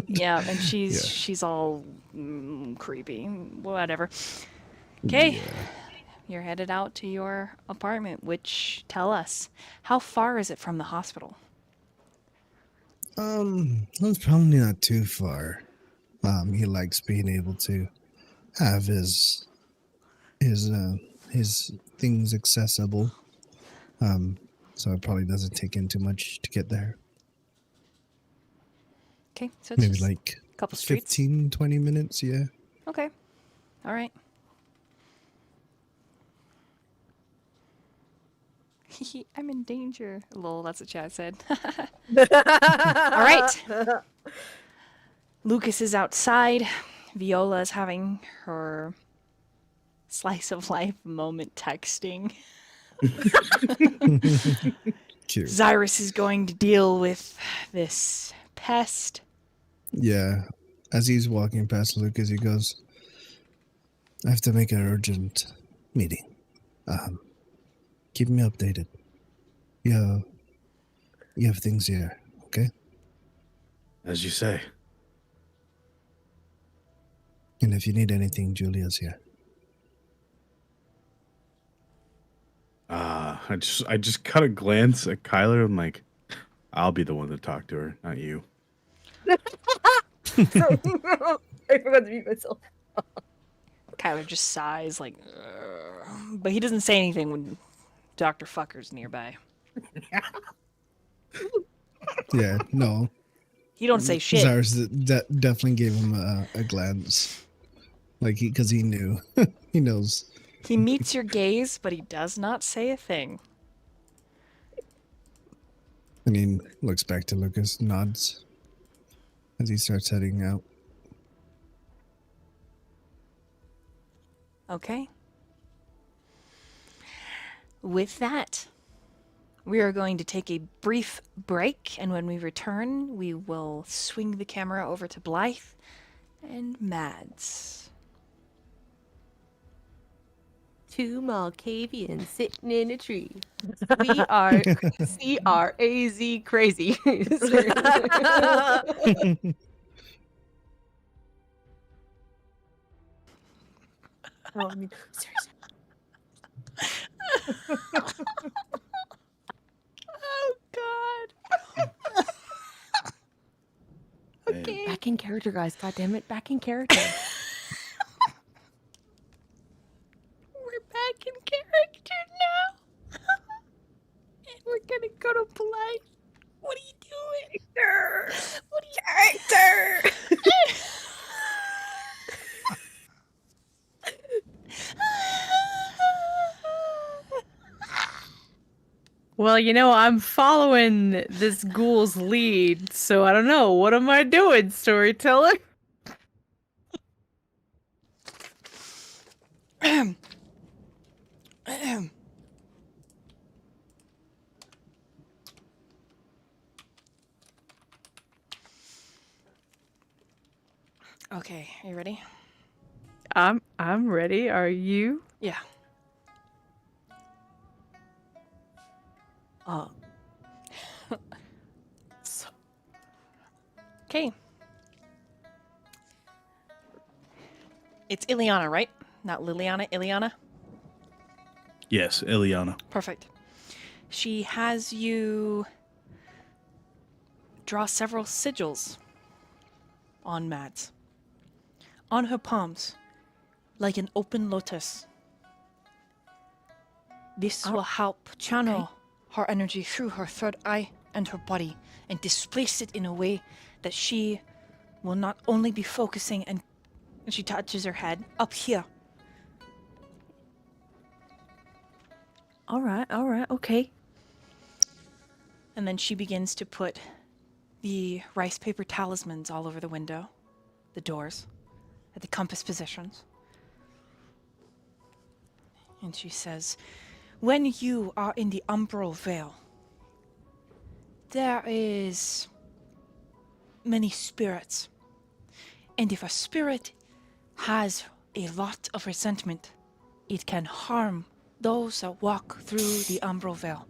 A: yeah. And
B: Yeah.
A: she's all creepy, whatever. Okay, you're headed out to your apartment. Which tell us, how far is it from the hospital?
B: That's probably not too far. He likes being able to have his things accessible. So it probably doesn't take in too much to get there.
A: Okay, so it's
B: Maybe
A: just
B: like
A: a couple streets.
B: 15, 20 minutes, yeah.
A: Okay, all right. I'm in danger. Lol, that's what Chad said. All right. Lukas is outside. Viola is having her slice of life moment texting.
B: Cute.
A: Xirus is going to deal with this pest.
B: Yeah. As he's walking past Lucas, he goes, I have to make an urgent meeting. Keep me updated. You have things here, okay?
D: As you say.
B: And if you need anything, Julia's here.
D: I just kind of glance at Kyler. I'm like, I'll be the one to talk to her, not you.
F: I forgot to mute myself.
A: Kyler just sighs like, "Ugh," but he doesn't say anything when Dr. Fucker's nearby.
B: Yeah, no.
A: He don't say shit.
B: Cyrus definitely gave him a glance. Like, because he knew. He knows.
A: He meets your gaze, but he does not say a thing.
B: And he looks back to Lucas, nods as he starts heading out.
A: Okay. With that, we are going to take a brief break, and when we return, we will swing the camera over to Blythe and Mads.
C: Two Malkavians sitting in a tree. We are CRAZ crazy.
F: Oh, I mean, seriously.
A: Oh, God. Okay.
C: Back in character, guys. God damn it. Back in character.
A: We're back in character now. And we're gonna go to Blythe. What are you doing? What are you
E: Well, you know, I'm following this ghoul's lead, so I don't know. What am I doing, storyteller?
A: Okay, are you ready?
E: I'm ready. Are you?
A: Yeah. Okay. It's Ileana, right? Not Liliana, Ileana?
D: Yes, Ileana.
A: Perfect. She has you draw several sigils on Mads. On her palms, like an open lotus. This will help channel her energy through her third eye and her body and displace it in a way that she will not only be focusing and she touches her head up here.
E: All right, okay.
A: And then she begins to put the rice paper talismans all over the window, the doors, at the compass positions. And she says, when you are in the umbral veil, there is many spirits. And if a spirit has a lot of resentment, it can harm those that walk through the umbral veil.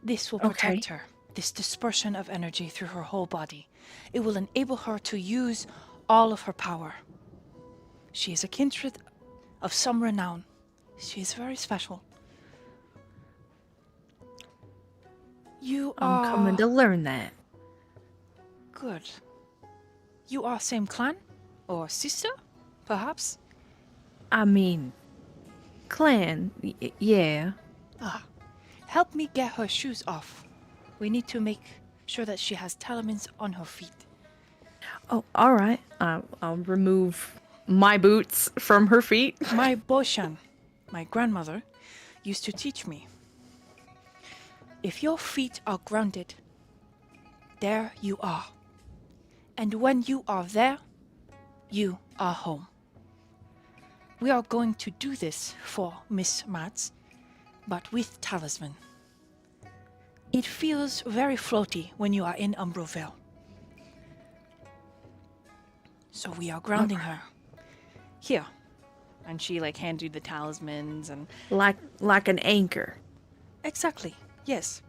A: This will protect her, this dispersion of energy through her whole body. It will enable her to use all of her power. She is a kindred of some renown. She is very special. You are...
E: I'm coming to learn that.
A: Good. You are same clan? Or sister, perhaps?
E: I mean, clan, yeah.
A: Ah, help me get her shoes off. We need to make sure that she has talismans on her feet.
E: Oh, all right. I'll remove my boots from her feet.
A: My Boshan, my grandmother, used to teach me. If your feet are grounded, there you are. And when you are there, you are home. We are going to do this for Miss Mats, but with talisman. It feels very floaty when you are in Umbral Vale. So we are grounding her. Here. And she hands you the talismans and...
E: Like an anchor.
A: Exactly, yes.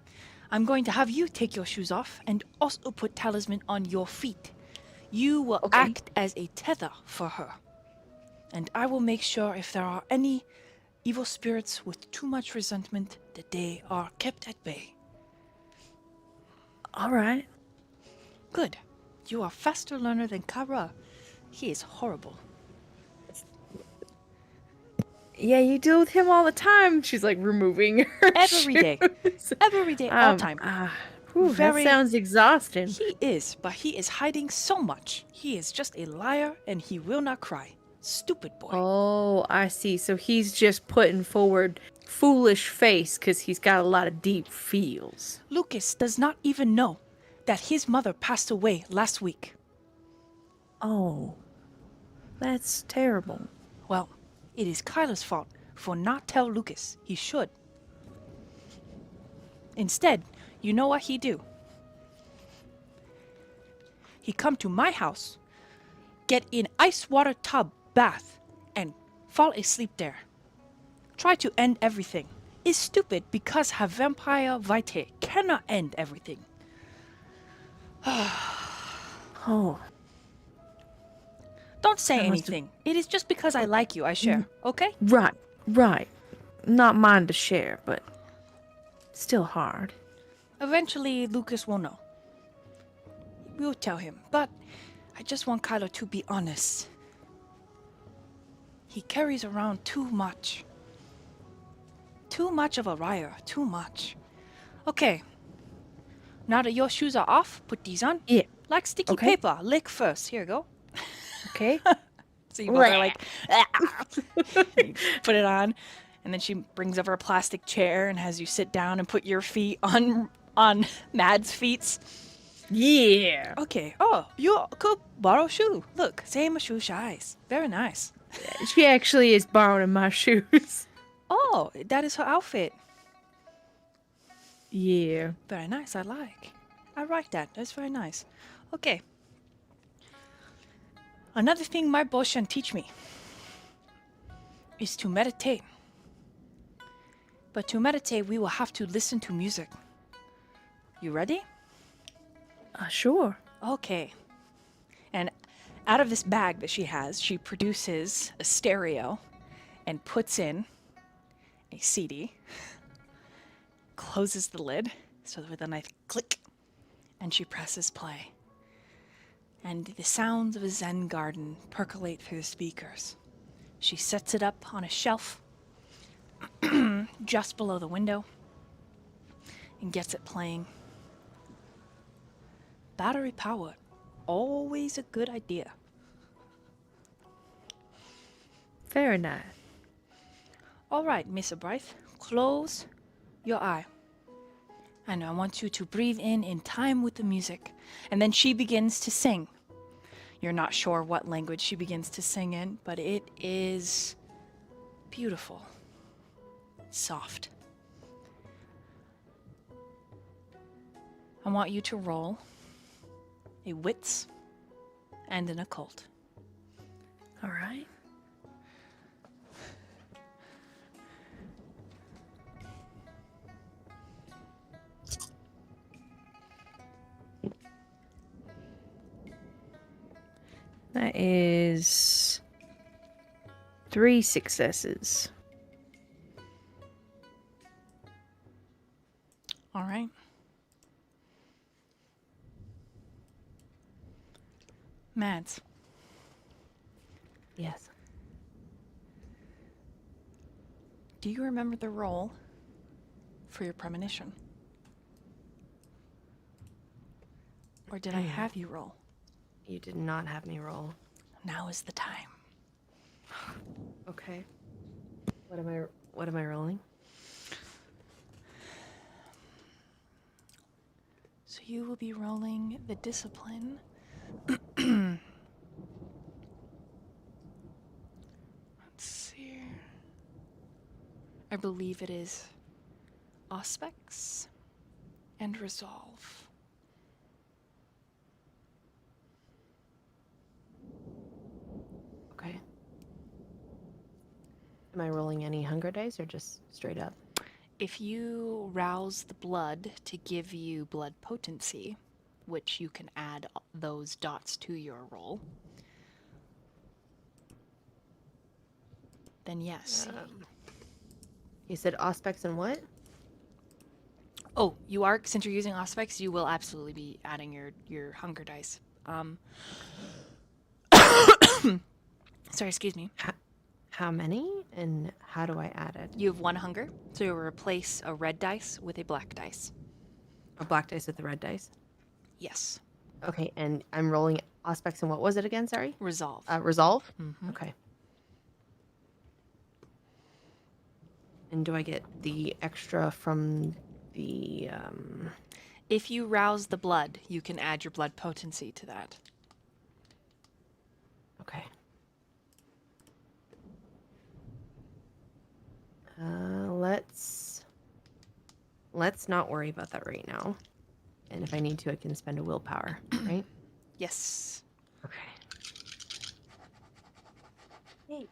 A: I'm going to have you take your shoes off and also put talisman on your feet. You will act as a tether for her. And I will make sure if there are any evil spirits with too much resentment that they are kept at bay.
E: All right.
A: Good. You are faster learner than Kara. He is horrible.
E: Yeah, you deal with him all the time. She's removing her
A: Every day.
E: shoes.
A: Every day, all time.
E: That sounds exhausting.
A: He is, but he is hiding so much. He is just a liar and he will not cry. Stupid boy.
E: Oh, I see. So he's just putting forward foolish face because he's got a lot of deep feels.
A: Lukas does not even know that his mother passed away last week.
E: Oh, that's terrible.
A: Well, it is Kyla's fault for not tell Lukas. He should. Instead, you know what he do? He come to my house, get in ice water tub bath, and fall asleep there. Try to end everything. Is stupid because her vampire Vite cannot end everything.
E: Oh.
A: Don't say anything. It is just because I like you, I share, okay?
E: Right. Not mine to share, but still hard.
A: Eventually, Lukas will know. We'll tell him, but I just want Kylo to be honest. He carries around too much. Too much of a liar, too much. Okay. Now that your shoes are off, put these on.
E: Yeah.
A: Like sticky paper, lick first. Here you go.
E: Okay.
A: So you both are like, you put it on, and then she brings over a plastic chair and has you sit down and put your feet on Mad's feet.
E: Yeah.
A: Okay. Oh, you could borrow shoe. Look, same shoe size. Very nice.
E: She actually is borrowing my shoes.
A: Oh, that is her outfit.
E: Yeah.
A: Very nice. I like that. That's very nice. Okay. Another thing my Boshan teach me is to meditate. But to meditate, we will have to listen to music. You ready?
E: Sure.
A: Okay. And out of this bag that she has, she produces a stereo and puts in a CD, closes the lid, so with a nice click, and she presses play. And the sounds of a Zen garden percolate through the speakers. She sets it up on a shelf just below the window, and gets it playing. Battery power, always a good idea.
E: Very nice.
A: All right, Mr. Blythe, close your eye. And I want you to breathe in time with the music. And then she begins to sing. You're not sure what language she begins to sing in, but it is beautiful, soft. I want you to roll a wits and an occult.
E: All right. That is 3 successes.
A: All right. Mads,
C: Yes.
A: do you remember the roll for your premonition? Or did I have you roll?
C: You did not have me roll.
A: Now is the time.
C: Okay. What am I rolling?
A: So you will be rolling the discipline. Let's see. I believe it is Auspex and Resolve.
C: Okay. Am I rolling any hunger dice or just straight up?
A: If you rouse the blood to give you blood potency, which you can add those dots to your roll, then yes.
C: You said Auspex and what?
A: Oh, you are, since you're using Auspex, you will absolutely be adding your hunger dice. Sorry, excuse me.
C: How many and how do I add it?
A: You have 1 hunger, so you'll replace a red dice with a black dice.
C: A black dice with the red dice?
A: Yes.
C: Okay, and I'm rolling Auspex and what was it again? Sorry?
A: Resolve.
C: Resolve?
A: Mhm.
C: Okay. And do I get the extra from the,
A: If you rouse the blood, you can add your blood potency to that.
C: Okay. Let's not worry about that right now. And if I need to, I can spend a willpower, right?
A: Yes.
C: Okay. Hey.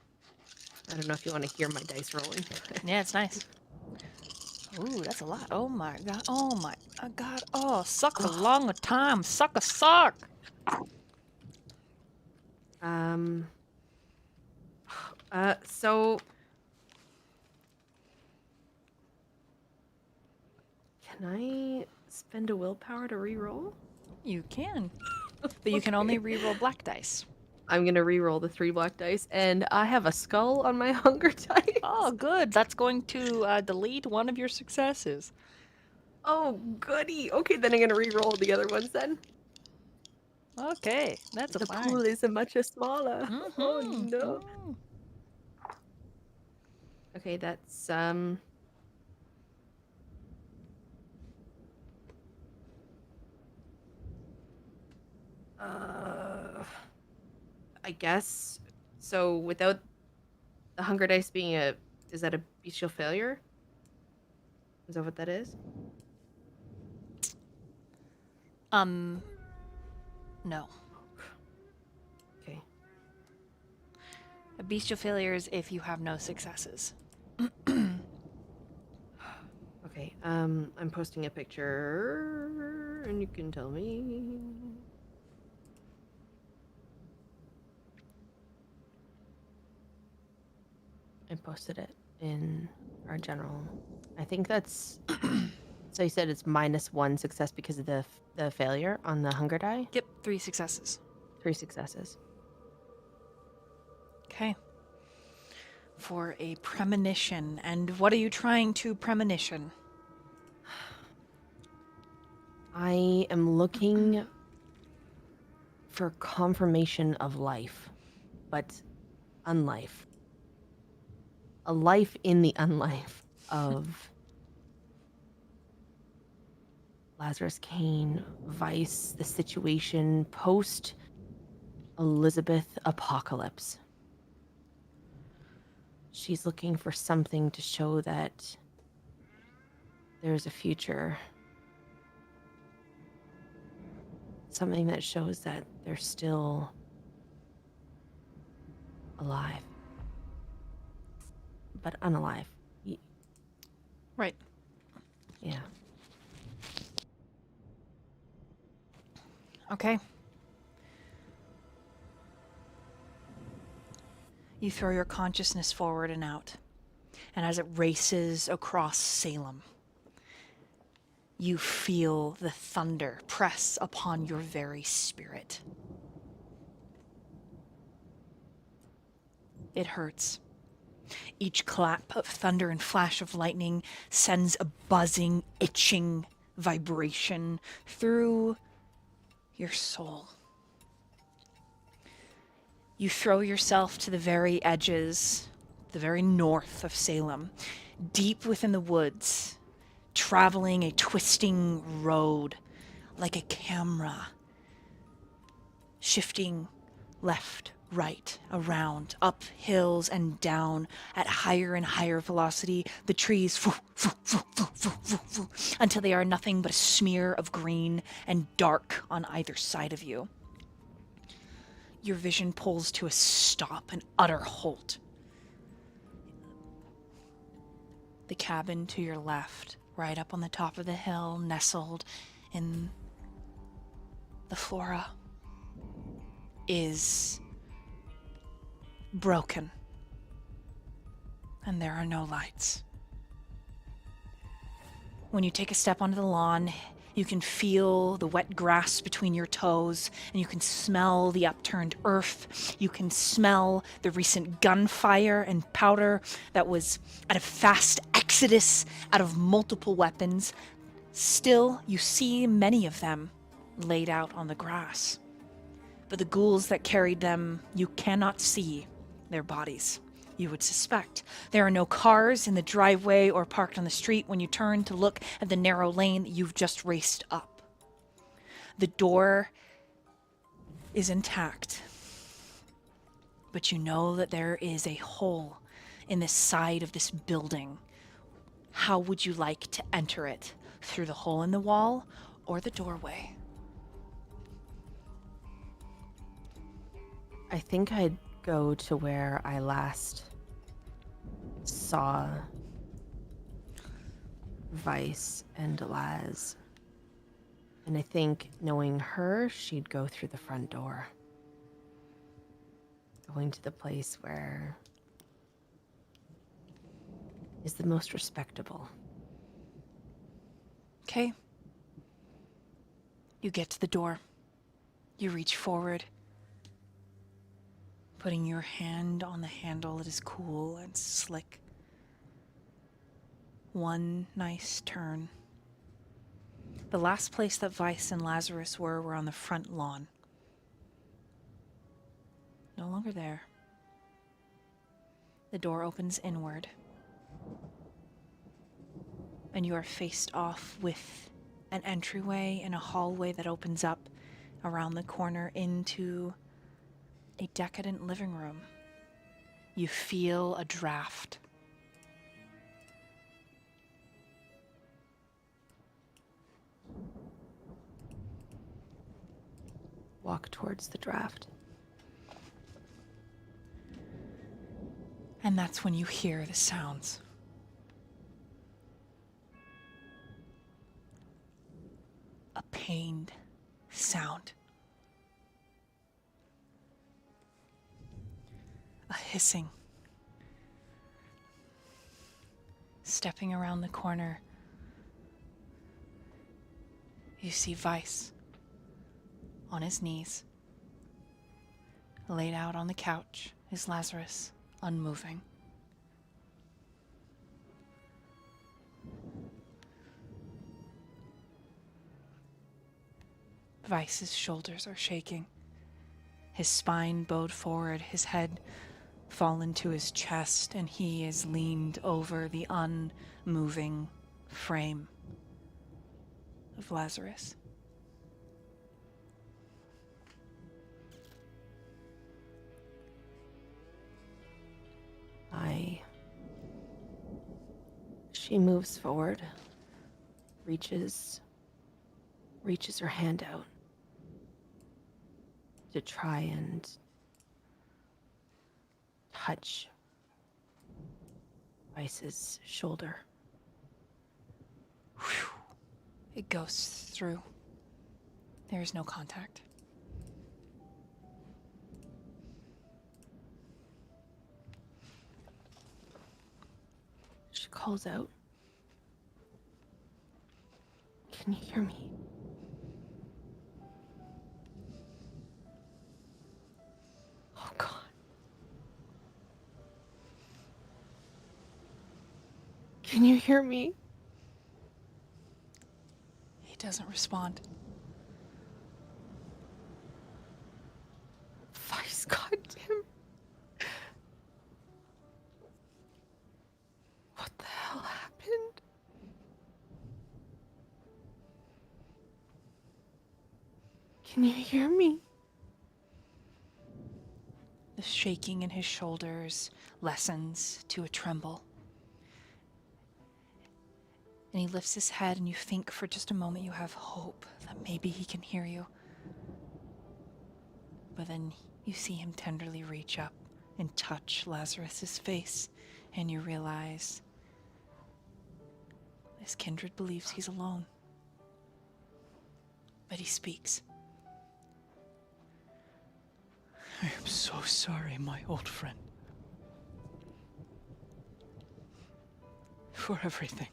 C: I don't know if you want to hear my dice rolling.
A: Yeah, it's nice. Ooh, that's a lot. Oh my god. Oh my god. Oh, suck for longer time. Suck a sock.
C: So can I spend a willpower to re-roll?
A: You can. But you can only re-roll black dice.
C: I'm gonna re-roll the 3 black dice, and I have a skull on my hunger dice.
A: Oh, good. That's going to delete one of your successes.
C: Oh, goody. Okay, then I'm gonna re-roll the other ones then.
A: Okay, that's
C: The
A: fine.
C: pool is much smaller. Oh no.
A: Mhm.
C: Okay, that's I guess so. Without the hunger dice being is that a bestial failure? Is that what that is?
A: No.
C: Okay.
A: A bestial failure is if you have no successes.
C: Okay. I'm posting a picture, and you can tell me. I posted it in our general. I think that's. So you said it's -1 success because of the failure on the hunger die.
A: Yep, 3 successes.
C: 3 successes.
A: Okay. For a premonition. And what are you trying to premonition?
C: I am looking for confirmation of life, but unlife. A life in the unlife of Lazarus Kane, Vice, the situation post Elizabeth apocalypse. She's looking for something to show that there's a future. Something that shows that they're still alive. But unalive.
A: Right.
C: Yeah.
A: Okay. You throw your consciousness forward and out, and as it races across Salem, you feel the thunder press upon your very spirit. It hurts. Each clap of thunder and flash of lightning sends a buzzing, itching vibration through your soul. You throw yourself to the very edges, the very north of Salem, deep within the woods, traveling a twisting road like a camera, shifting left, right, around, up hills and down at higher and higher velocity. The trees until they are nothing but a smear of green and dark on either side of you. Your vision pulls to a stop, an utter halt. The cabin to your left, right up on the top of the hill, nestled in the flora, is broken. And there are no lights. When you take a step onto the lawn, you can feel the wet grass between your toes, and you can smell the upturned earth. You can smell the recent gunfire and powder that was at a fast exodus out of multiple weapons. Still, you see many of them laid out on the grass. But the ghouls that carried them, you cannot see their bodies. You would suspect. There are no cars in the driveway or parked on the street when you turn to look at the narrow lane that you've just raced up. The door is intact, but you know that there is a hole in the side of this building. How would you like to enter it? Through the hole in the wall or the doorway?
C: I think I'd go to where I last saw Vice and Laz. And I think knowing her, she'd go through the front door. Going to the place where is the most respectable.
A: Okay. You get to the door. You reach forward, putting your hand on the handle that is cool and slick. One nice turn. The last place that Vice and Lazarus were on the front lawn. No longer there. The door opens inward, and you are faced off with an entryway and a hallway that opens up around the corner into a decadent living room. You feel a draft.
C: Walk towards the draft.
A: And that's when you hear the sounds. A pained sound. A hissing. Stepping around the corner, you see Vice on his knees, laid out on the couch, is Lazarus, unmoving. Vice's shoulders are shaking. His spine bowed forward, his head fallen to his chest, and he is leaned over the unmoving frame of Lazarus.
C: She moves forward, reaches her hand out to try and touch Vice's shoulder.
A: Whew. It goes through. There is no contact.
C: She calls out, "Can you hear me?" Oh, God. Can you hear me?
A: He doesn't respond.
C: Vice, goddamn. What the hell happened? Can you hear me?
A: The shaking in his shoulders lessens to a tremble. And he lifts his head, and you think for just a moment you have hope that maybe he can hear you. But then you see him tenderly reach up and touch Lazarus's face, and you realize this kindred believes he's alone. But he speaks.
H: I am so sorry, my old friend. For everything.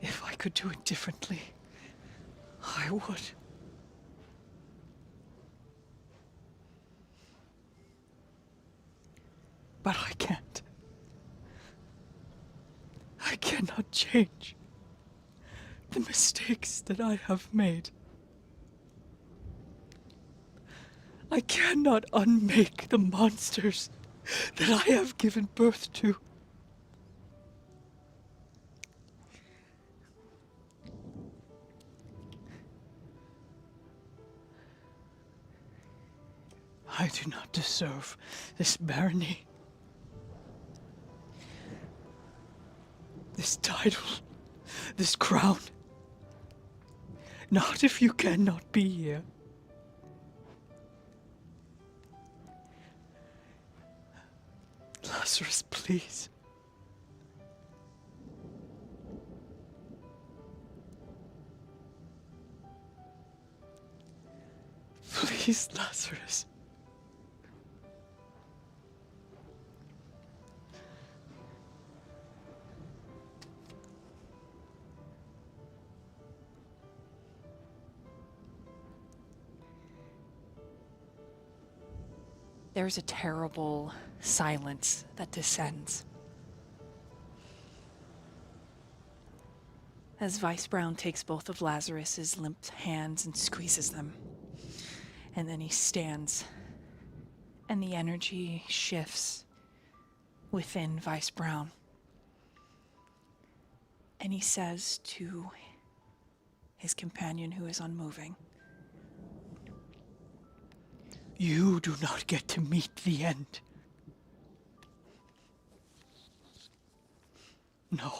H: If I could do it differently, I would. But I can't. I cannot change the mistakes that I have made. I cannot unmake the monsters that I have given birth to. I do not deserve this barony, this title, this crown. Not if you cannot be here. Lazarus, please. Please, Lazarus.
A: There's a terrible silence that descends. As Vice Brown takes both of Lazarus's limp hands and squeezes them. And then he stands, and the energy shifts within Vice Brown. And he says to his companion, who is unmoving,
H: You do not get to meet the end. No.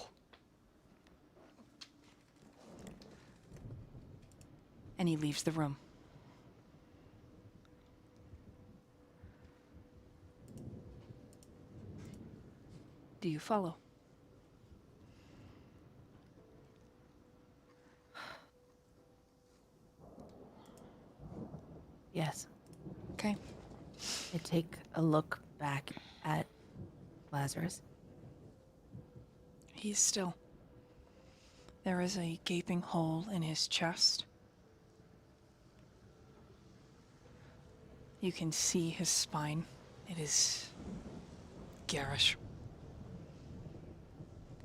A: and he leaves the room. Do you follow?
C: Yes.
A: Okay.
C: I take a look back at Lazarus.
A: He's still. There is a gaping hole in his chest. You can see his spine. It is garish.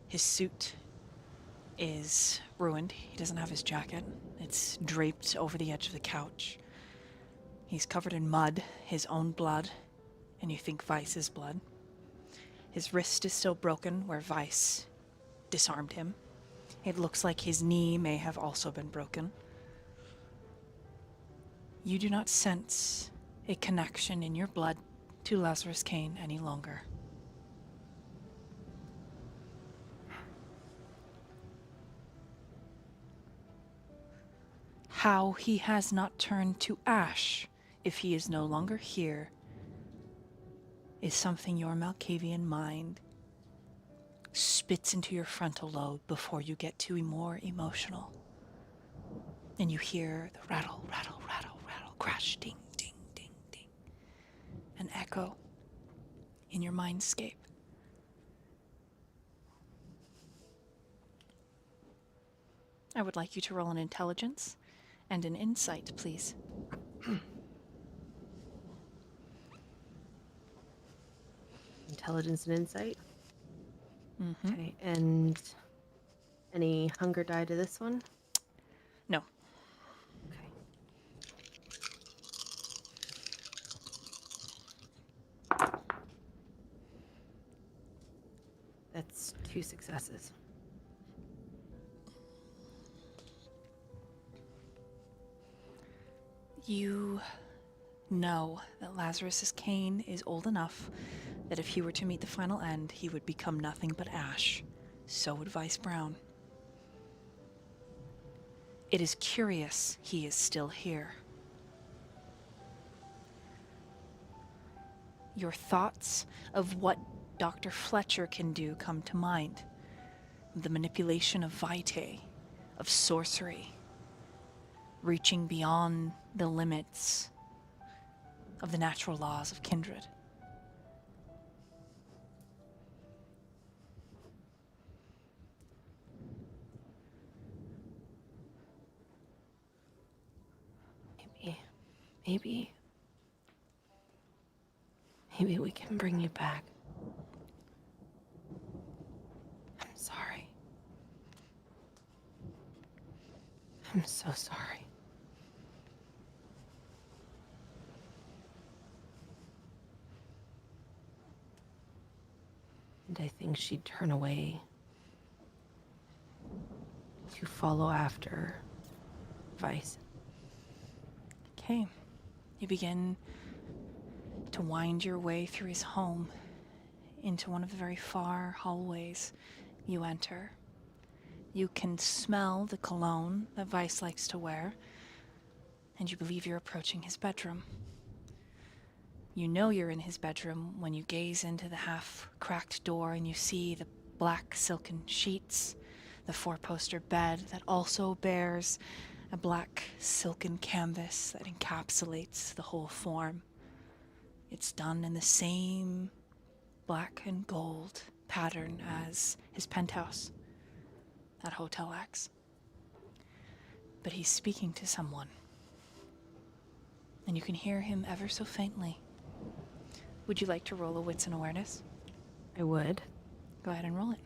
A: His suit is ruined. He doesn't have his jacket. It's draped over the edge of the couch. He's covered in mud, his own blood, and you think Vice's blood. His wrist is still broken where Vice disarmed him. It looks like his knee may have also been broken. You do not sense a connection in your blood to Lazarus Kane any longer. How he has not turned to ash if he is no longer here is something your Malkavian mind spits into your frontal lobe before you get too more emotional. And you hear the rattle, rattle, rattle, rattle, crash, ding, ding, ding, ding. An echo in your mindscape. I would like you to roll an intelligence and an insight, please.
C: Intelligence and insight.
A: Mm-hmm.
C: Okay, and any hunger die to this one?
A: No.
C: Okay. That's 2 successes.
A: You know that Lazarus's cane is old enough that if he were to meet the final end, he would become nothing but ash. So would Vice Brown. It is curious he is still here. Your thoughts of what Dr. Fletcher can do come to mind. The manipulation of vitae, of sorcery, reaching beyond the limits of the natural laws of kindred.
C: Maybe we can bring you back. I'm sorry. I'm so sorry. And I think she'd turn away to follow after Vice.
A: Okay. You begin to wind your way through his home into one of the very far hallways you enter. You can smell the cologne that Vice likes to wear, and you believe you're approaching his bedroom. You know you're in his bedroom when you gaze into the half-cracked door and you see the black silken sheets, the 4-poster bed that also bears a black silken canvas that encapsulates the whole form. It's done in the same black and gold pattern as his penthouse at Hotel X. But he's speaking to someone, and you can hear him ever so faintly. Would you like to roll a wits and awareness?
C: I would.
A: Go ahead and roll it.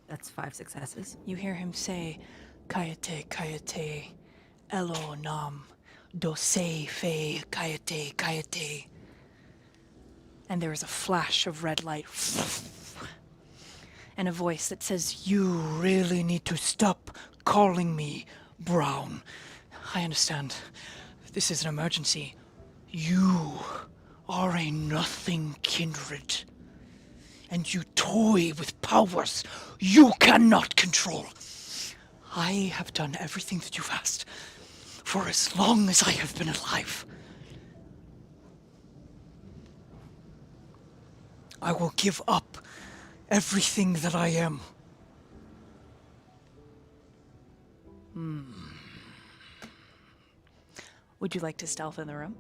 C: That's 5 successes.
A: You hear him say, Kayate, Kayate, Elo Nam, Dose Fe, Kayate, Kayate. And there is a flash of red light. And a voice that says, You really need to stop calling me Brown. I understand. This is an emergency. You are a nothing kindred. And you toy with powers you cannot control. I have done everything that you've asked for as long as I have been alive. I will give up everything that I am. Would you like to stealth in the room?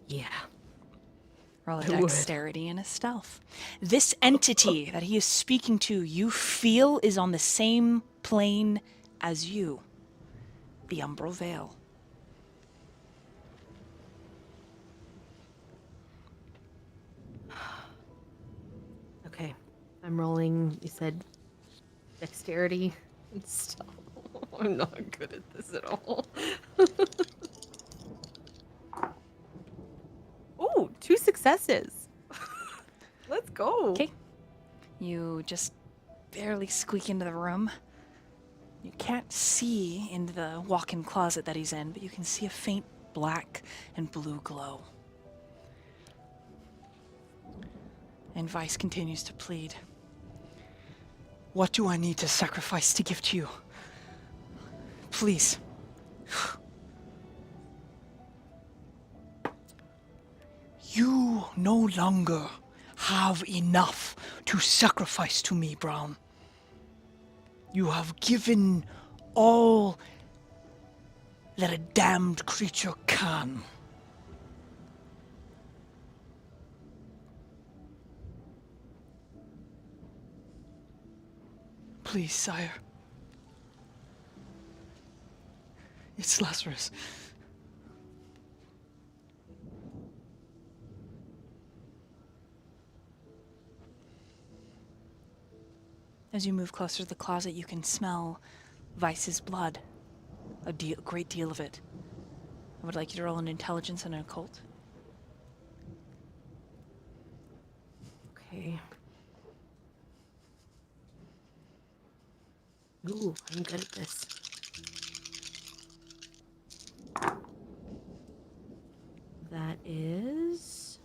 C: Yeah.
A: Roll a
C: I would.
A: dexterity and a stealth. This entity that he is speaking to, you feel is on the same plane as you, the Umbral Veil.
C: Okay. I'm rolling, you said, dexterity and stuff. I'm not good at this at all. Oh, 2 successes. Let's go.
A: Okay. You just barely squeak into the room. You can't see into the walk-in closet that he's in, but you can see a faint black and blue glow. And Vice continues to plead. What do I need to sacrifice to give to you? Please. You no longer have enough to sacrifice to me, Brown. You have given all that a damned creature can. Please, sire. It's Lazarus. As you move closer to the closet, you can smell Vice's blood. A great deal of it. I would like you to roll an intelligence and an occult.
C: Okay. Ooh, I'm good at this. That is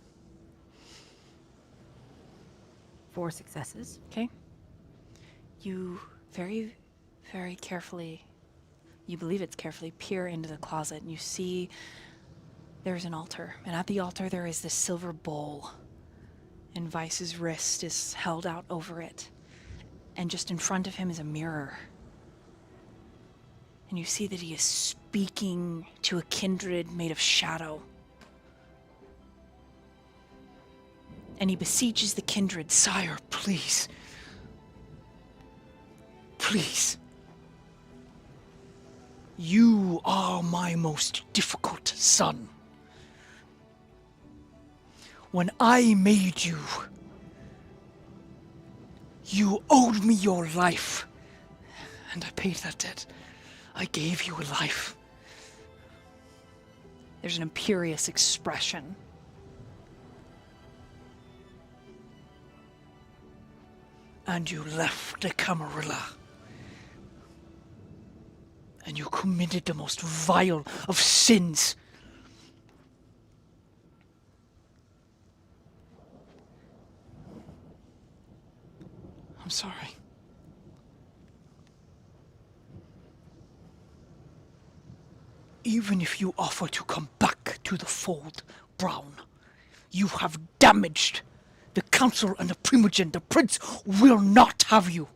C: 4 successes.
A: Okay. You very, very carefully, you believe it's carefully, peer into the closet and you see there's an altar. And at the altar there is this silver bowl. And Vice's wrist is held out over it. And just in front of him is a mirror. And you see that he is speaking to a kindred made of shadow. And he beseeches the kindred, Sire, please. Please. You are my most difficult son. When I made you, you owed me your life. And I paid that debt. I gave you a life. There's an imperious expression. And you left the Camarilla. And you committed the most vile of sins. I'm sorry. Even if you offer to come back to the fold, Brown, you have damaged the council and the Primogen. The prince will not have you.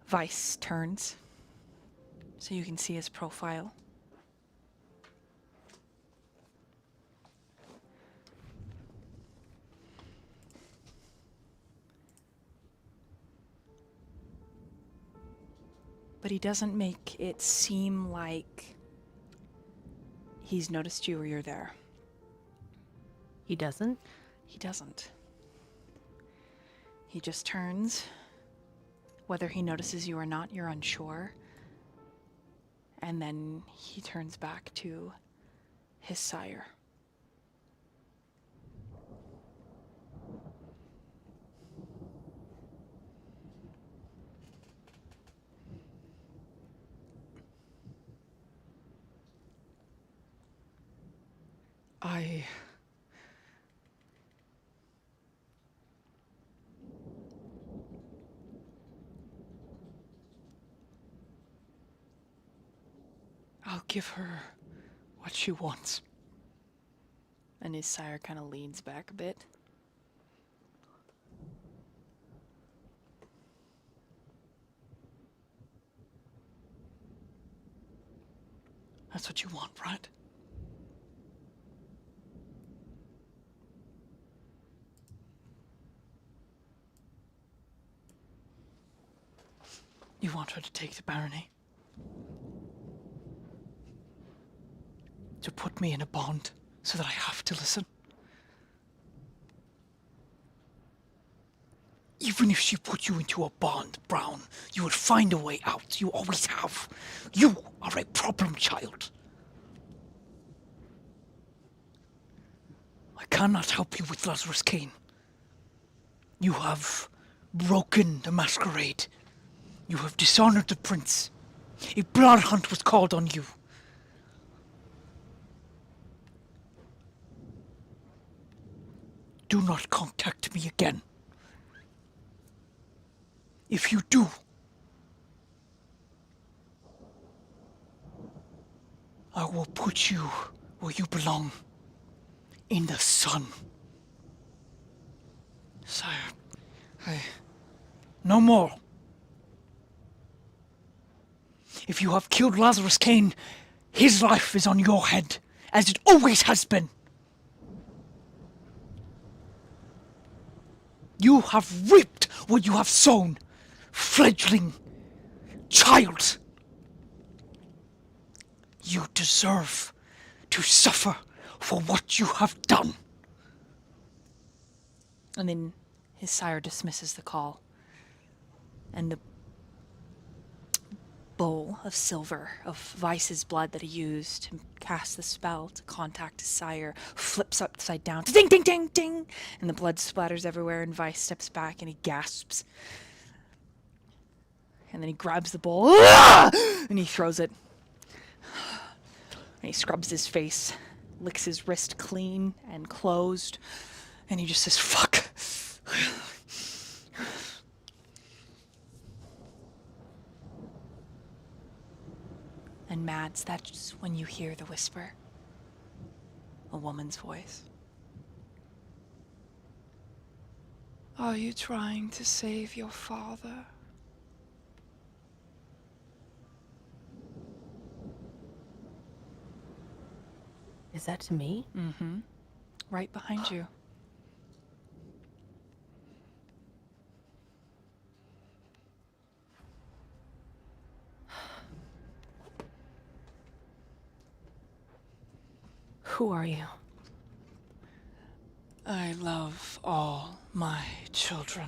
A: Vice turns so you can see his profile. But he doesn't make it seem like he's noticed you or you're there.
C: He doesn't?
A: He doesn't. He just turns. Whether he notices you or not, you're unsure. And then he turns back to his sire. I'll give her what she wants. And his sire kind of leans back a bit. That's what you want, right? You want her to take the barony? To put me in a bond so that I have to listen? Even if she put you into a bond, Brown, you would find a way out. You always have. You are a problem child. I cannot help you with Lazarus Kane. You have broken the Masquerade. You have dishonored the prince. A blood hunt was called on you. Do not contact me again. If you do, I will put you where you belong, in the sun. Sire, no more. If you have killed Lazarus Kane, his life is on your head, as it always has been. You have reaped what you have sown, fledgling child. You deserve to suffer for what you have done. And then his sire dismisses the call, and the bowl of silver of Vice's blood that he used to cast the spell to contact his sire flips upside down. Ding, ding, ding, ding! And the blood splatters everywhere, and Vice steps back and he gasps. And then he grabs the bowl, and he throws it. And he scrubs his face, licks his wrist clean and closed, and he just says, fuck. And Mads, that's when you hear the whisper. A woman's voice. Are you trying to save your father?
C: Is that to me?
A: Mm-hmm. Right behind you.
C: Who are you?
A: I love all my children.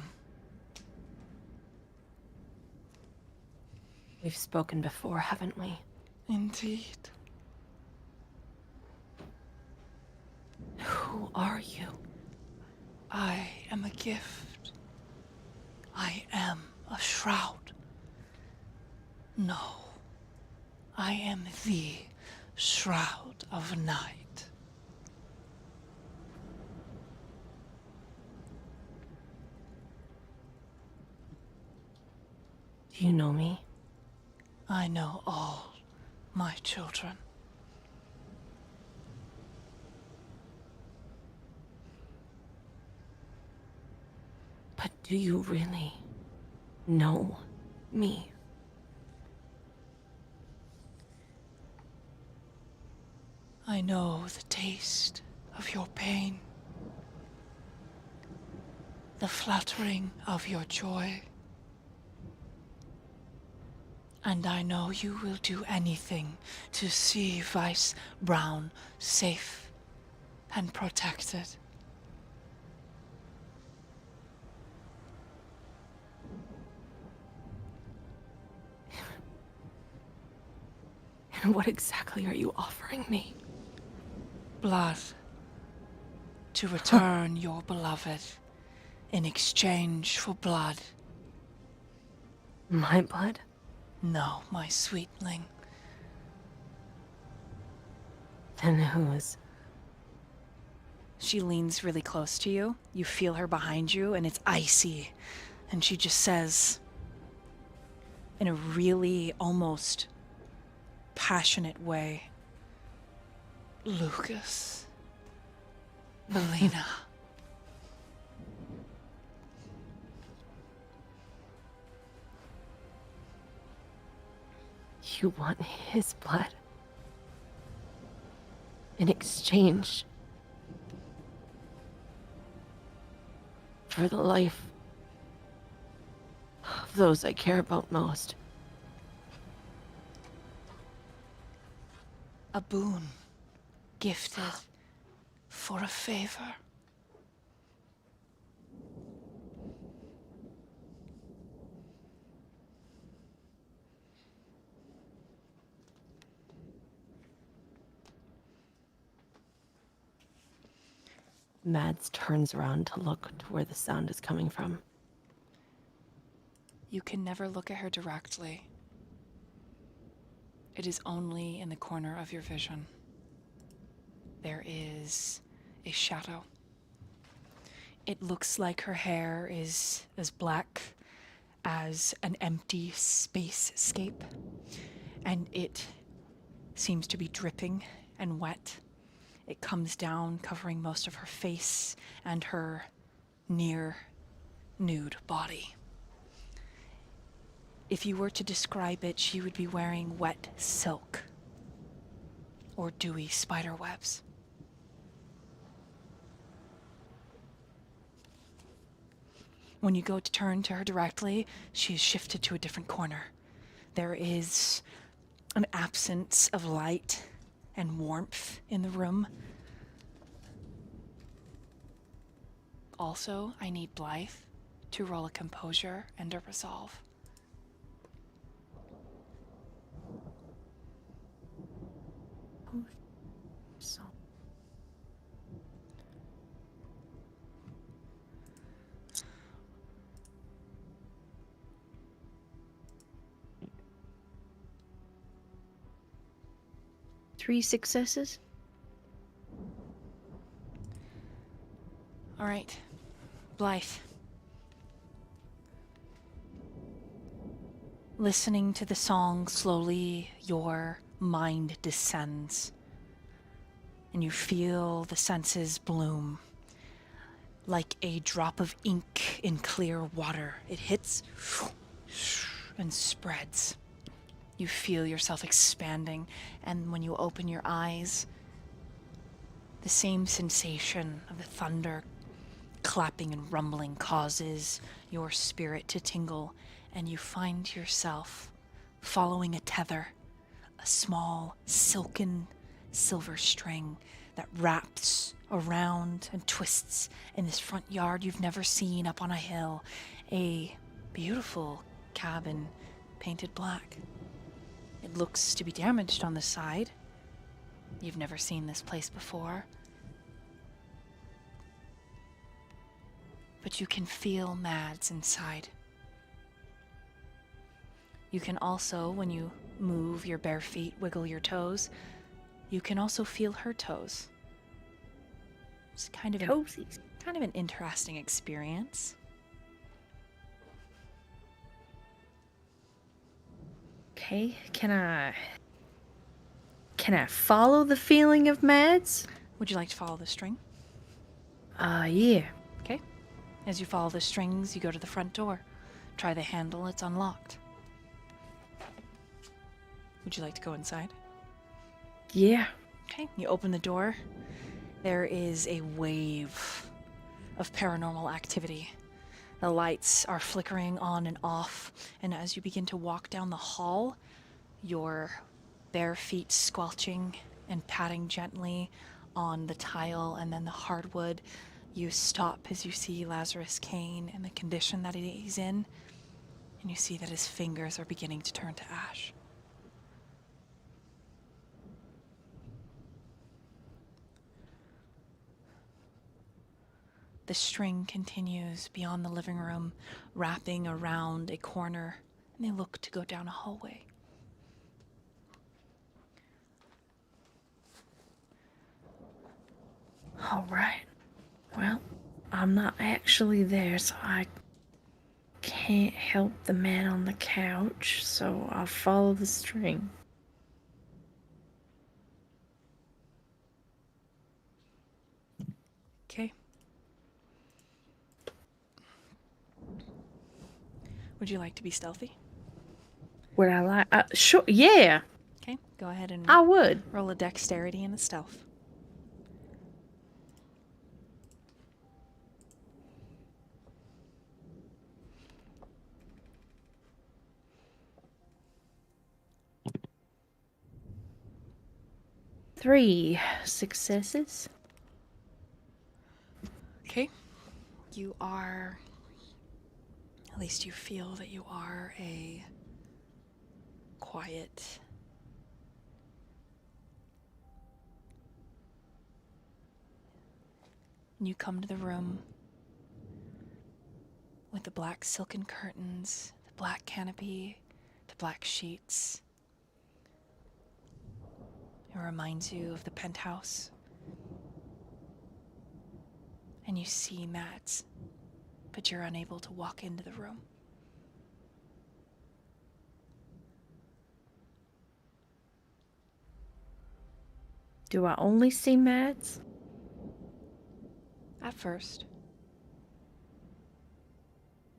C: We've spoken before, haven't we?
A: Indeed.
C: Who are you?
A: I am a gift. I am a shroud. No, I am the shroud of night.
C: Do you know me?
A: I know all my children.
C: But do you really know me?
A: I know the taste of your pain, the fluttering of your joy. And I know you will do anything to see Vice Brown safe and protected.
C: And what exactly are you offering me?
A: Blood. To return your beloved in exchange for blood.
C: My blood?
A: No, my sweetling.
C: Then whose?
A: She leans really close to you. You feel her behind you, and it's icy. And she just says, in a really almost passionate way, Lukas. Melina.
C: You want his blood? in exchange for the life of those I care about most.
A: A boon gifted for a favor.
C: Mads turns around to look to where the sound is coming from.
A: You can never look at her directly. It is only in the corner of your vision. There is a shadow. It looks like her hair is as black as an empty spacescape, and it seems to be dripping and wet. It comes down, covering most of her face and her near nude body. If you were to describe it, she would be wearing wet silk or dewy spider webs. When you go to turn to her directly, she is shifted to a different corner. There is an absence of light and warmth in the room. Also, I need Blythe to roll a composure and a resolve.
E: So. Three successes.
A: All right, Blythe. Listening to the song, slowly your mind descends, and you feel the senses bloom. Like a drop of ink in clear water, it hits and spreads. You feel yourself expanding, and when you open your eyes, the same sensation of the thunder clapping and rumbling causes your spirit to tingle, and you find yourself following a tether, a small silken silver string that wraps around and twists in this front yard you've never seen up on a hill, a beautiful cabin painted black. It looks to be damaged on the side. You've never seen this place before. But you can feel Mads inside. You can also, when you move your bare feet, wiggle your toes, you can also feel her toes. It's kind of an interesting experience.
E: Okay, can I follow the feeling of Mads?
A: Would you like to follow the string?
E: Yeah.
A: Okay. As you follow the strings, you go to the front door. Try the handle, it's unlocked. Would you like to go inside?
E: Yeah.
A: Okay, you open the door. There is a wave of paranormal activity. The lights are flickering on and off, and as you begin to walk down the hall, your bare feet squelching and patting gently on the tile and then the hardwood, you stop as you see Lazarus Kane and the condition that he's in, and you see that his fingers are beginning to turn to ash. The string continues beyond the living room, wrapping around a corner, and they look to go down a hallway.
E: All right. Well, I'm not actually there, so I can't help the man on the couch, so I'll follow the string.
A: Okay. Would you like to be stealthy?
E: Would I like? Sure. Yeah,
A: Okay, go ahead and
E: I would.
A: roll a dexterity and a stealth.
E: 3 successes.
A: Okay. You are, at least you feel that you are a quiet, and you come to the room with the black silken curtains, the black canopy, the black sheets. It reminds you of the penthouse. And you see Mads, but you're unable to walk into the room.
E: Do I only see Mads?
A: At first.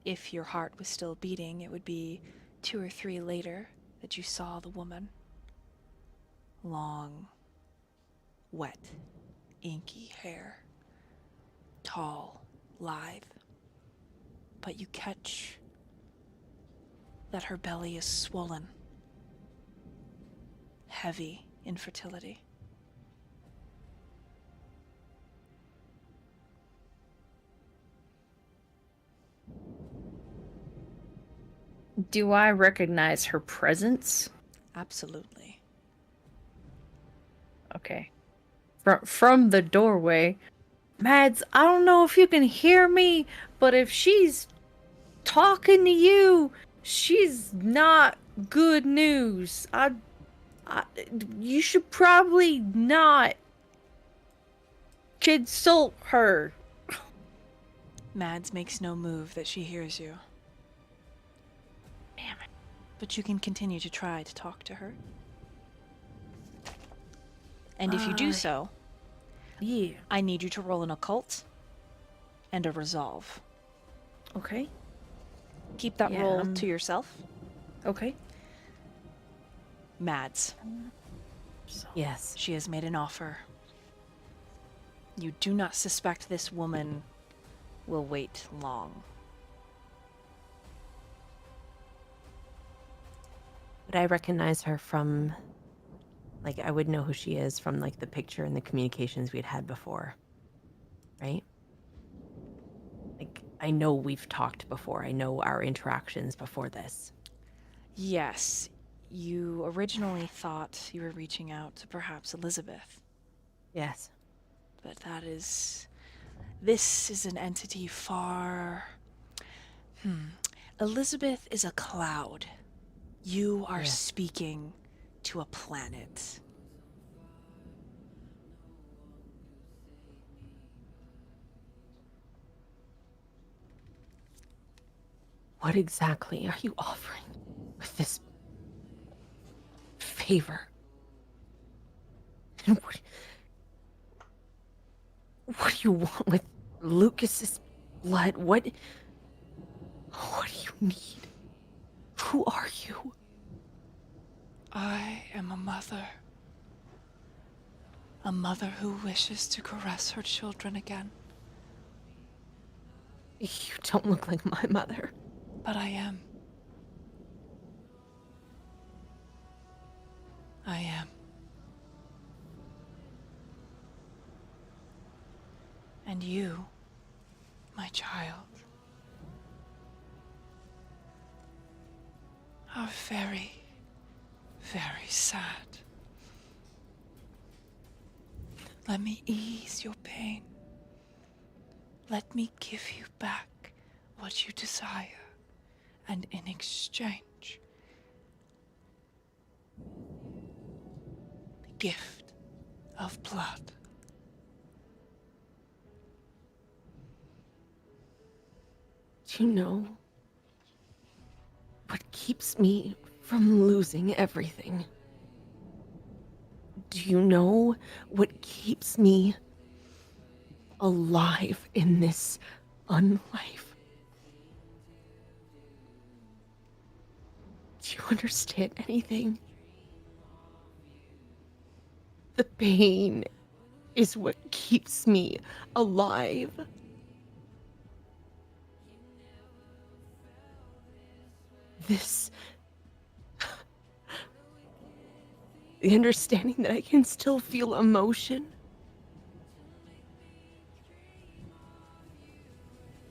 A: If your heart was still beating, it would be 2 or 3 later that you saw the woman. Long, wet, inky hair. Tall, lithe. But you catch that her belly is swollen. Heavy infertility.
E: Do I recognize her presence?
A: Absolutely.
E: Okay. From the doorway, Mads, I don't know if you can hear me, but if she's talking to you, she's not good news. You should probably not consult her.
A: Mads makes no move that she hears you.
E: Damn it.
A: But you can continue to try to talk to her. And if you do so,
E: Yeah.
A: I need you to roll an occult and a resolve.
E: Okay.
A: Keep that
E: Yeah,
A: roll to yourself.
E: Okay.
A: Mads,
C: Yes.
A: she has made an offer. You do not suspect this woman will wait long.
C: Would I recognize her from, like, I would know who she is from, like, the picture and the communications we'd had before, right? Like, I know we've talked before. I know our interactions before this.
A: Yes, you originally thought you were reaching out to perhaps Elizabeth,
C: Yes.
A: but this is an entity far... Elizabeth is a cloud. You are
C: Yes.
A: speaking to a planet.
C: What exactly are you offering with this favor? And what do you want with Lukas's blood? What do you need? Who are you?
A: I am a mother. A mother who wishes to caress her children again.
C: You don't look like my mother.
A: But I am. I am. And you, my child, are very, very sad. Let me ease your pain. Let me give you back what you desire, and in exchange, the gift of blood.
C: Do you know what keeps me from losing everything? Do you know what keeps me alive in this unlife? Do you understand anything? The pain is what keeps me alive. The understanding that I can still feel emotion.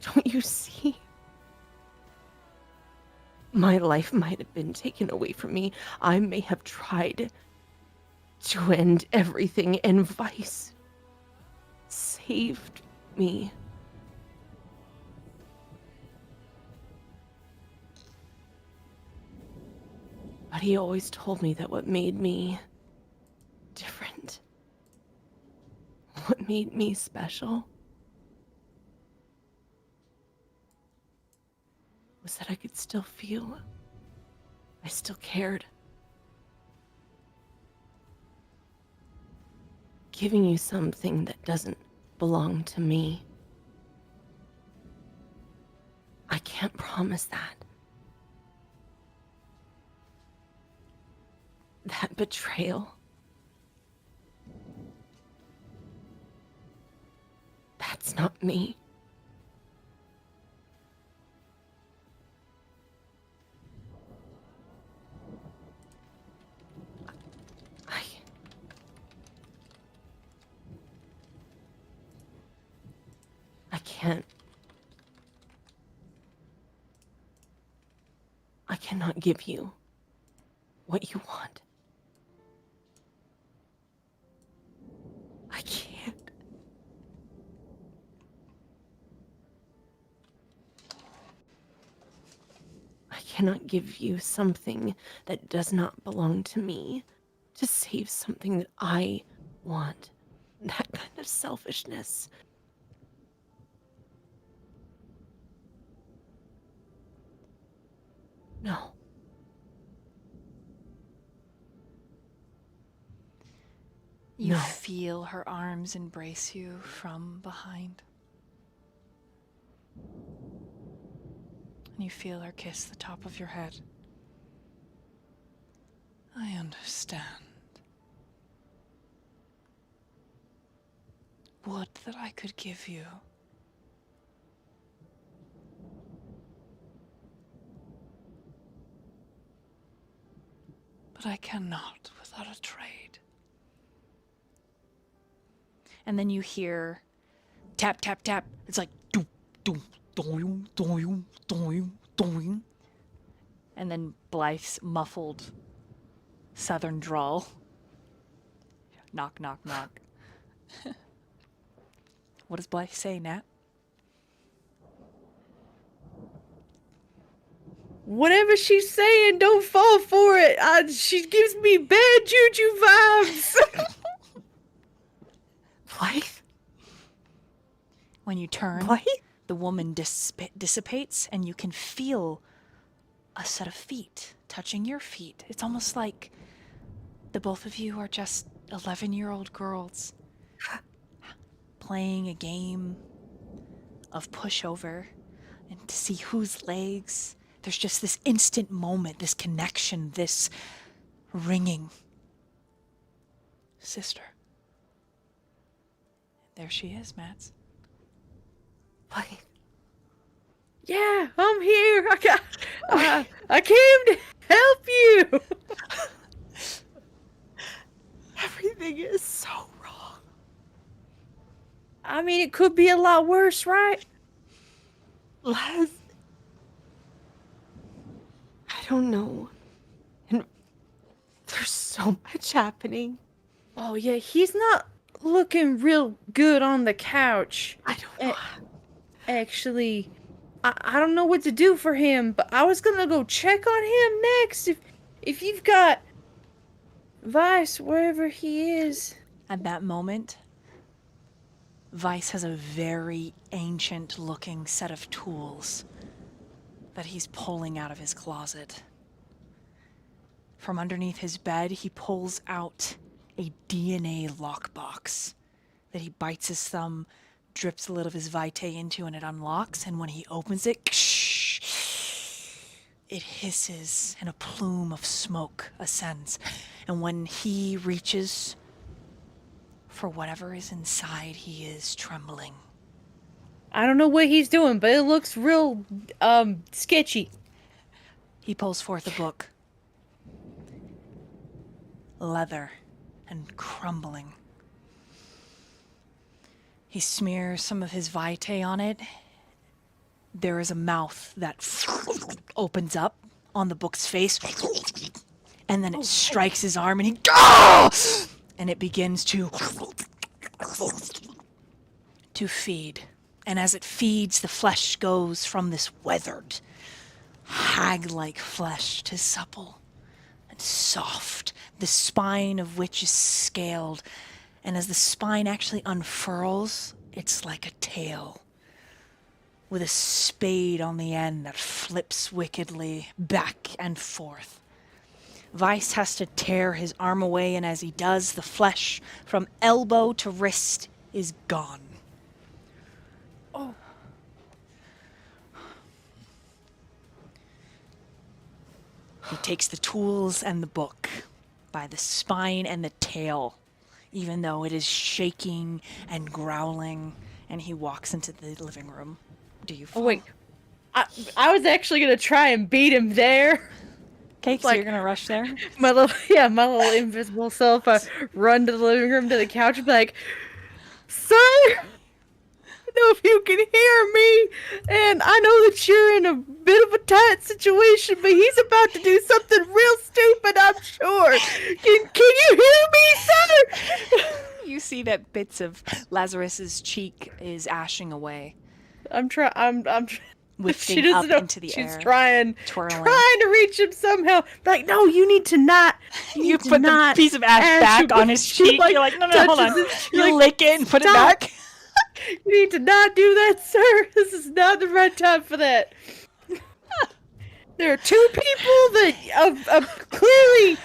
C: Don't you see? My life might have been taken away from me. I may have tried to end everything, and Vice saved me. But he always told me that what made me different, what made me special, was that I could still feel. I still cared. Giving you something that doesn't belong to me. I can't promise that. That betrayal. That's not me. I can't. I cannot give you what you want. I can't. I cannot give you something that does not belong to me to save something that I want. That kind of selfishness. No.
I: You
C: No.
I: feel her arms embrace you from behind. And you feel her kiss the top of your head. I understand. Would that I could give you. But I cannot without a trade. And then you hear tap, tap, tap. It's like doom, doom, doom, doom, doom, doom. And then Blythe's muffled southern drawl. Knock, knock, knock. What does Blythe say, Nat?
E: Whatever she's saying, don't fall for it. She gives me bad juju vibes.
C: Blythe?
I: When you turn,
C: Blythe?
I: the woman dissipates and you can feel a set of feet touching your feet. It's almost like the both of you are just 11-year-old girls playing a game of pushover and to see whose legs. There's just this instant moment, this connection, this ringing. Sister. There she is, Mats.
C: Blythe.
E: Yeah, I'm here. I came to help you.
C: Everything is so wrong.
E: I mean, it could be a lot worse, right?
C: Les. I don't know. And there's so much happening.
E: Oh, yeah, he's not looking real good on the couch.
C: I don't know.
E: Actually, I don't know what to do for him, but I was gonna go check on him next. If you've got Vice wherever he is.
I: At that moment, Vice has a very ancient looking set of tools that he's pulling out of his closet. From underneath his bed, he pulls out a DNA lockbox that he bites his thumb, drips a little of his vitae into, and it unlocks. And when he opens it, it hisses and a plume of smoke ascends. And when he reaches for whatever is inside, he is trembling.
E: I don't know what he's doing, but it looks real, sketchy.
I: He pulls forth a book. leather and crumbling. He smears some of his vitae on it. There is a mouth that opens up on the book's face, and then it strikes his arm, and and it begins to feed. And as it feeds, the flesh goes from this weathered, hag-like flesh to supple and soft, the spine of which is scaled. And as the spine actually unfurls, it's like a tail with a spade on the end that flips wickedly back and forth. Vice has to tear his arm away, and as he does, the flesh from elbow to wrist is gone.
E: Oh.
I: He takes the tools and the book by the spine and the tail, even though it is shaking and growling, and he walks into the living room. Do you follow?
E: Oh, wait. I was actually going to try and beat him there.
I: Okay, so
E: like-
I: you're going to rush there?
E: My little invisible self, I run to the living room, to the couch, and be like, "Sir, I don't know if you can hear me, and I know that you're in a bit of a tight situation, but he's about to do something real stupid, I'm sure. Can you hear me, sir?"
I: You see that bits of Lazarus's cheek is ashing away,
E: I'm
I: lifting
E: she doesn't
I: up
E: know.
I: into the
E: She's
I: air,
E: trying
I: twirling.
E: to reach him somehow. Like, no, you need to not.
I: You
E: need to
I: put the
E: not
I: piece of ash
E: ash
I: back
E: him.
I: on his
E: She,
I: cheek. You're like, no, hold on.
E: touches his-
I: You
E: like,
I: lick it and put it
E: stop.
I: back.
E: You need to not do that, sir. This is not the right time for that. There are two people that clearly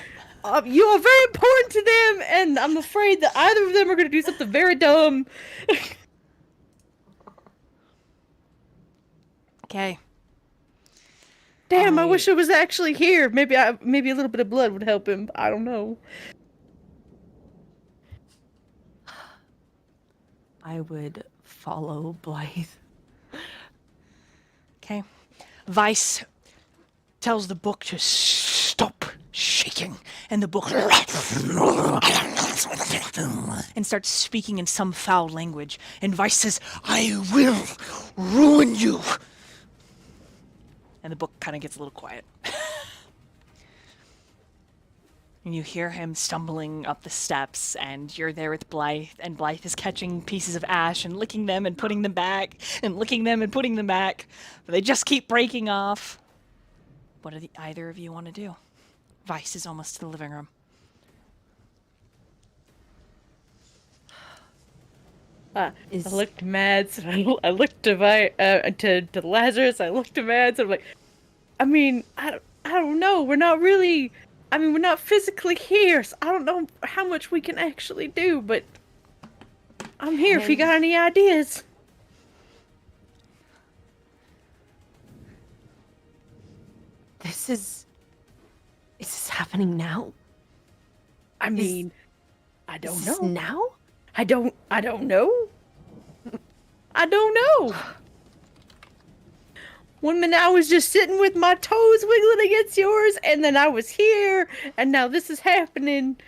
E: you are very important to them, and I'm afraid that either of them are going to do something very dumb.
I: Okay.
E: Damn, I wish I was actually here. Maybe a little bit of blood would help him. I don't know.
C: I would follow Blythe.
I: Okay. Vice tells the book to stop shaking, and the book and starts speaking in some foul language. And Vice says, "I will ruin you." And the book kind of gets a little quiet. And you hear him stumbling up the steps, and you're there with Blythe, and Blythe is catching pieces of ash and licking them and putting them back, and licking them and putting them back. But they just keep breaking off. What do either of you want to do? Vice is almost to the living room.
E: I looked mad, so I looked to Lazarus, I looked to Mads, and I'm like, I mean, I don't know, we're not physically here, so I don't know how much we can actually do, but I'm here if you got any ideas.
C: Is this happening now?
E: I mean, I don't
C: Is this
E: know.
C: now?
E: I don't know. I don't know. One minute I was just sitting with my toes wiggling against yours, and then I was here, and now this is happening.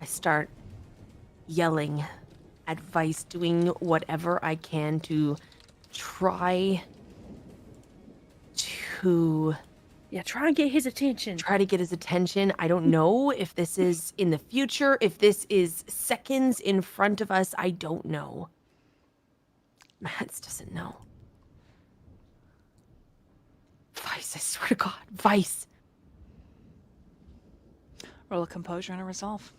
C: I start yelling at Vice, doing whatever I can to try to
E: Try and get his attention.
C: get his attention. I don't know if this is in the future, if this is seconds in front of us. I don't know. Mads doesn't know. Vice, I swear to God, Vice.
I: Roll a composure and a resolve.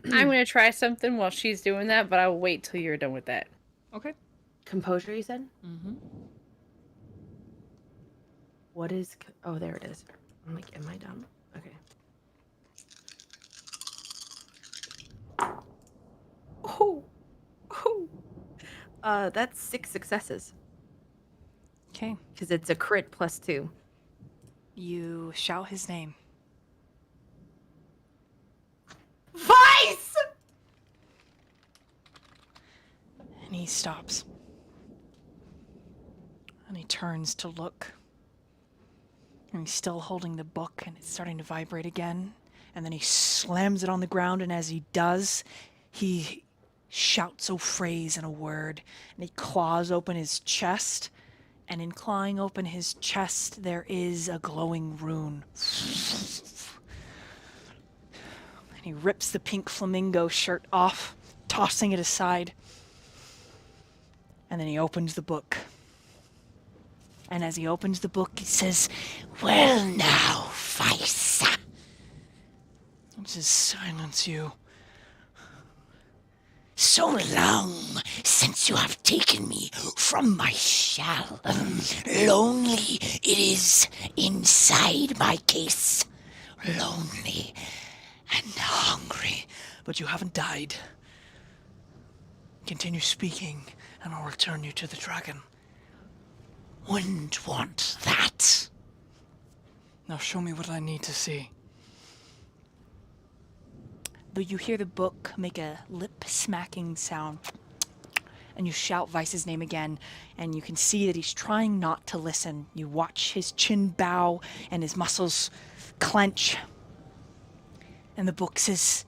E: I'm gonna try something while she's doing that, but I'll wait till you're done with that.
I: Okay.
C: Composure, you said?
I: Mm-hmm.
C: What is... Oh, there it is. I'm like, am I dumb? Okay. That's 6 successes.
I: Okay.
C: Because it's a crit plus 2.
I: You shout his name.
C: Vice!
I: he stops. And he turns to look. And he's still holding the book, and it's starting to vibrate again. And then he slams it on the ground, and as he does, he shouts a phrase and a word, and he claws open his chest. And in clawing open his chest, there is a glowing rune. And he rips the pink flamingo shirt off, tossing it aside. And then he opens the book. And as he opens the book, he says,
G: Well now, Vice.
I: "Just silence you."
G: So long since you have taken me from my shell. Lonely it is inside my case. Lonely and hungry.
I: But you haven't died. Continue speaking, and I'll return you to the dragon.
G: Wouldn't want that.
I: Now show me what I need to see. Though you hear the book make a lip-smacking sound, and you shout Vice's name again, and you can see that he's trying not to listen. You watch his chin bow and his muscles clench. And the book says,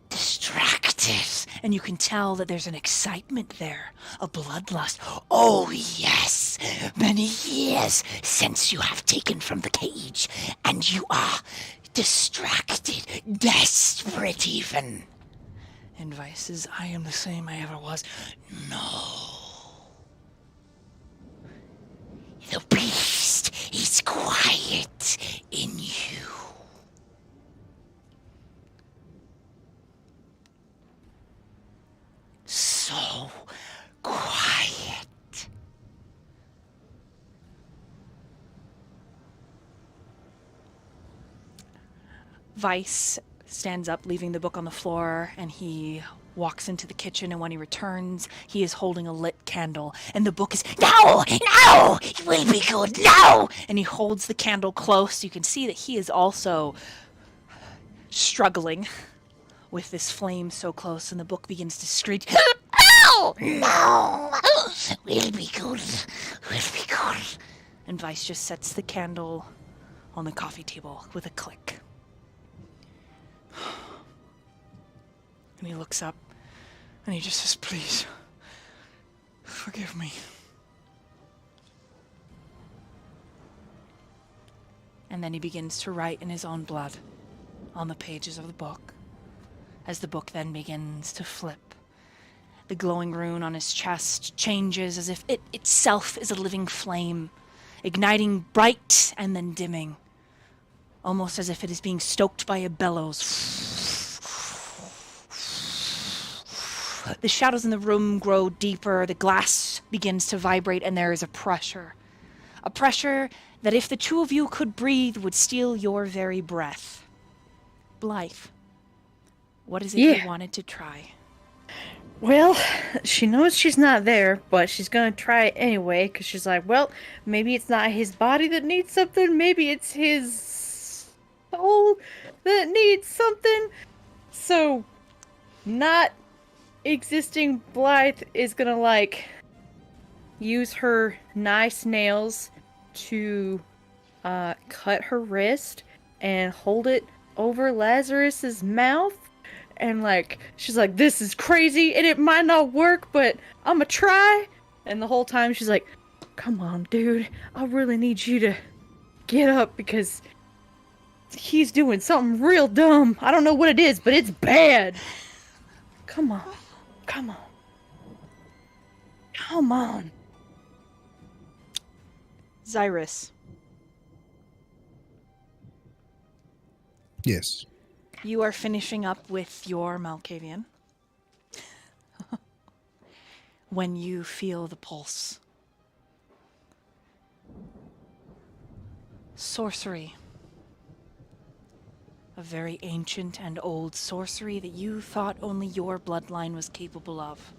G: Distracted.
I: and you can tell that there's an excitement there, a bloodlust.
G: Oh, yes. Many years since you have taken from the cage, and you are distracted, desperate even.
I: And Vice says, I am the same I ever was.
G: No. The beast is quiet in you. So quiet.
I: Vice stands up, leaving the book on the floor, and he walks into the kitchen, and when he returns, he is holding a lit candle, and the book is,
G: No! No! It will be good. No!
I: and he holds the candle close. You can see that he is also struggling with this flame so close, and the book begins to screech.
G: No! No! Will be good. Will be good.
I: And Vice just sets the candle on the coffee table with a click. And he looks up, and he just says, please, forgive me. And then he begins to write in his own blood on the pages of the book, as the book then begins to flip. The glowing rune on his chest changes as if it itself is a living flame, igniting bright and then dimming, almost as if it is being stoked by a bellows. The shadows in the room grow deeper, the glass begins to vibrate, and there is a pressure that if the two of you could breathe would steal your very breath. Blythe, what is it you wanted to try?
E: Well, she knows she's not there, but she's gonna try it anyway, because she's like, well, maybe it's not his body that needs something, maybe it's his soul that needs something. So, not existing Blythe is gonna, like, use her nice nails to cut her wrist and hold it over Lazarus's mouth. And, like, she's like, this is crazy, and it might not work, but I'ma try. And the whole time she's like, come on, dude, I really need you to get up, because he's doing something real dumb. I don't know what it is, but it's bad. Come on. Come on. Come on.
I: Xirus,
B: Yes.
I: you are finishing up with your Malkavian when you feel the pulse. Sorcery. A very ancient and old sorcery that you thought only your bloodline was capable of.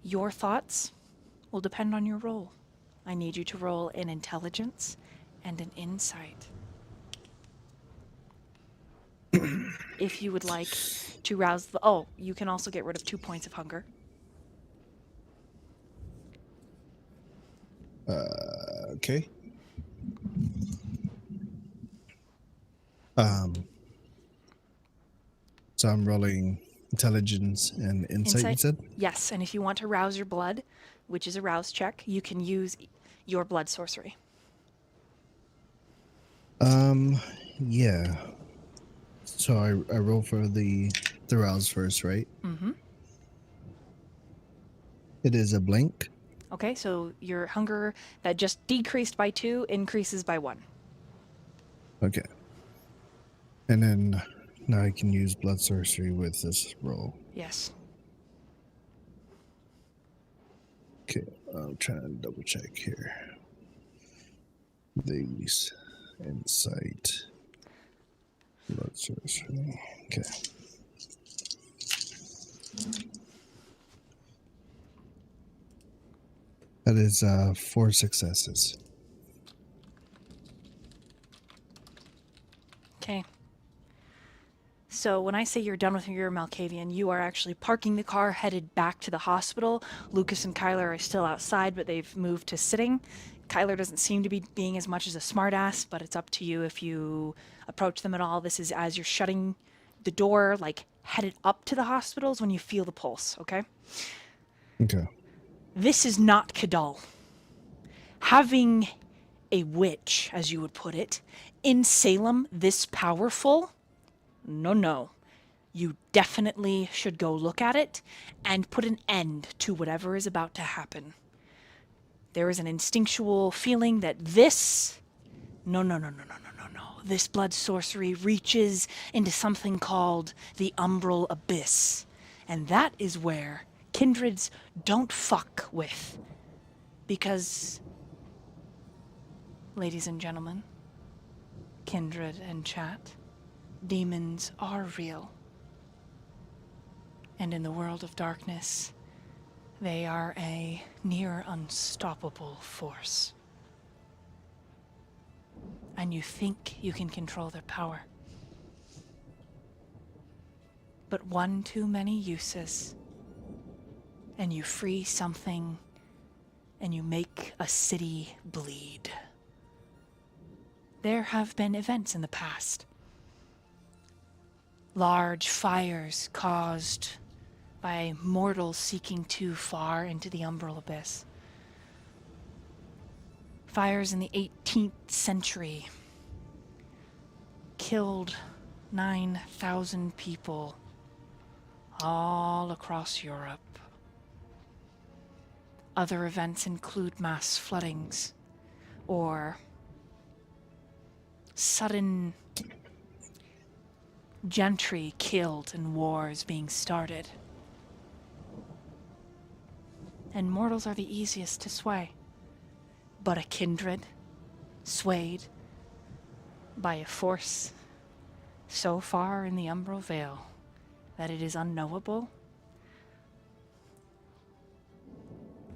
I: Your thoughts will depend on your roll. I need you to roll an intelligence and an insight. if you would like to rouse the... Oh, you can also get rid of 2 points of hunger.
B: Okay. So I'm rolling intelligence and insight, you said?
I: Yes, and if you want to rouse your blood, which is a rouse check, you can use your blood sorcery.
B: Yeah. So I roll for the rouse first, right?
I: Mm-hmm.
B: It is a blank.
I: Okay, so your hunger that just decreased by 2 increases by 1.
B: Okay. And then now I can use blood sorcery with this roll.
I: Yes.
B: Okay, I'm trying to double check here. These insight. Blood sorcery. Okay. That is 4 successes.
I: Okay. So when I say you're done with your Malkavian, you are actually parking the car, headed back to the hospital. Lucas and Kyler are still outside, but they've moved to sitting. Kyler doesn't seem to be being as much as a smartass, but it's up to you if you approach them at all. This is as you're shutting the door, like headed up to the hospitals when you feel the pulse, okay?
B: Okay.
I: This is not Kadal. Having a witch, as you would put it, in Salem this powerful? No. You definitely should go look at it and put an end to whatever is about to happen. There is an instinctual feeling that this... No. This blood sorcery reaches into something called the Umbral Abyss. And that is where kindreds don't fuck with. Because, ladies and gentlemen, kindred and chat, demons are real. And in the world of darkness, they are a near unstoppable force. And you think you can control their power. But one too many uses, and you free something, and you make a city bleed. There have been events in the past. Large fires caused by mortals seeking too far into the umbral abyss. Fires in the 18th century killed 9,000 people all across Europe. Other events include mass floodings or sudden gentry killed and wars being started. And mortals are the easiest to sway. But a kindred, swayed by a force so far in the umbral veil that it is unknowable,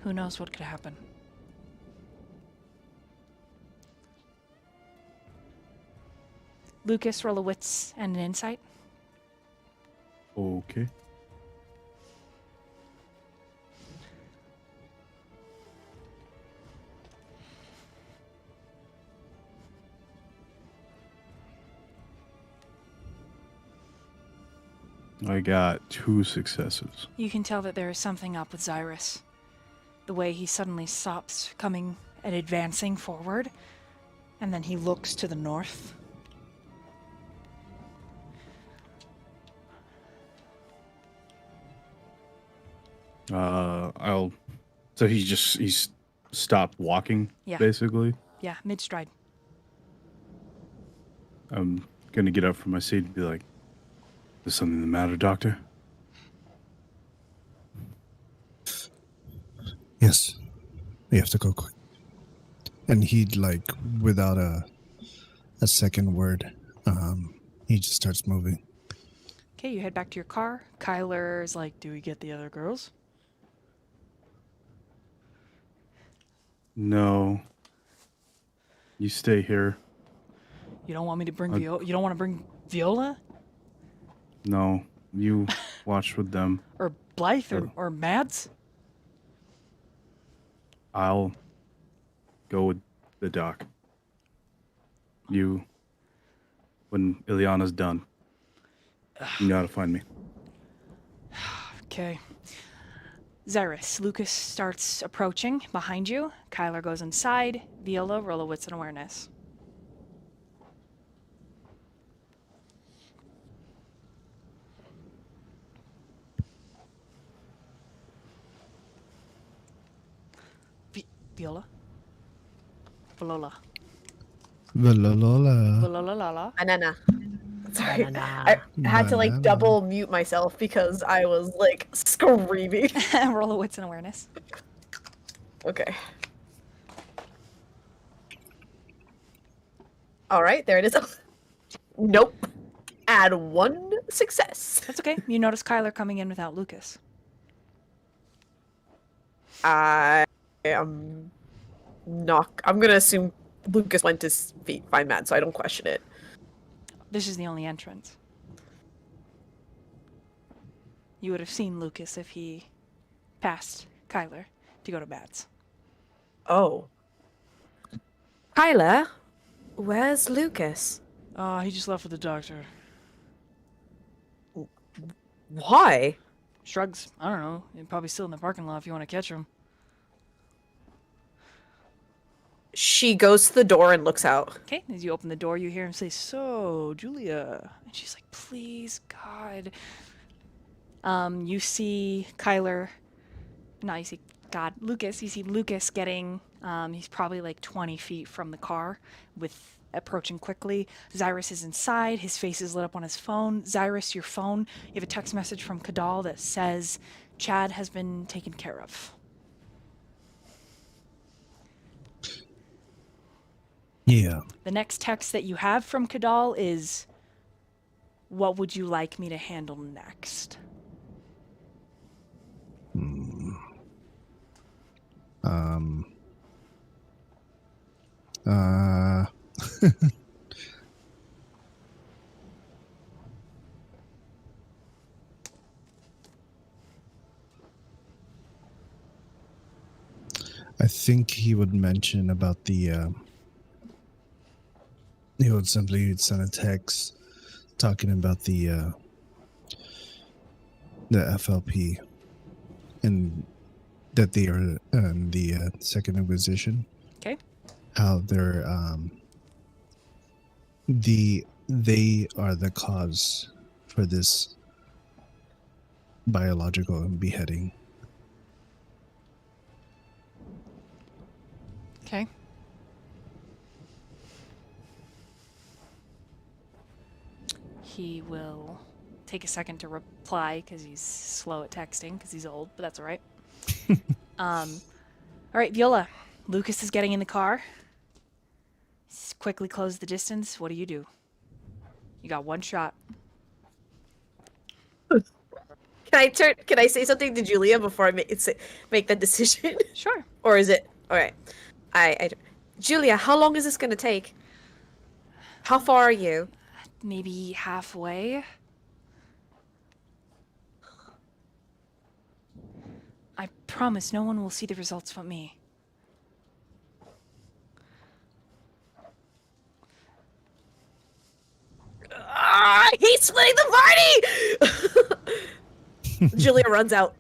I: who knows what could happen? Lucas, roll a wits and an insight.
D: Okay. I got 2 successes.
I: You can tell that there is something up with Xirus. The way he suddenly stops coming and advancing forward, and then he looks to the north.
D: So he's stopped walking,
I: Yeah.
D: basically.
I: Yeah, mid-stride.
D: I'm gonna get up from my seat and be like, "Is something the matter, doctor?"
B: Yes. We have to go quick. And he'd like, without a second word, he just starts moving.
I: Okay, you head back to your car. Kyler's like, do we get the other girls?
D: No. You stay here.
I: You don't want me to bring Viola? You don't want to bring Viola?
D: No, you watch with them.
I: Or Blythe
D: Oh.
I: or Mads?
D: I'll go with the doc. You, when Ileana's done, you know how to find me.
I: Okay. Xirus, Lukas starts approaching behind you. Kyler goes inside. Viola, roll a wits and awareness. Viola? Viola.
B: Valolola.
I: Viola.
F: Banana. Sorry.
C: Banana.
F: I had to like
B: Banana.
F: double mute myself because I was like screaming.
I: Roll a wits and awareness.
F: Okay. All right, there it is. Nope. Add 1 success.
I: That's okay. You notice Kyler coming in without Lukas.
F: I am not. I'm gonna assume Lucas went to find Matt, so I don't question it.
I: This is the only entrance. You would have seen Lukas if he passed Kyler to go to Mads.
F: Oh. Kyler, where's Lucas?
I: He just left with the doctor.
F: Why?
I: Shrugs. I don't know. He's probably still in the parking lot if you want to catch him.
F: She goes to the door and looks out.
I: Okay, as you open the door, you hear him say, "So, Julia." And she's like, "Please, God." You see Kyler. No, you see God. Lukas. You see Lukas getting. He's probably like 20 feet from the car, approaching quickly. Xirus is inside. His face is lit up on his phone. Xirus, your phone. You have a text message from Kadal that says, "Chad has been taken care of."
B: Yeah.
I: The next text that you have from Kadal is, "What would you like me to handle next?"
B: Uh. I think he would mention about the. He would simply send a text talking about the FLP and that they are the Second Inquisition.
I: Okay.
B: How they're they are the cause for this biological beheading.
I: Okay. He will take a second to reply because he's slow at texting because he's old, but that's all right. All right, Viola. Lukas is getting in the car. Quickly close the distance. What do? You got one shot.
F: Can I say something to Julia before I make that decision?
I: Sure.
F: Or is it all right? Julia, how long is this gonna take? How far are you?
I: Maybe halfway. I promise no one will see the results but me.
F: He's splitting the party! Julia runs out.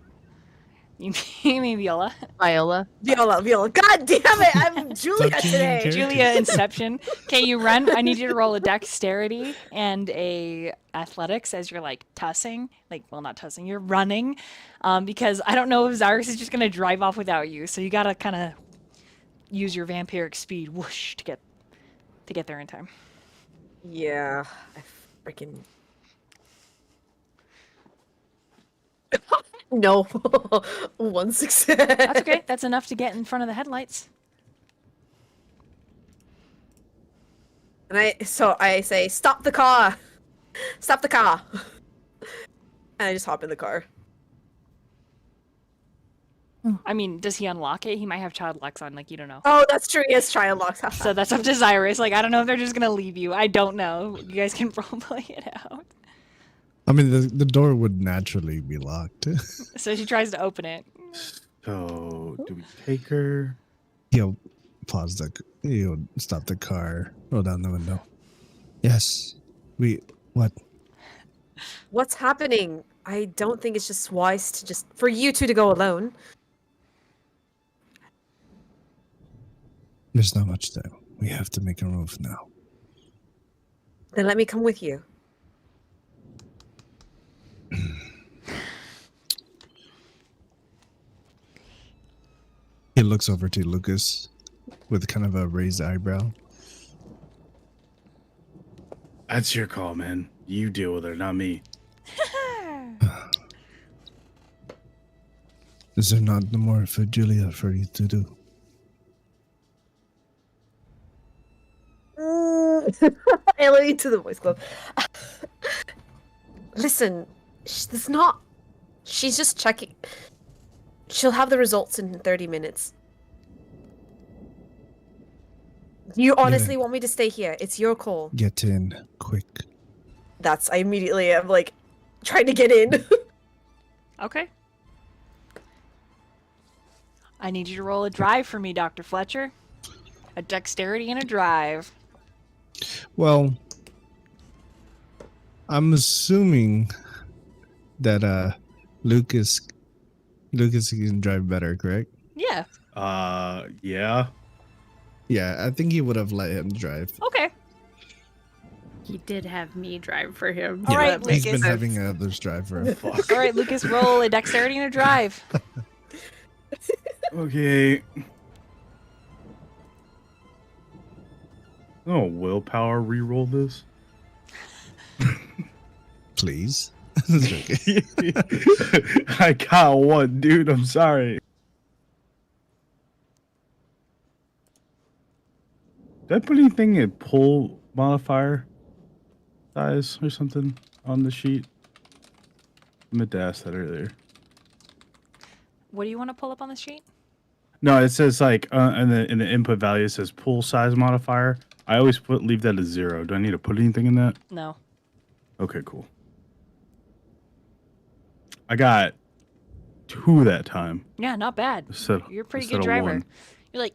I: You mean Viola?
C: Viola.
F: Viola. God damn it! I'm Julia
B: Stop changing
F: today.
B: characters.
I: Julia Inception. Okay, you run. I need you to roll a dexterity and a athletics as you're like tussing. Not tussing. You're running, because I don't know if Xirus is just gonna drive off without you. So you gotta kind of use your vampiric speed, whoosh, to get there in time.
F: Yeah, I freaking. No, 1 success.
I: That's okay. That's enough to get in front of the headlights.
F: And I say, stop the car, stop the car, and I just hop in the car.
I: I mean, does he unlock it? He might have child locks on, you don't know.
F: Oh, that's true. He has trial locks.
I: So that's up to Xirus. I don't know if they're just gonna leave you. I don't know. You guys can roleplay it out.
B: I mean, the door would naturally be locked.
I: So she tries to open it.
D: So, do we take her?
B: He'll he'll stop the car, roll down the window. Yes. What?
F: What's happening? I don't think it's just wise to for you two to go alone.
B: There's not much time. We have to make a move now.
F: Then let me come with you.
B: He looks over to Lukas with kind of a raised eyebrow.
D: That's your call, man. You deal with her, not me.
B: Is there not more for Julia for you to do?
F: I lead to the voice club. Listen, she's just checking. She'll have the results in 30 minutes. You honestly want me to stay here? It's your call.
B: Get in, quick.
F: I immediately am like, trying to get in.
I: Okay. I need you to roll a drive for me, Dr. Fletcher. A dexterity and a drive.
B: Well, I'm assuming that Lukas can drive better, correct?
I: Yeah.
D: Yeah.
B: Yeah, I think he would have let him drive.
I: Okay.
E: He did have me drive for him.
I: All right,
B: he's
I: Lucas.
B: been having others drive for him.
I: All right, Lucas, roll a dexterity and a drive.
D: Okay. Oh, willpower re-roll this?
B: Please.
D: I got one, dude. I'm sorry. Did I put anything in pull modifier size or something on the sheet? I meant to ask that earlier.
I: What do you want to pull up on the sheet?
D: No, it says like in the input value it says pool size modifier. I always leave that as 0. Do I need to put anything in that?
I: No.
D: Okay, cool. I got 2 that time.
I: Yeah, not bad. You're a pretty good
D: instead of
I: driver.
D: 1.
I: You're like,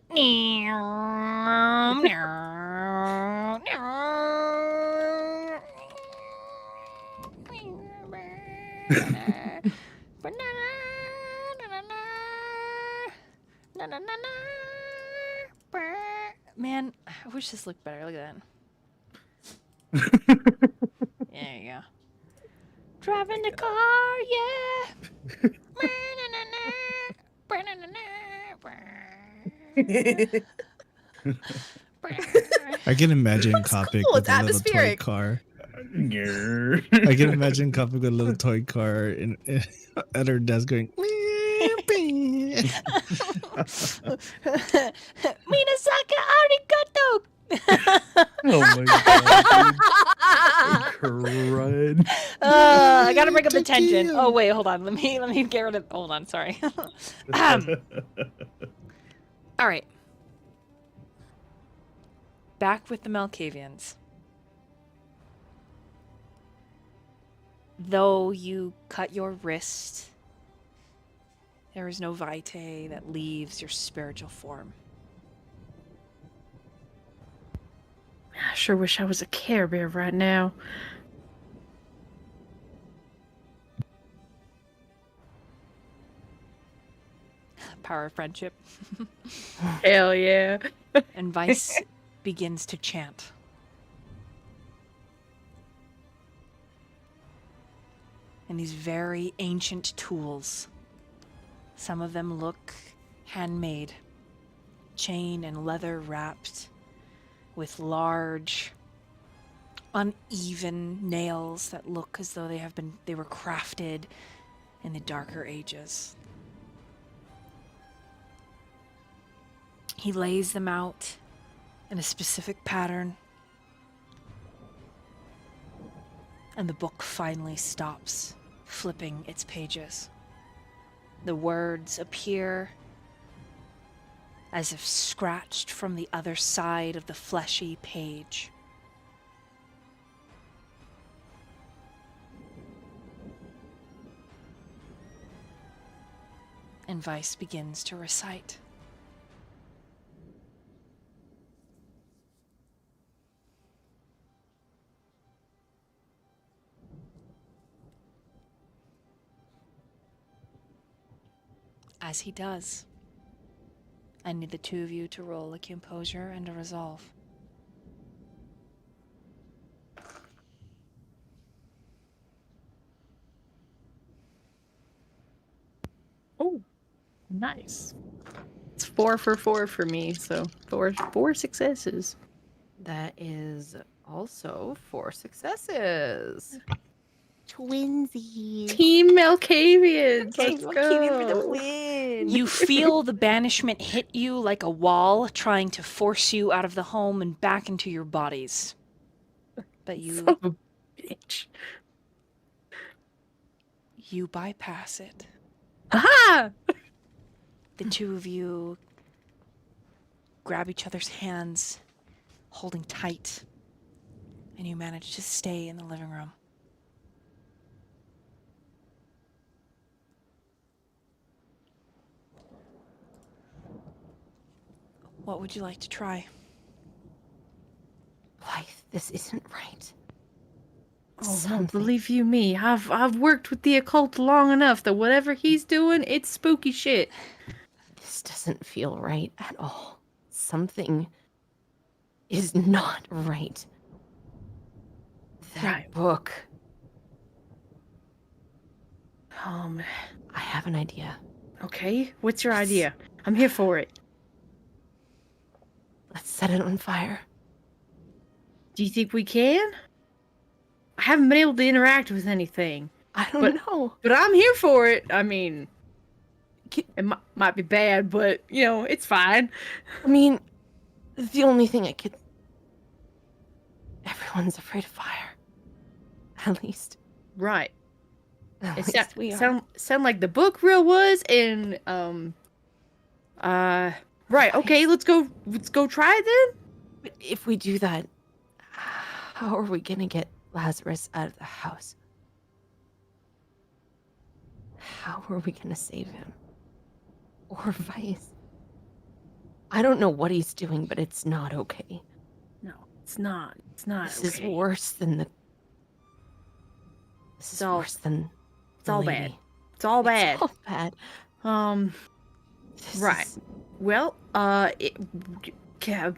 I: man, I wish this looked better. Look at that. There you go. Driving the car, yeah.
B: I can imagine Kopic
F: cool,
B: with
F: it's
B: a little toy
F: atmospheric.
B: car. I can imagine Kopic with a little toy car at her desk going.
I: Minasaka arigato.
D: Oh my god. Crud.
I: I gotta break up the tension. Oh wait, hold on. Let me get rid of. Hold on, sorry. All right. Back with the Malkavians. Though you cut your wrist, there is no vitae that leaves your spiritual form.
E: I sure wish I was a Care Bear right now.
I: Power of friendship.
E: Hell yeah.
I: And Vice begins to chant. And these very ancient tools. Some of them look handmade, chain and leather wrapped, with large, uneven nails that look as though they were crafted in the darker ages. He lays them out in a specific pattern, and the book finally stops, flipping its pages. The words appear as if scratched from the other side of the fleshy page. And Vice begins to recite. As he does, I need the two of you to roll a composure and a resolve.
E: Oh, nice. It's 4 for 4 for me, so four successes.
C: That is also 4 successes.
G: Twinsies.
E: Team Malkavians.
C: Okay,
E: Let's
C: we'll keep you for the
E: go.
C: win.
I: You feel the banishment hit you like a wall, trying to force you out of the home and back into your bodies. But
E: Son of a bitch.
I: you bypass it.
E: Aha!
I: The two of you grab each other's hands, holding tight, and you manage to stay in the living room. What would you like to try?
C: Blythe, this isn't right.
E: Oh, well,
C: Something.
E: believe you me, I've worked with the occult long enough that whatever he's doing, it's spooky shit.
C: This doesn't feel right at all. Something is not right. That
E: Right.
C: book.
E: I
C: I have an idea.
E: Okay, what's your idea? I'm here for it.
C: Let's set it on fire.
E: Do you think we can? I haven't been able to interact with anything,
C: I don't
E: But-
C: know.
E: but I'm here for it. I mean, it might be bad, but, you know, it's fine.
C: I mean, the only thing I could... Everyone's afraid of fire. At least.
E: Right.
C: At
E: It
C: least we are.
E: sound like the book real was, and, right, okay, let's go try it then?
C: But if we do that, how are we gonna get Lazarus out of the house? How are we gonna save him? Or Vice? I don't know what he's doing, but it's not okay.
E: No, it's not. It's not
C: This is
E: okay.
C: worse than the... This is
E: all-
C: worse than
E: It's
C: the
E: all
C: lady.
E: bad. It's all bad.
C: It's all bad.
E: This right.
C: is-
E: Well,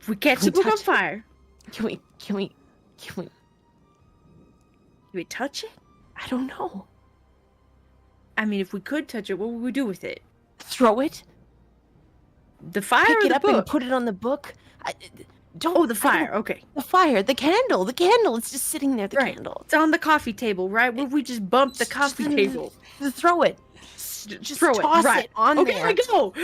E: we catch the book on
C: touch it?
E: fire.
C: Can we...
E: Can we touch it?
C: I don't know.
E: I mean, if we could touch it, what would we do with it?
C: Throw it?
E: The fire
C: Pick
E: or
C: it
E: the
C: up
E: book?
C: and put it on the book? Don't...
E: Oh, the
C: I don't-
E: fire. Okay.
C: The fire. The candle. The candle. It's just sitting there. The
E: Right.
C: candle.
E: It's on the coffee table, right? Would we just bump the coffee table?
C: Throw it. Just
E: throw it.
C: toss
E: Right.
C: it on
E: Okay,
C: there.
E: I go.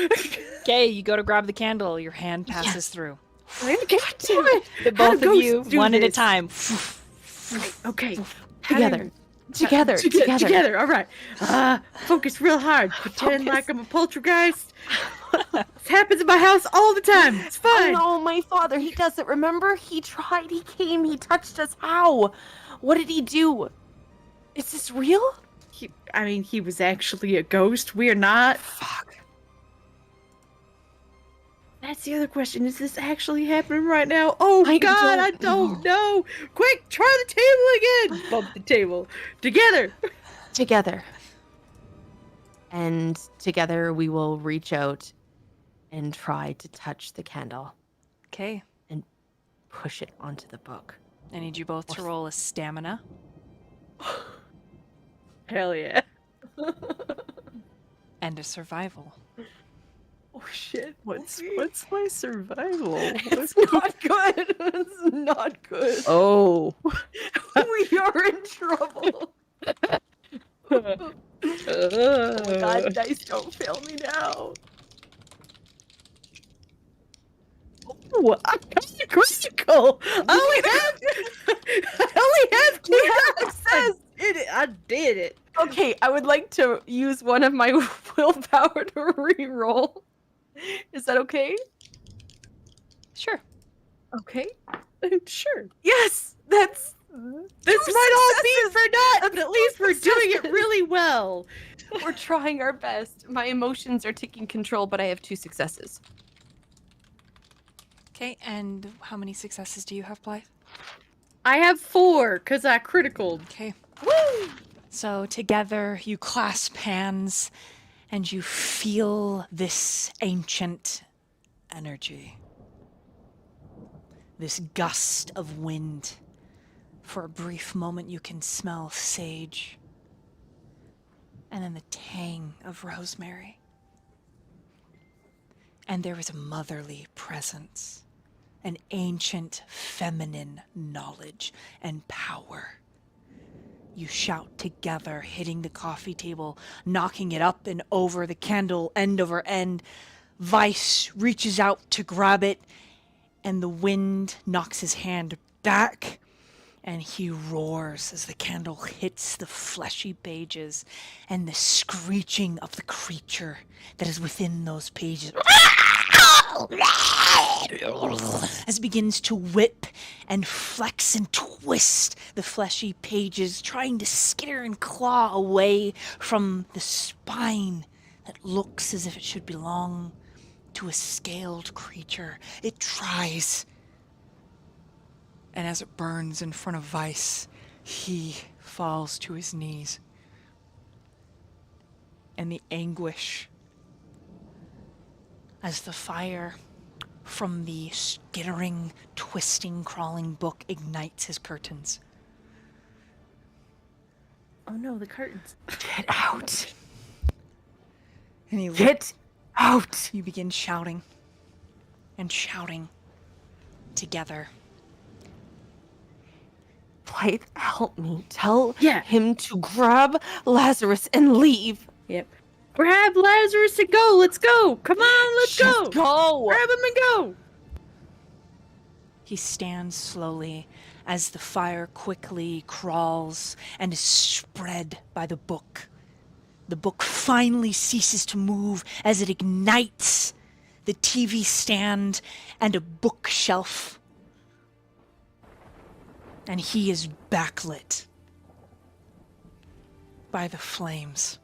I: Okay, you go to grab the candle. Your hand passes through.
C: God damn it.
I: The
E: How do
I: both of you,
E: ghosts do
I: one at a
E: this?
I: time.
E: Right, okay. How do-
C: Together. Together.
E: Together. All right. Focus real hard. Pretend like I'm a poltergeist. This happens in my house all the time. It's
C: Oh
E: fine.
C: no, my father, he doesn't remember. He tried, he came, he touched us. How? What did he do? Is this real?
E: He was actually a ghost. We're not.
C: Fuck.
E: That's the other question. Is this actually happening right now? Oh
C: I
E: God, I
C: don't
E: don't know. Quick, try the table again. Bump the table. Together.
C: Together. And together we will reach out and try to touch the candle.
I: Okay.
C: Push it onto the book.
I: I need you both to roll a stamina.
E: Hell yeah.
I: And a survival.
E: Oh shit. What's my survival?
C: It's not good. It's not good.
E: Oh.
C: We are in trouble. Oh my God, dice, don't fail me now.
E: Oh, I got a critical. I only have 2 success. I did it.
C: Okay, I would like to use one of my willpower to re-roll. Is that okay?
I: Sure.
C: Okay.
E: Sure.
C: Yes, that's
E: This might all be for naught, but at least we're doing it
C: successes.
E: really well.
C: We're trying our best. My emotions are taking control, but I have 2 successes.
I: Okay, and how many successes do you have, Blythe?
E: I have 4 because I critical.
I: Okay. Woo! So together you clasp hands and you feel this ancient energy. This gust of wind. For a brief moment you can smell sage. And then the tang of rosemary. And there is a motherly presence. An ancient feminine knowledge and power. You shout together, hitting the coffee table, knocking it up and over the candle end over end. Vice reaches out to grab it, and the wind knocks his hand back, and he roars as the candle hits the fleshy pages, and the screeching of the creature that is within those pages as it begins to whip and flex and twist the fleshy pages, trying to skitter and claw away from the spine that looks as if it should belong to a scaled creature. It tries. And as it burns in front of Vice, he falls to his knees. And the anguish as the fire from the skittering, twisting, crawling book ignites his curtains.
E: Oh no, the curtains.
C: Get out.
I: And he
C: Get out.
I: You begin shouting and shouting together.
C: Blythe, help me. Tell
E: Yeah.
C: him to grab Lazarus and leave.
E: Yep. Grab Lazarus and go. Let's go. Come on, let's
C: Just go.
E: Grab him and go.
I: He stands slowly as the fire quickly crawls and is spread by the book. The book finally ceases to move as it ignites the TV stand and a bookshelf. And he is backlit by the flames.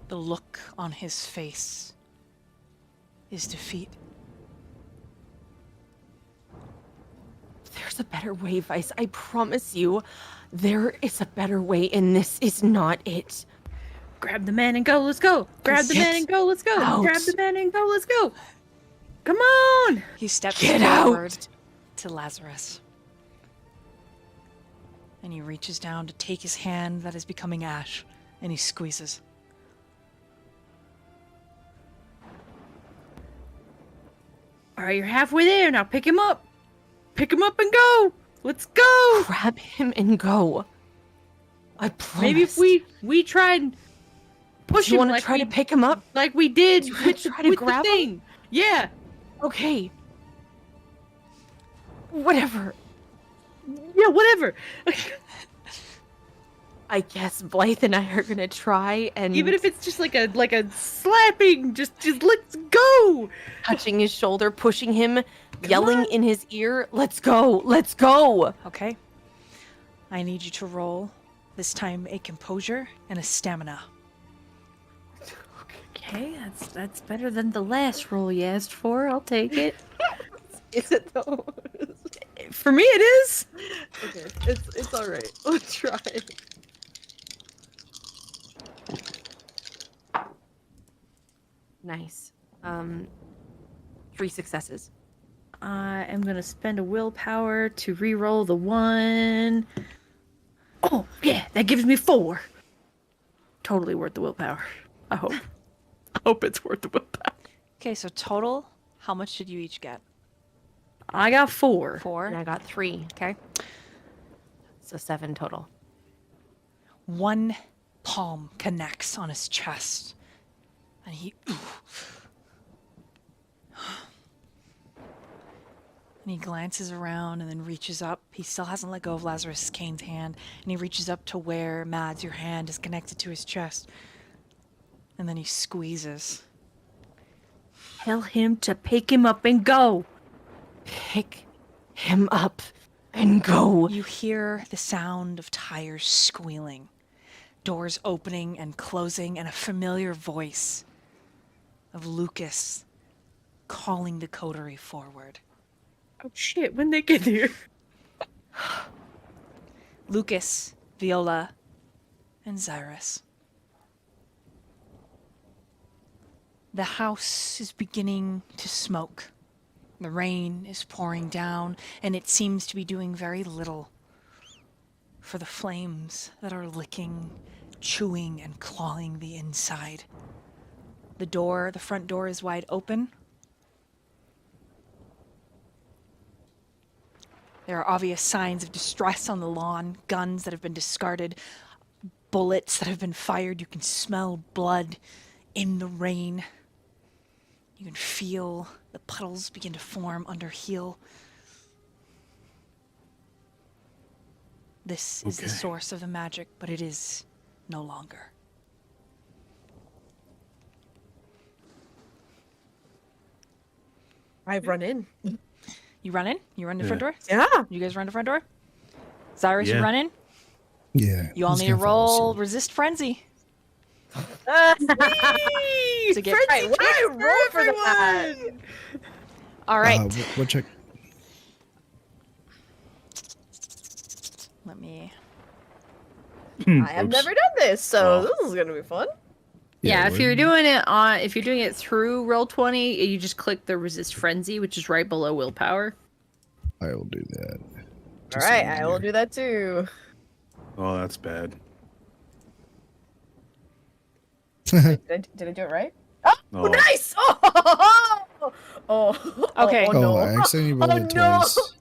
I: The look on his face is defeat.
C: There's a better way, Vice. I promise you. There is a better way, and this is not it.
E: Grab the man and go. Let's go. Grab the man and go. Let's go.
C: out.
E: Grab the man and go. Let's go. Come on.
I: He steps
C: Get
I: forward
C: out.
I: to Lazarus. And he reaches down to take his hand that is becoming ash, and he squeezes.
E: All right, you're halfway there. Now pick him up. Pick him up and go. Let's go.
C: Grab him and go. I promise.
E: Maybe if we try and push
C: Do you
E: him
C: want to
E: like
C: try
E: we,
C: to pick him up?
E: like we did
C: Do you wanna
E: with,
C: try to
E: with
C: grab
E: the
C: him?
E: thing. Yeah.
C: Okay. Whatever.
E: Yeah, whatever.
C: I guess Blythe and I are gonna try, and
E: Even if it's just like a slapping, just let's go.
C: touching his shoulder, pushing him, yelling in his ear, "Let's go! Let's go!"
I: Okay? I need you to roll, this time a composure and a stamina.
E: Okay, that's better than the last roll you asked for. I'll take it.
C: Is it though?
E: For me, it is.
C: Okay, it's all right. Let's try. Nice. 3 successes.
E: I am gonna spend a willpower to re-roll the 1. Oh yeah, that gives me 4. Totally worth the willpower. I hope. I hope it's worth the willpower.
I: Okay, so total, how much did you each get?
E: I got 4.
I: 4.
C: And I got 3.
I: Okay.
C: So 7 total.
I: One palm connects on his chest, and he and he glances around and then reaches up. He still hasn't let go of Lazarus Kane's hand, and he reaches up to where, Mads, your hand is connected to his chest, and then he squeezes.
E: Tell him to pick him up and go.
C: Pick him up and go.
I: You hear the sound of tires squealing. doors opening and closing, and a familiar voice of Lukas calling the coterie forward.
E: Oh shit, when they get here.
I: Lukas, Viola, and Xirus. The house is beginning to smoke. The rain is pouring down, and it seems to be doing very little for the flames that are licking, chewing, and clawing the inside. The front door is wide open. There are obvious signs of distress on the lawn, guns that have been discarded, bullets that have been fired. You can smell blood in the rain. You can feel the puddles begin to form under heel. This is the source of the magic, but it is no longer.
F: I run in.
I: You run in? You run the front door?
F: Yeah.
I: You guys run the front door? Xirus, you
D: Yeah.
I: run in?
B: Yeah.
I: You all
B: he's
I: need to
B: gonna follow
I: roll
B: suit.
I: resist frenzy.
E: To
I: get-
F: Right, what do I roll for that?
I: All right.
B: What check?
I: Let me...
F: I have
D: Oops.
F: never done this, so
D: Oh.
F: this is gonna be fun.
E: Yeah, if
B: what-
E: you're doing it through Roll20, you just click the resist frenzy, which is right below willpower.
B: I will do that.
F: All
B: Just
F: right, I will
B: easier.
F: do that too.
D: Oh, that's bad.
F: Did I do it right? Oh,
D: Oh.
F: nice! Oh,
I: Okay.
F: Oh,
B: Oh,
F: no.
B: I accidentally rolled it
F: no.
B: twice.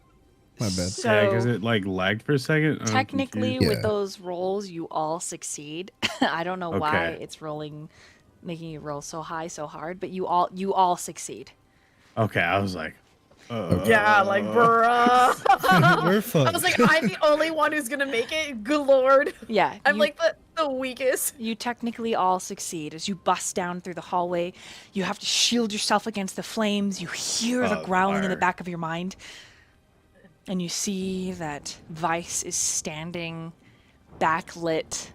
B: My bad.
I: So,
D: Yeah, because it like lagged for a second. I'm
I: technically,
D: confused.
I: with
B: Yeah.
I: those rolls, you all succeed. I don't know why
D: Okay.
I: it's making you roll so high, so hard, but you all succeed.
D: Okay, I was like,
F: Yeah, like, bruh.
B: We're
F: I
B: fucked.
F: was like, I'm the only one who's gonna make it. Good lord.
I: Yeah,
F: I'm
I: you,
F: like the weakest.
I: you technically all succeed. As you bust down through the hallway, you have to shield yourself against the flames. You hear the growling in the
D: fire.
I: back of your mind. And you see that Vice is standing backlit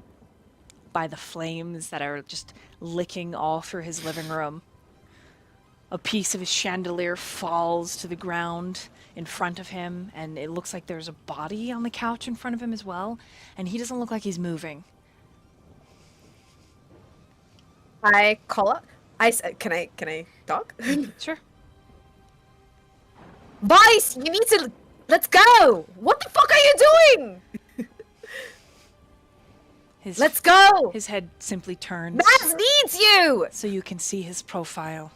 I: by the flames that are just licking all through his living room. A piece of his chandelier falls to the ground in front of him, and it looks like there's a body on the couch in front of him as well, and he doesn't look like he's moving.
F: I call up. I said, can I talk?
I: Sure.
F: Vice, you need to. Let's go. What the fuck are you doing? Let's go.
I: His head simply turns
F: Mads needs you.
I: so you can see his profile.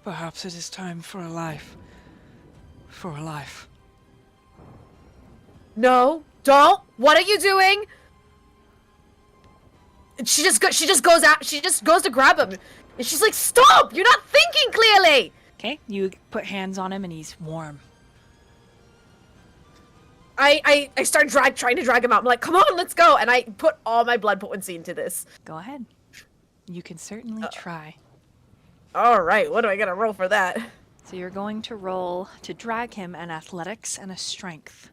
I: Perhaps it is time for a life. For a life.
F: No, don't. What are you doing? She just goes out. She just goes to grab him, and she's like, "Stop! You're not thinking clearly."
I: Okay, you put hands on him and he's warm.
F: I start trying to drag him out. I'm like, "Come on, let's go!" And I put all my blood potency into this.
I: Go ahead. You can certainly try.
F: All right, what do I gotta roll for that?
I: So you're going to roll to drag him an athletics and a strength.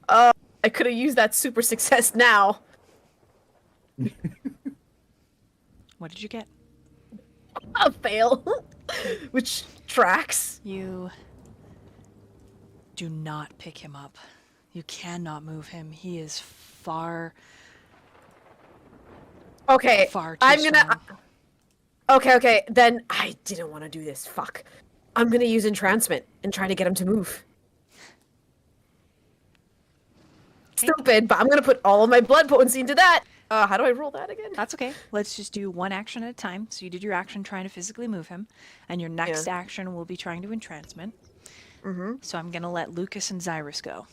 F: I could have used that super success now.
I: What did you get?
F: A fail, which tracks.
I: You do not pick him up. You cannot move him. He is far,
F: Okay,
I: far too
F: I'm gonna.
I: strong.
F: Okay. Then I didn't want to do this. Fuck. I'm gonna use entrancement and try to get him to move. Stupid, but I'm gonna put all of my blood potency into that. How do I roll that again?
I: That's okay. Let's just do one action at a time. So you did your action trying to physically move him, and your next action will be trying to entrancement.
F: Mm-hmm.
I: So I'm gonna let Lukas and Xirus go.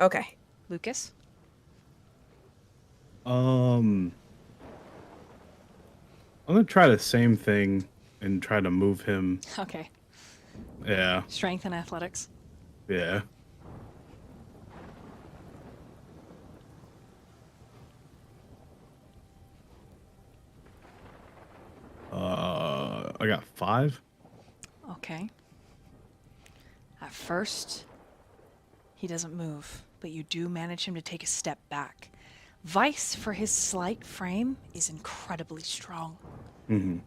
F: Okay.
I: Lukas?
D: I'm gonna try the same thing and try to move him.
I: Okay.
D: Yeah,
I: Strength and athletics.
D: yeah. I got 5.
I: Okay. At first, he doesn't move, but you do manage him to take a step back. Vice, for his slight frame, is incredibly strong.
D: Mm-hmm.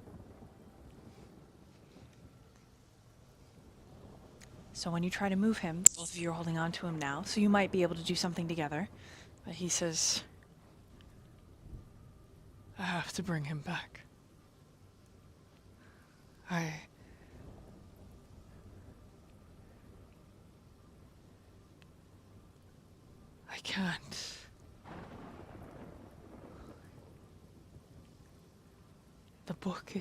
I: So when you try to move him, both of you are holding on to him now, so you might be able to do something together. But he says,
H: I have to bring him back. I can't. The book,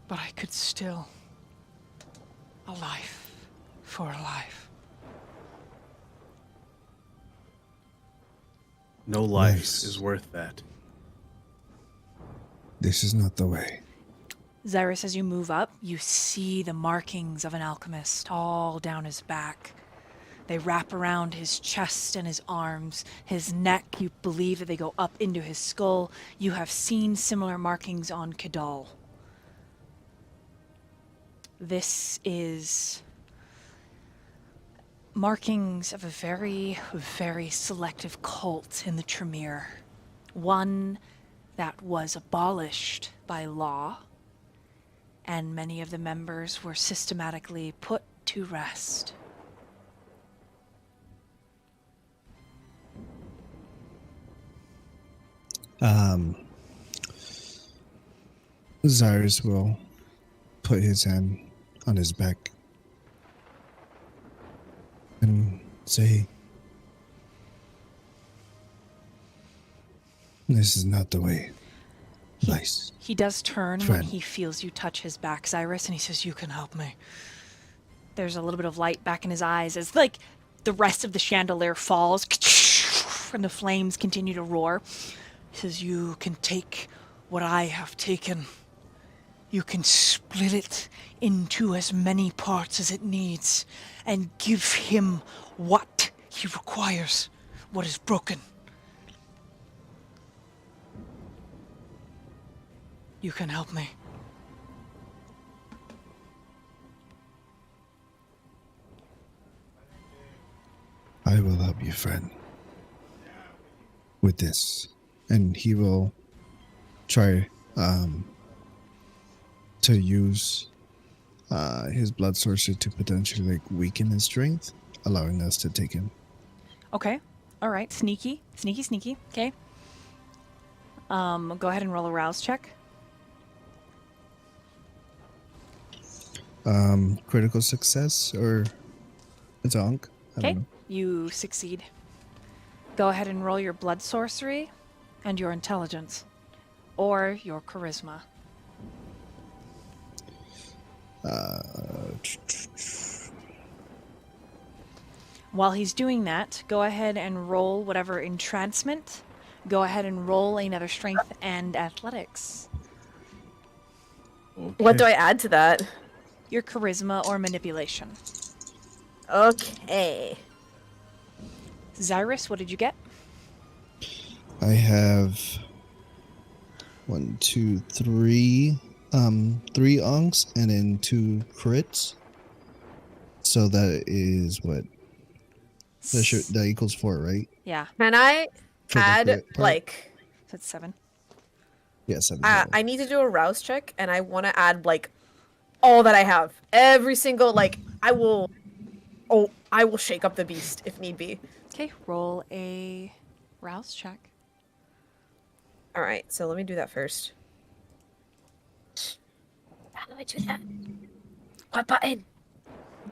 H: but I could still. A life for a life.
D: No life
B: Nice.
D: is worth that.
B: This is not the way.
I: Xirus, as you move up, you see the markings of an alchemist all down his back. They wrap around his chest and his arms. His neck, you believe that they go up into his skull. You have seen similar markings on Kadal. This is markings of a very, very selective cult in the Tremere. One that was abolished by law, and many of the members were systematically put to rest.
B: Xirus will put his hand on his back and say, this is not the way. Vice.
I: He does turn when
B: Friend.
I: he feels you touch his back, Xirus, and he says, you can help me. There's a little bit of light back in his eyes as, like, the rest of the chandelier falls, and the flames continue to roar. He says, you can take what I have taken. You can split it into as many parts as it needs and give him what he requires, what is broken. You can help me.
B: I will help you, friend, with this. And he will try to use his blood sorcery to potentially weaken his strength, allowing us to take him.
I: Okay. All right. Sneaky. Okay. Go ahead and roll a rouse check.
B: Critical success or a donk. I
I: Okay.
B: don't know.
I: You succeed. Go ahead and roll your blood sorcery and your intelligence. Or your charisma. While he's doing that, go ahead and roll whatever entrancement. Go ahead and roll another strength and athletics.
F: What do I add to that?
I: Your charisma or manipulation.
F: Okay.
I: Xirus, what did you get?
B: I have 1, 2, 3, 3 onks and then 2 crits. So that is what? That equals 4, right?
I: Yeah,
F: Can I
B: For the
F: add
B: crit part?
F: like
I: that's 7.
B: Yeah, 7.
F: I need to do a rouse check and I want to add like all that I have. Every single I will shake up the beast if need be.
I: Okay, roll a rouse check.
F: All right, so let me do that first. How do I do that? What button?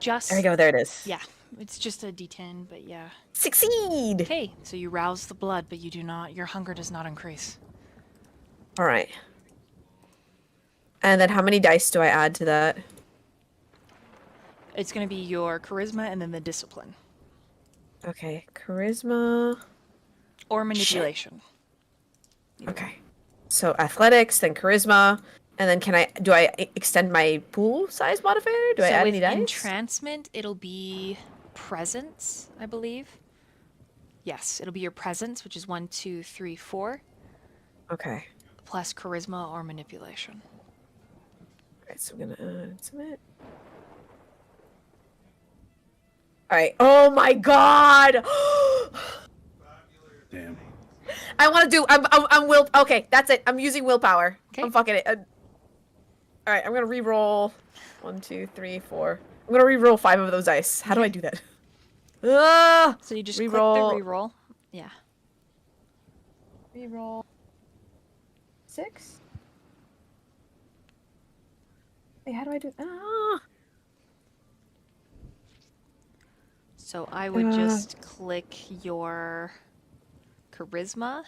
I: Just
F: There we go. There it is.
I: Yeah, it's just a D10, but yeah.
F: Succeed.
I: Okay, so you rouse the blood, but you do not. Your hunger does not increase.
F: All right. And then how many dice do I add to that?
I: It's going to be your charisma and then the discipline
F: Okay, charisma.
I: or manipulation.
F: Okay. So athletics, then charisma, and then do I extend my pool size modifier? Do I
I: So
F: add
I: with
F: any dice?
I: entrancement, it'll be presence, I believe. Yes, it'll be your presence, which is 1, 2, 3, 4,
F: Okay.
I: plus charisma or manipulation.
F: Alright, so I'm gonna submit. Alright. Oh my god!
D: Damn.
F: I want to do. I'm will. Okay, that's it. I'm using willpower.
I: Okay.
F: I'm fucking it. Alright, I'm gonna re-roll. 1, 2, 3, 4. I'm gonna re-roll 5 of those dice. How do I do that?
I: So you just
F: Reroll.
I: click the reroll. Yeah.
F: Re-roll 6. Wait, how do I do?
I: So I would just click your charisma,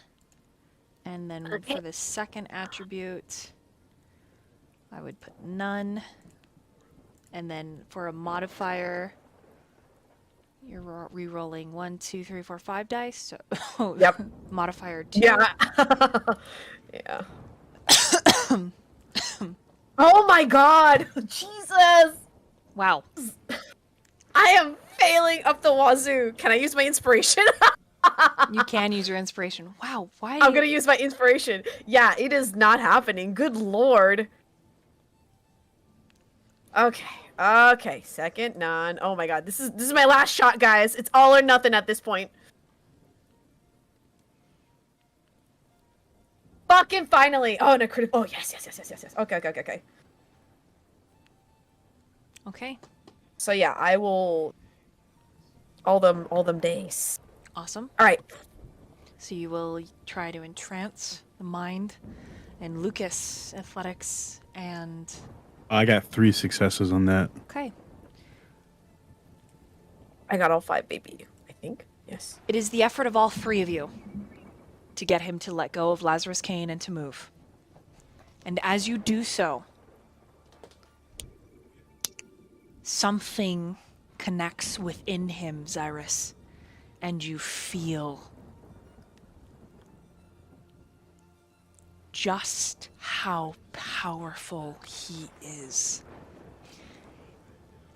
I: and then
F: Okay.
I: for the second attribute, I would put none. And then for a modifier, you're re-rolling 1, 2, 3, 4, 5 dice. So
F: Yep.
I: modifier 2.
F: Yeah. Yeah. Oh my god! Jesus!
I: Wow.
F: I am failing up the wazoo. Can I use my inspiration?
I: You can use your inspiration. Wow. Why?
F: I'm gonna use my inspiration. Yeah, it is not happening. Good lord. Okay. Okay. Second none. Oh my god. This is my last shot, guys. It's all or nothing at this point. Fucking finally. Oh, no critical. Oh yes, yes, yes, yes, yes, yes. Okay, okay, okay, okay.
I: Okay.
F: So yeah, I will. All them days.
I: Awesome.
F: All right.
I: So you will try to entrance the mind, and Lukas, athletics, and
D: I got 3 successes on that.
I: okay.
F: I got all 5, baby. I think. Yes.
I: It is the effort of all 3 of you to get him to let go of Lazarus Kane and to move. And as you do so, something connects within him, Xirus, and you feel just how powerful he is.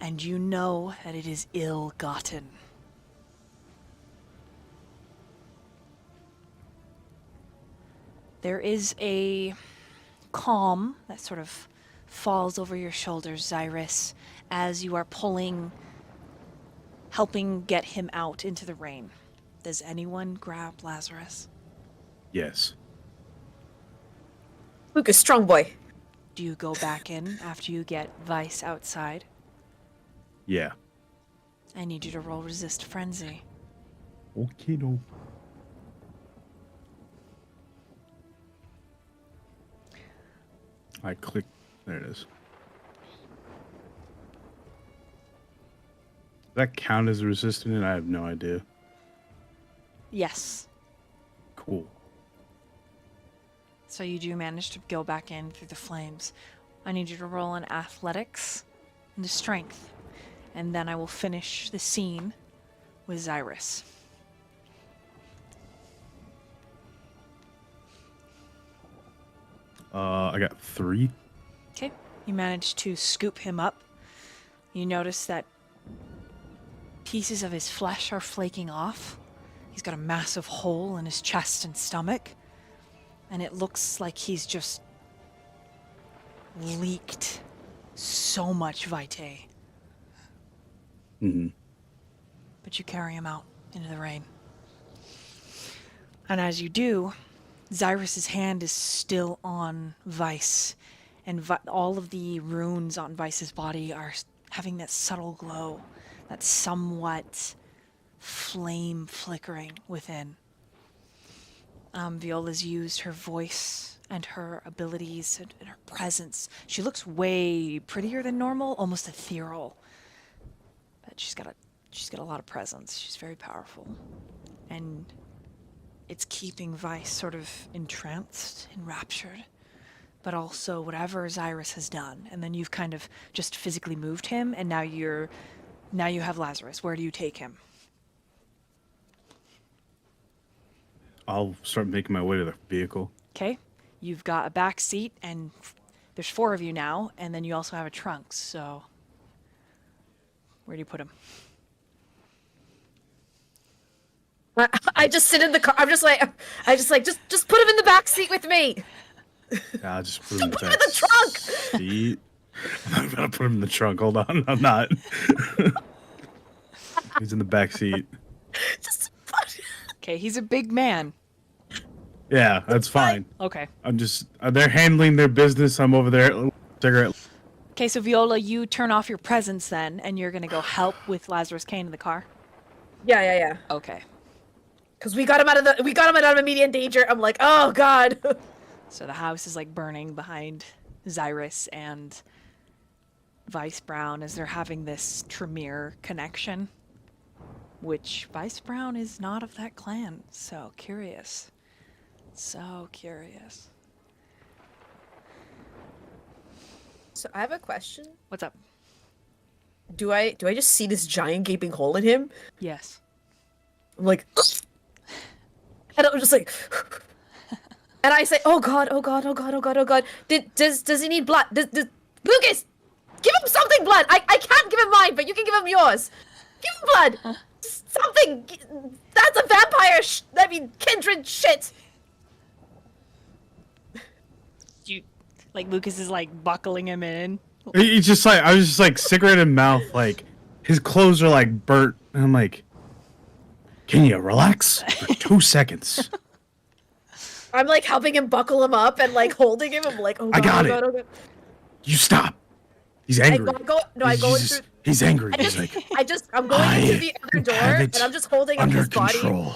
I: And you know that it is ill-gotten. There is a calm that sort of falls over your shoulders, Xirus, as you are helping get him out into the rain. Does anyone grab Lazarus?
D: Yes.
F: Lucas, strong boy.
I: Do you go back in after you get Vice outside?
D: Yeah.
I: I need you to roll Resist Frenzy.
D: Okay, no. I click. There it is. Does that count as resisting it? I have no idea.
I: Yes.
D: Cool.
I: So you do manage to go back in through the flames. I need you to roll an athletics and a strength. And then I will finish the scene with Xirus.
D: I got 3.
I: Okay. You manage to scoop him up. You notice that pieces of his flesh are flaking off. He's got a massive hole in his chest and stomach. And it looks like he's just leaked so much vitae.
D: Mm-hmm.
I: But you carry him out into the rain. And as you do, Xirus's hand is still on Vice, and all of the runes on Vice's body are having that subtle glow, that somewhat flame flickering within. Viola's used her voice and her abilities and her presence. She looks way prettier than normal, almost ethereal. But she's got a lot of presence. She's very powerful. And it's keeping Vice sort of entranced, enraptured, but also whatever Xirus has done. And then you've kind of just physically moved him, and now you have Lazarus. Where do you take him?
D: I'll start making my way to the vehicle.
I: Okay. You've got a back seat, and there's 4 of you now, and then you also have a trunk. So where do you put him?
F: I just sit in the car. Just put him in the back seat with me.
D: I'll just put him in the
F: Put him
D: back
F: in the trunk.
D: seat. I'm gonna put him in the trunk. Hold on, I'm not. He's in the back seat.
F: Just
I: Okay, he's a big man.
D: Yeah, that's fine.
I: Okay.
D: I'm just. They're handling their business. I'm over there. Cigarette.
I: Okay, so Viola, you turn off your presence then, and you're gonna go help with Lazarus Kane in the car.
F: Yeah.
I: Okay.
F: Because we got him out of immediate danger. I'm like, oh god.
I: So the house is like burning behind Xirus and Vice Brown as they're having this Tremere connection, which Vice Brown is not of that clan. So curious. So curious.
F: So I have a question.
I: What's up?
F: Do I just see this giant gaping hole in him?
I: Yes.
F: I'm like, and I'm just like, and I say, oh god. Does he need blood? Does Lucas, give him something blood. I can't give him mine, but you can give him yours. Give him blood. Something. That's a vampire. Kindred shit.
I: Like Lucas is like buckling him in.
D: He's just like, I was just like cigarette in mouth, like his clothes are like burnt, and I'm like, can you relax for 2 seconds?
F: I'm like helping him buckle him up and like holding him. I'm like, oh god,
D: I got
F: oh
D: it.
F: god, oh god.
D: You stop. He's angry.
F: I go
D: He's
F: into.
D: He's angry. He's like,
F: I'm going into the other door,
D: have
F: and
D: it
F: I'm just holding up
D: under
F: his body.
D: control.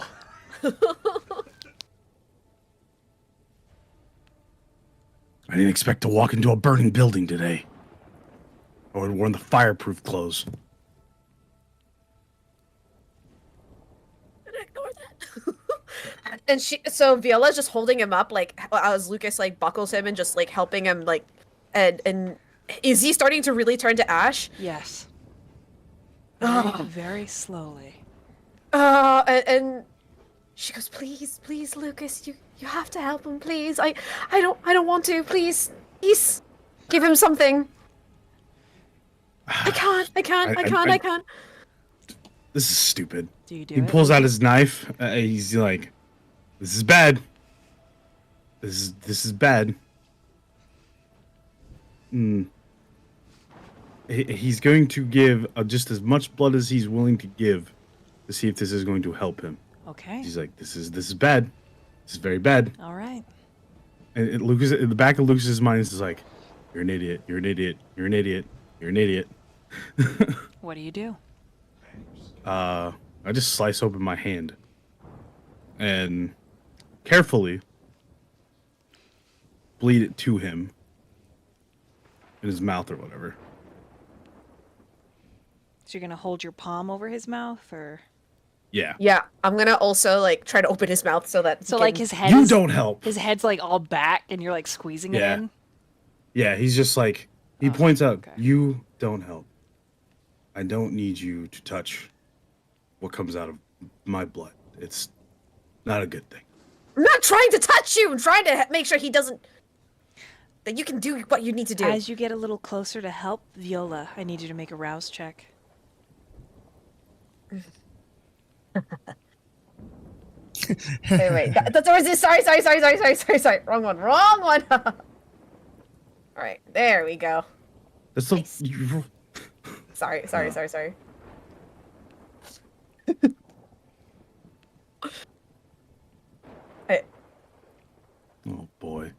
D: I didn't expect to walk into a burning building today. I would have worn the fireproof clothes.
F: Ignore that. And so Viola's just holding him up, like as Lucas like buckles him and just like helping him, like, and is he starting to really turn to ash?
I: Yes. Very slowly.
F: And she goes, please, Lucas, you have to help him, please. I don't want to, please, give him something. I can't.
D: This is stupid.
I: Do you do
D: He
I: it?
D: pulls out his knife. He's like, "This is bad. This is bad." He's going to give just as much blood as he's willing to give to see if this is going to help him.
I: Okay.
D: He's like, "This is bad. This is very bad."
I: All right.
D: And Lucas, in the back of Lucas's mind, is like, "You're an idiot. You're an idiot. You're an idiot. You're an idiot."
I: What do you do?
D: I just slice open my hand and carefully bleed it to him in his mouth or whatever.
I: So you're gonna hold your palm over his mouth, or
D: Yeah.
F: Yeah, I'm gonna also like try to open his mouth so that
I: so like his head.
D: You don't help.
I: His head's like all back, and you're like squeezing it
D: Yeah.
I: in.
D: Yeah, he's just like, he points out,
I: okay.
D: you don't help. I don't need you to touch what comes out of my blood. It's not a good thing.
F: I'm not trying to touch you. I'm trying to make sure he doesn't. That you can do what you need to do.
I: As you get a little closer to help, Viola, I need you to make a rouse check.
F: Wait. Sorry. Wrong one. All right, there we go.
D: That's the.
F: Nice. Sorry.
D: Oh boy.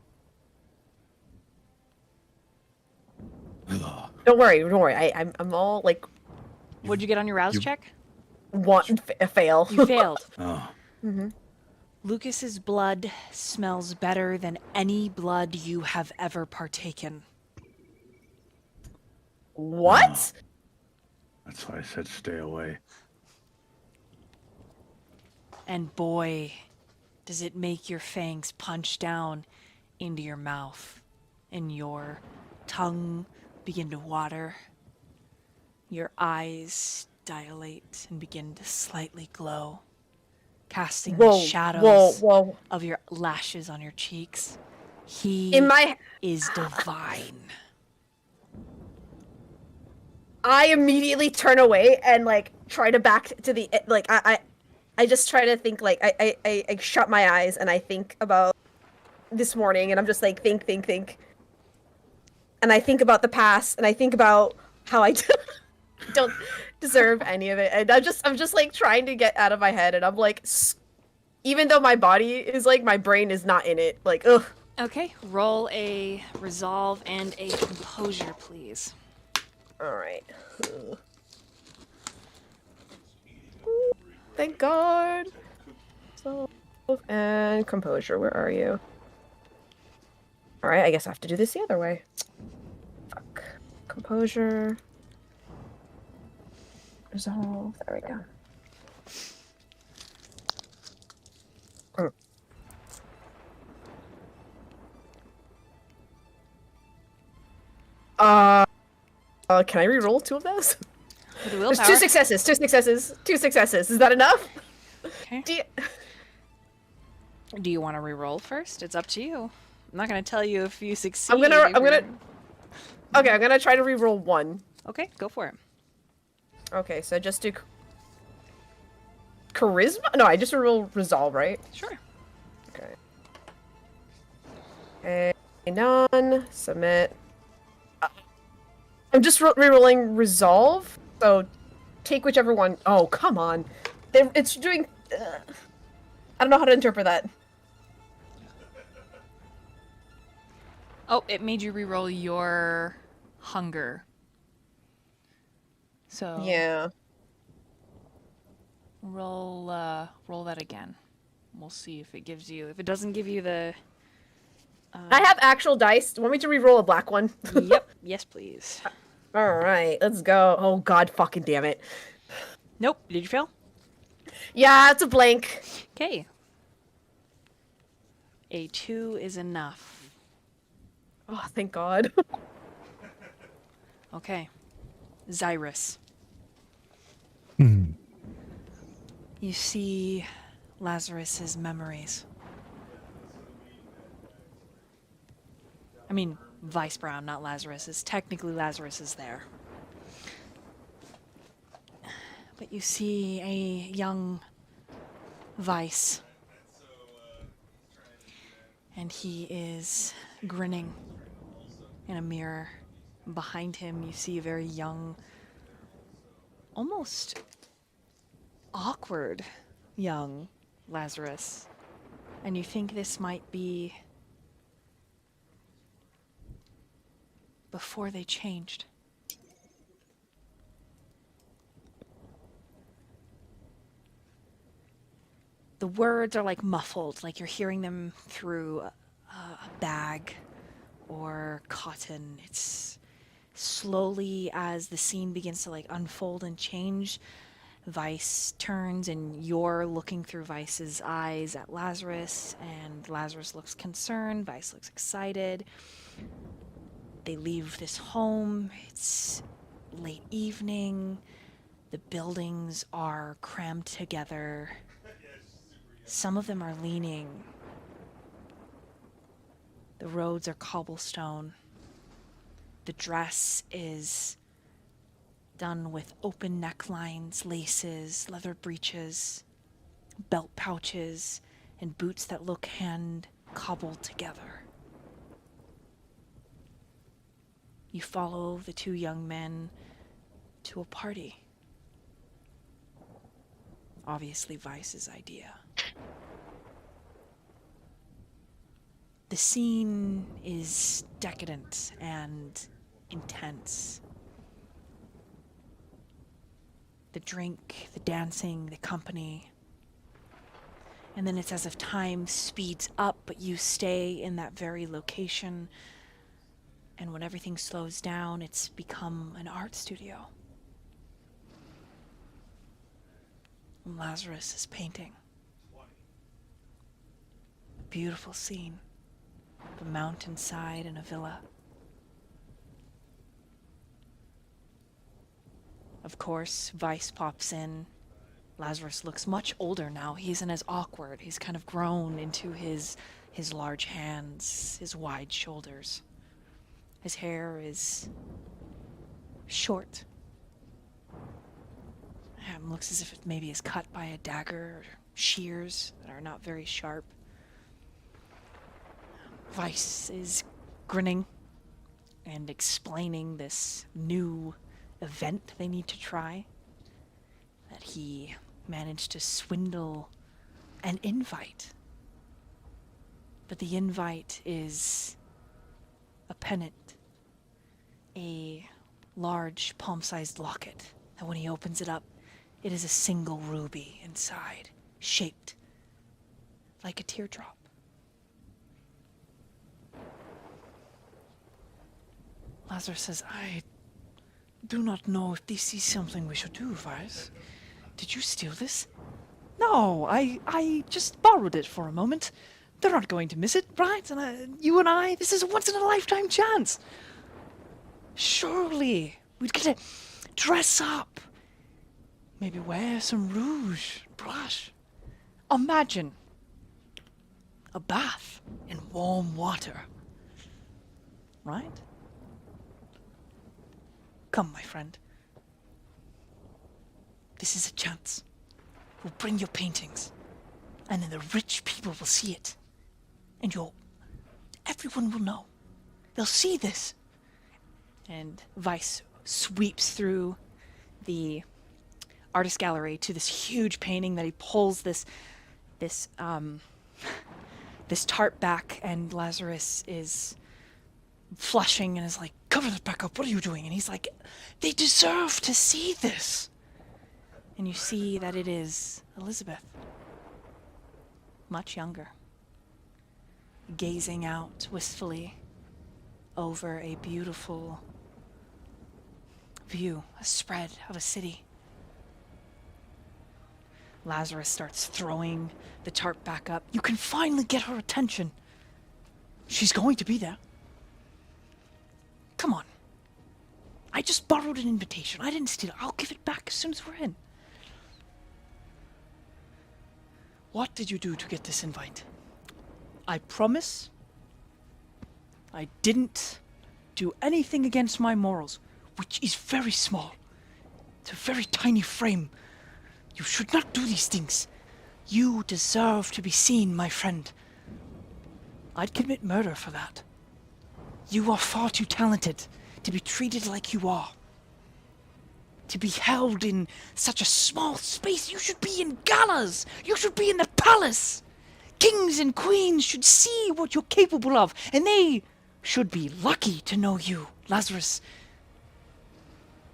F: Don't worry. I'm all like
I: What'd you get on your rouse check?
F: a fail.
I: You failed.
D: Oh.
I: Lucas's blood smells better than any blood you have ever partaken.
F: What?
D: That's why I said stay away.
I: And boy, does it make your fangs punch down into your mouth and your tongue begin to water. Your eyes dilate and begin to slightly glow, casting the shadows
F: Whoa.
I: of your lashes on your cheeks. He is divine.
F: I immediately turn away and like try to back to the like I just try to think like I shut my eyes and I think about this morning and I'm just like think and I think about the past and I think about how I don't deserve any of it. And I'm just like trying to get out of my head, and I'm like, even though my body is like, my brain is not in it. Like, ugh.
I: Okay, roll a resolve and a composure, please.
F: All right. Thank God. So, and composure, where are you? All right, I guess I have to do this the other way. Fuck. Composure. Resolve. There we go. Can I re-roll 2 of those?
I: For the
F: There's
I: willpower.
F: 2 successes, 2 successes, 2 successes. Is that enough?
I: Okay.
F: Do you...
I: Do you want to re-roll first? It's up to you. I'm not gonna tell you if you succeed.
F: I'm gonna try to re-roll 1.
I: Okay, go for it.
F: Okay, so just do charisma? No, I just re-roll resolve, right?
I: Sure.
F: Okay. Okay, none. Submit. I'm just re-rolling resolve, so take whichever one. Oh, come on. It's doing... I don't know how to interpret that.
I: Oh, it made you re-roll your hunger. So
F: Yeah.
I: roll that again. We'll see if it gives you. If it doesn't give you the.
F: I have actual dice. Want me to re-roll a black one?
I: Yep. Yes, please.
F: All right, let's go. Oh, God fucking damn it.
I: Nope. Did you fail?
F: Yeah, it's a blank.
I: Okay. A 2 is enough.
F: Oh, thank God.
I: Okay. Xirus.
B: Hmm.
I: You see Lazarus's memories. I mean, Vice Brown, not Lazarus's. Technically, Lazarus is there. But you see a young Vice. And he is grinning in a mirror. Behind him, you see a very young, almost awkward young Lazarus. And you think this might be before they changed. The words are like muffled, like you're hearing them through a bag or cotton. It's slowly, as the scene begins to like unfold and change, Vice turns and you're looking through Vice's eyes at Lazarus, and Lazarus looks concerned, Vice looks excited. They leave this home. It's late evening. The buildings are crammed together. Some of them are leaning. The roads are cobblestone. The dress is done with open necklines, laces, leather breeches, belt pouches, and boots that look hand cobbled together. You follow the 2 young men to a party. Obviously Vice's idea. The scene is decadent and intense. The drink, the dancing, the company. And then it's as if time speeds up, but you stay in that very location. And when everything slows down, it's become an art studio. And Lazarus is painting. A beautiful scene. A mountainside and a villa. Of course, Vice pops in. Lazarus looks much older now. He isn't as awkward. He's kind of grown into his large hands, his wide shoulders. His hair is short. Looks as if it maybe is cut by a dagger or shears that are not very sharp. Vice is grinning and explaining this new event they need to try, that he managed to swindle an invite. But the invite is a pennant, a large palm-sized locket, and when he opens it up, it is a single ruby inside, shaped like a teardrop. Lazarus says, I do not know if this is something we should do, Vise. Did you steal this? No, I just borrowed it for a moment. They're not going to miss it, right? And you and I, this is a once-in-a-lifetime chance. Surely, we'd get to dress up. Maybe wear some rouge, blush. Imagine a bath in warm water. Right? Come, my friend. This is a chance. We'll bring your paintings, and then the rich people will see it. And everyone will know. They'll see this. And Vice sweeps through the artist gallery to this huge painting that he pulls this tarp back, and Lazarus is flushing and is like, cover that back up, what are you doing? And he's like, they deserve to see this. And you see that it is Elizabeth, much younger, gazing out wistfully over a beautiful view, a spread of a city. Lazarus starts throwing the tarp back up. You can finally get her attention. She's going to be there. Come on. I just borrowed an invitation. I didn't steal it. I'll give it back as soon as we're in. What did you do to get this invite? I promise I didn't do anything against my morals, which is very small. It's a very tiny frame. You should not do these things. You deserve to be seen, my friend. I'd commit murder for that. You are far too talented to be treated like you are. To be held in such a small space, you should be in galas. You should be in the palace. Kings and queens should see what you're capable of, and they should be lucky to know you, Lazarus.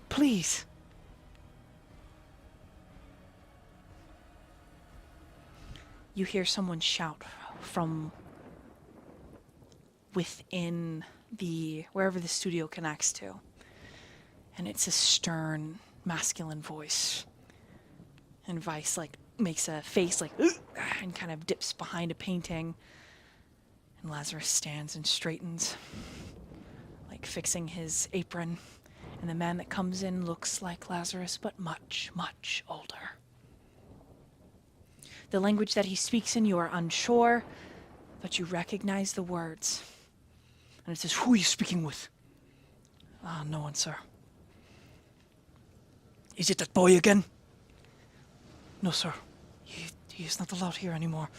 I: Please. You hear someone shout from within wherever the studio connects to. And it's a stern, masculine voice. And Vice, makes a face, and kind of dips behind a painting. And Lazarus stands and straightens, fixing his apron. And the man that comes in looks like Lazarus, but much, much older. The language that he speaks in, you are unsure, but you recognize the words. And it says, who are you speaking with? No one, sir. Is it that boy again? No, sir. He is not allowed here anymore.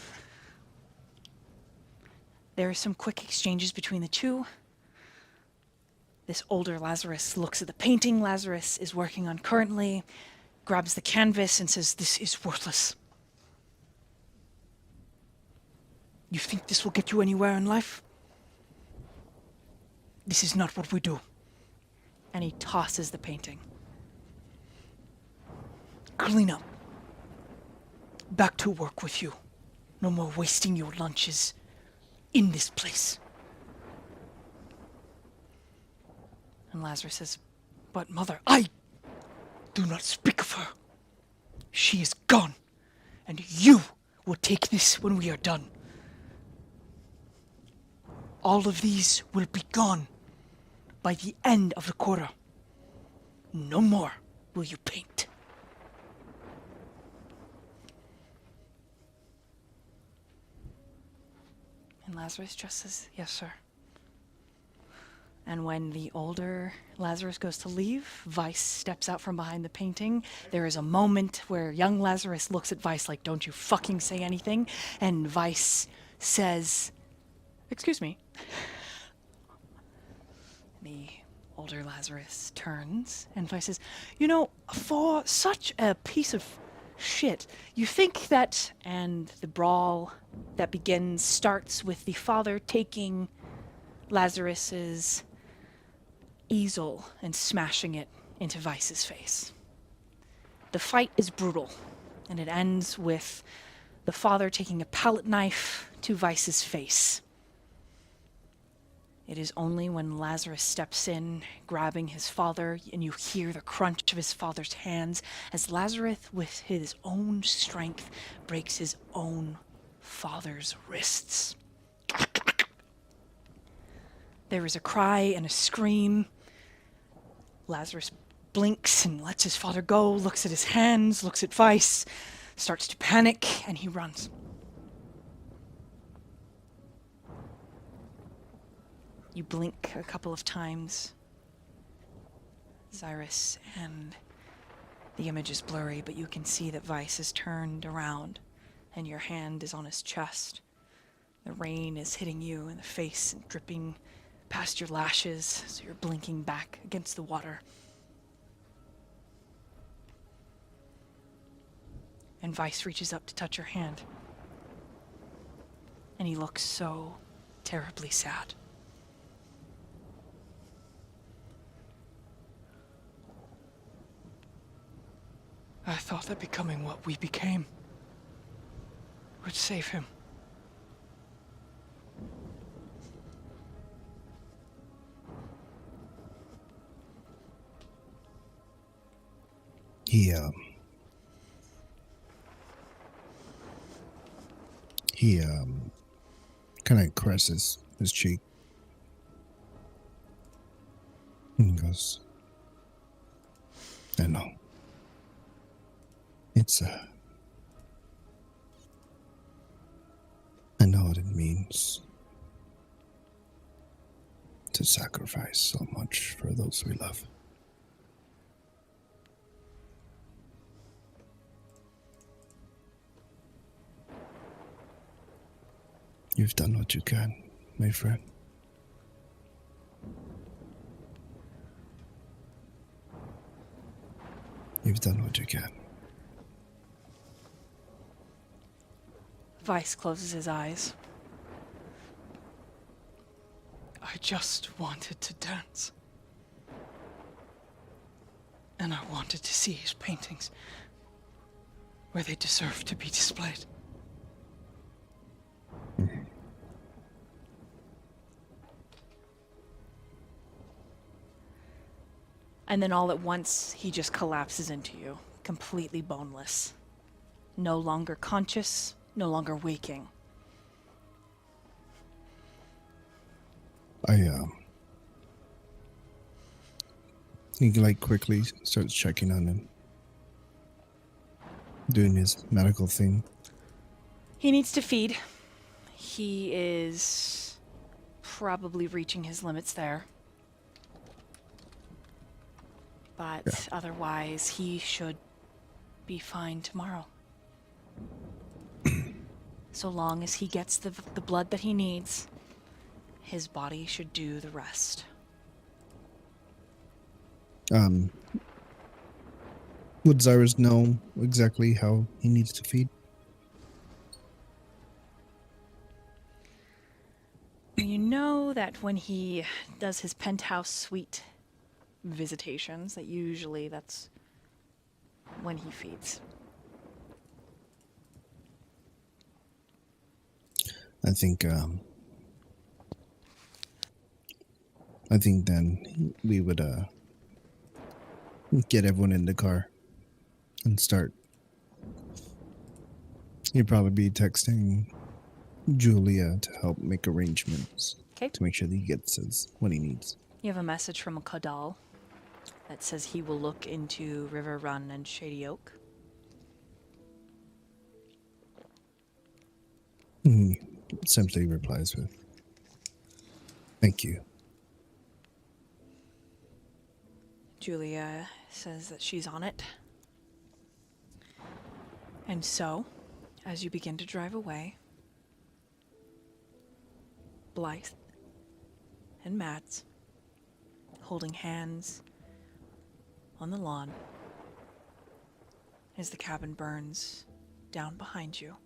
I: There are some quick exchanges between the two. This older Lazarus looks at the painting Lazarus is working on currently, grabs the canvas and says, this is worthless. You think this will get you anywhere in life? This is not what we do. And he tosses the painting. Clean up. Back to work with you. No more wasting your lunches in this place. And Lazarus says, but mother, I do not speak of her. She is gone, and you will take this when we are done. All of these will be gone by the end of the quarter. No more will you paint. And Lazarus just says, yes, sir. And when the older Lazarus goes to leave, Vice steps out from behind the painting. There is a moment where young Lazarus looks at Vice like, don't you fucking say anything. And Vice says, excuse me. The older Lazarus turns, and Vice says, "You know, for such a piece of shit, you think that..." And the brawl that begins starts with the father taking Lazarus's easel and smashing it into Vice's face. The fight is brutal, and it ends with the father taking a palette knife to Vice's face. It is only when Lazarus steps in, grabbing his father, and you hear the crunch of his father's hands as Lazarus, with his own strength, breaks his own father's wrists. There is a cry and a scream. Lazarus blinks and lets his father go, looks at his hands, looks at Vice, starts to panic, and he runs. You blink a couple of times, Xirus, and the image is blurry, but you can see that Vice is turned around and your hand is on his chest. The rain is hitting you in the face and dripping past your lashes, so you're blinking back against the water. And Vice reaches up to touch your hand. And he looks so terribly sad.
H: I thought that becoming what we became would save him.
B: He kind of caresses his cheek and goes, "I know. I know what it means to sacrifice so much for those we love. You've done what you can, my friend. You've done what you can."
I: Vice closes his eyes.
H: I just wanted to dance. And I wanted to see his paintings where they deserve to be displayed.
I: And then all at once, he just collapses into you, completely boneless. No longer conscious, no longer waking.
B: He like quickly starts checking on him, doing his medical thing.
I: He needs to feed. He is probably reaching his limits there. But otherwise, he should be fine tomorrow. So long as he gets the blood that he needs, his body should do the rest.
B: Would Xirus know exactly how he needs to feed?
I: You know that when he does his penthouse suite visitations, that's when he feeds.
B: I think then we would get everyone in the car and start. You'd probably be texting Julia to help make arrangements.
I: Okay.
B: To make sure that he gets what he needs.
I: You have a message from a Kadal that says he will look into River Run and Shady Oak.
B: He simply replies with, "Thank you."
I: Julia says that she's on it. And so, as you begin to drive away, Blythe and Mads holding hands on the lawn as the cabin burns down behind you.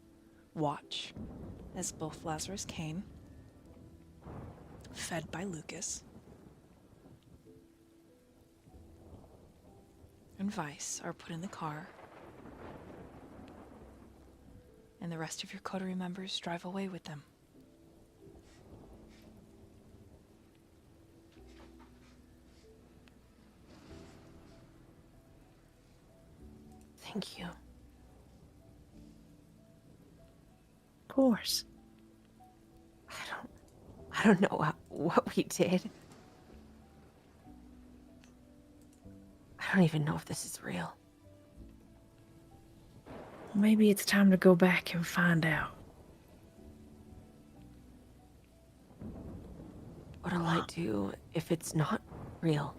I: Watch as both Lazarus Kane, fed by Lukas, and Vice are put in the car, and the rest of your coterie members drive away with them.
C: Thank you.
E: Of course.
C: I don't know what we did. I don't even know if this is real.
E: Maybe it's time to go back and find out.
C: What'll I do if it's not real?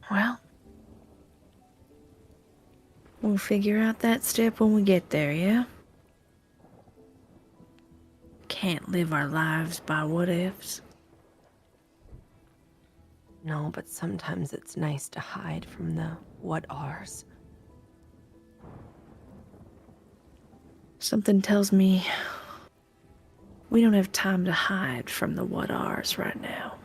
E: Well, we'll figure out that step when we get there, yeah? Can't live our lives by what ifs.
C: No, but sometimes it's nice to hide from the what-ares.
E: Something tells me we don't have time to hide from the what-ares right now.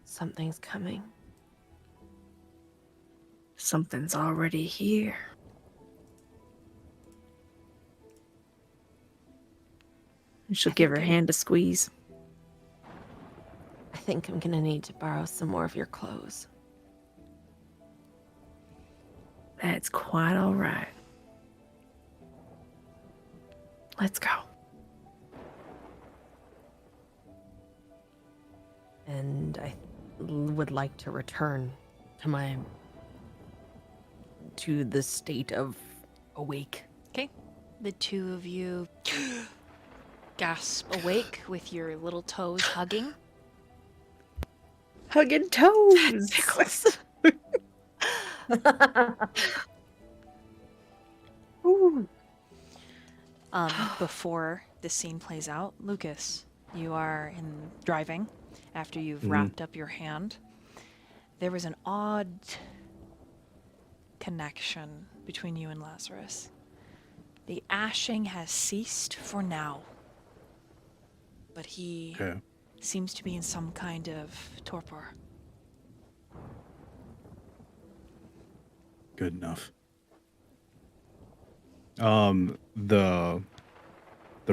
C: Something's coming.
E: Something's already here. And she'll give her hand a squeeze.
C: I think I'm gonna need to borrow some more of your clothes.
E: That's quite all right. Let's go.
C: And I would like to return to the state of awake.
I: Okay. The two of you gasp awake with your little toes hugging.
E: Hugging toes.
C: Tickles.
E: Ooh.
I: Before this scene plays out, Lukas, you are driving after you've wrapped up your hand. There was an odd connection between you and Lazarus. The ashing has ceased for now, but he seems to be in some kind of torpor.
D: Good enough. The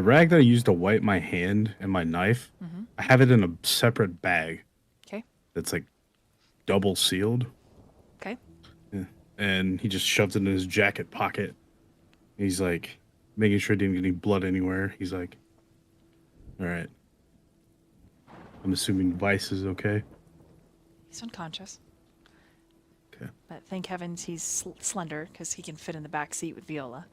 D: rag that I used to wipe my hand and my knife, I have it in a separate bag.
I: Okay.
D: That's like double sealed.
I: Okay.
D: Yeah. And he just shoved it in his jacket pocket. He's like making sure he didn't get any blood anywhere. He's like, all right. I'm assuming Vice is okay.
I: He's unconscious.
D: Okay.
I: But thank heavens he's slender because he can fit in the back seat with Viola.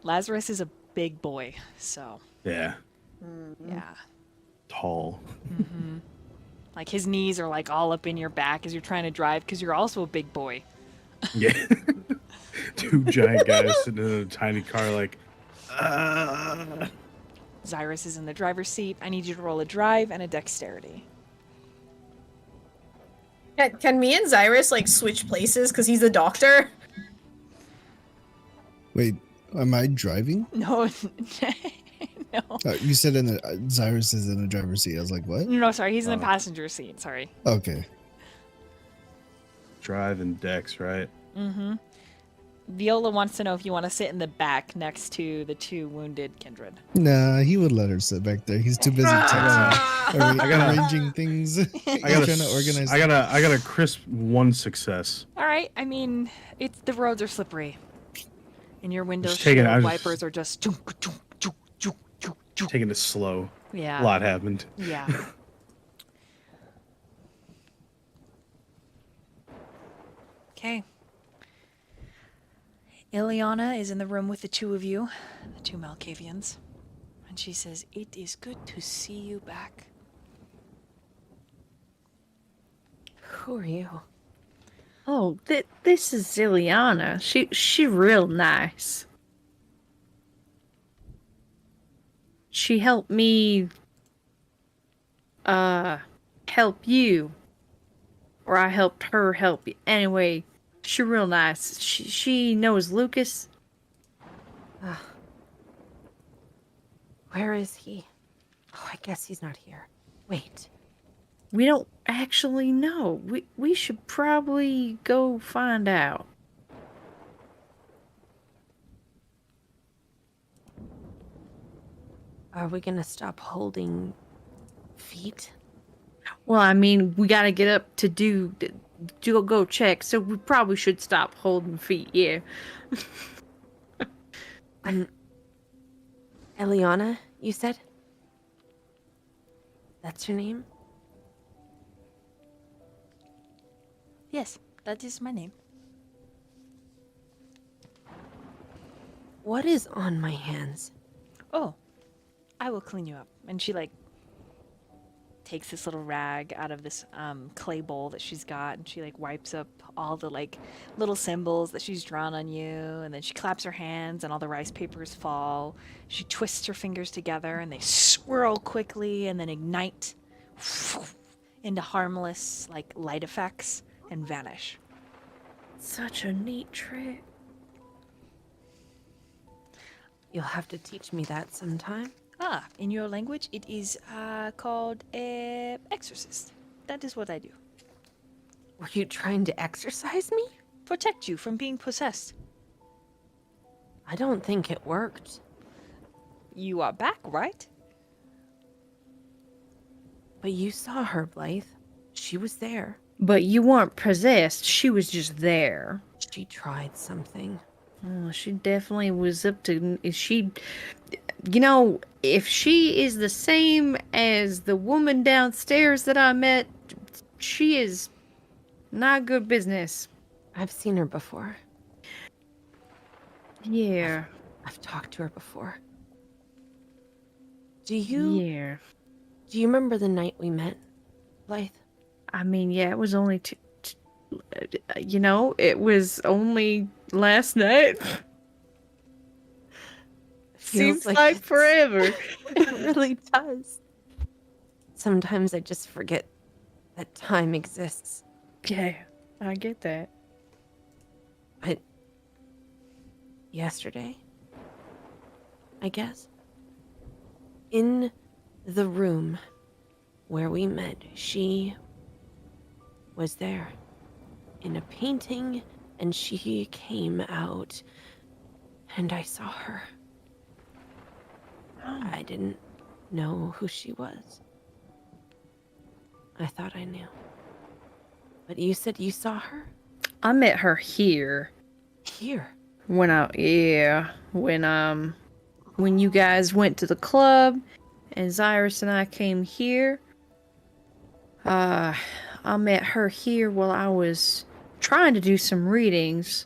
I: Lazarus is a big boy, so
D: Yeah.
I: yeah.
D: Tall.
I: Like his knees are like all up in your back as you're trying to drive because you're also a big boy.
D: Yeah. Two giant guys sitting in a tiny car like,
I: Xirus is in the driver's seat. I need you to roll a drive and a dexterity.
F: Can me and Xirus like switch places because he's the doctor?
B: Wait, am I driving?
I: No, no.
B: You said Xirus is in the driver's seat. I was like, what?
I: No, sorry, he's in the passenger seat. Sorry.
B: Okay.
D: Drive and Dex, right?
I: Mm-hmm. Viola wants to know if you want to sit in the back next to the two wounded kindred.
B: Nah, he would let her sit back there. He's too busy arranging things.
D: I got
B: trying to organize.
D: I got a crisp 1 success.
I: All right. I mean, the roads are slippery, and your window
D: taking- I was-
I: wipers are just.
D: Taking it slow.
I: Yeah.
D: A lot happened.
I: Yeah. Okay. Ileana is in the room with the two of you, the two Malkavians, and she says, "It is good to see you back."
C: Who are you?
E: Oh, this is Ziliana. She real nice. She helped me help you. Or I helped her help you. Anyway, she real nice. She knows Lukas.
C: Where is he? Oh, I guess he's not here. Wait.
E: We don't actually know. We should probably go find out.
C: Are we gonna stop holding feet?
E: Well, I mean, we gotta get up to go check, so we probably should stop holding feet, yeah.
C: Eliana, you said? That's your name?
I: Yes, that is my name.
C: What is on my hands?
I: Oh, I will clean you up. And she like takes this little rag out of this clay bowl that she's got, and she like wipes up all the like little symbols that she's drawn on you, and then she claps her hands and all the rice papers fall. She twists her fingers together and they swirl quickly and then ignite into harmless like light effects and vanish.
E: Such a neat trick.
C: You'll have to teach me that sometime.
I: Ah, in your language, it is called exorcist. That is what I do.
C: Were you trying to exercise me?
I: Protect you from being possessed.
C: I don't think it worked.
I: You are back, right?
C: But you saw her, Blythe. She was there.
E: But you weren't possessed. She was just there.
C: She tried something.
E: Oh, she definitely was up to... She... You know, if she is the same as the woman downstairs that I met, she is not good business.
C: I've seen her before.
E: Yeah.
C: I've talked to her before. Do you remember the night we met, Blythe?
E: I mean, yeah, it was only you know, it was only last night. Seems like forever.
C: It really does. Sometimes I just forget that time exists.
E: Yeah, I get that.
C: But yesterday, I guess, in the room where we met, she was there in a painting, and she came out, and I saw her. I didn't know who she was. I thought I knew. But you said you saw her?
E: I met her here.
C: Here?
E: When you guys went to the club and Xirus and I came here. I met her here while I was trying to do some readings.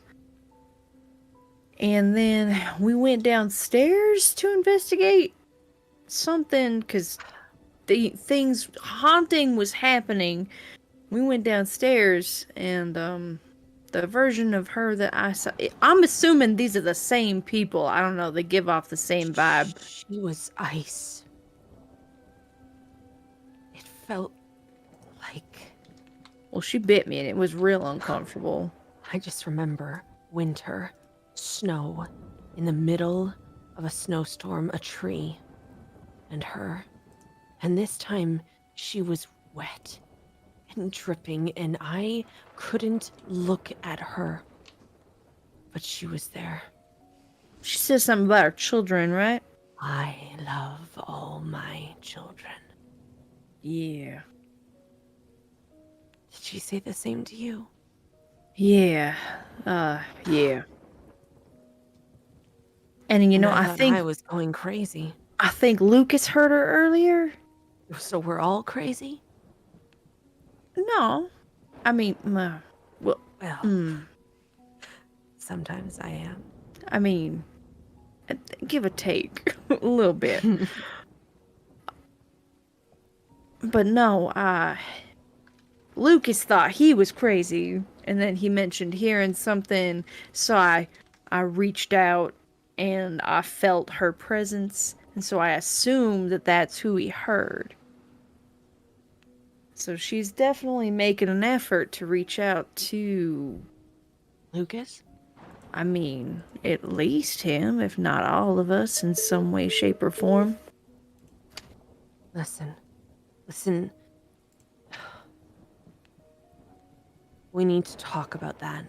E: And then we went downstairs to investigate something because the haunting was happening. We went downstairs and the version of her that I saw, I'm assuming these are the same people. I don't know, they give off the same vibe.
C: She was ice. It felt like...
E: Well, she bit me and it was real uncomfortable.
C: I just remember winter, snow, in the middle of a snowstorm, a tree, and her. And this time, she was wet and dripping, and I couldn't look at her. But she was there.
E: She says something about her children, right?
C: I love all my children.
E: Yeah.
C: Did she say the same to you?
E: Yeah. Yeah. And you know, I think
C: I was going crazy.
E: I think Lukas heard her earlier.
C: So we're all crazy?
E: No. I mean, well,
C: sometimes I am.
E: I mean, give or take a little bit. But no, Lukas thought he was crazy. And then he mentioned hearing something, so I reached out and I felt her presence, and so I assumed that that's who he heard. So she's definitely making an effort to reach out to,
C: Lucas?
E: I mean, at least him, if not all of us in some way, shape, or form.
C: Listen. We need to talk about that.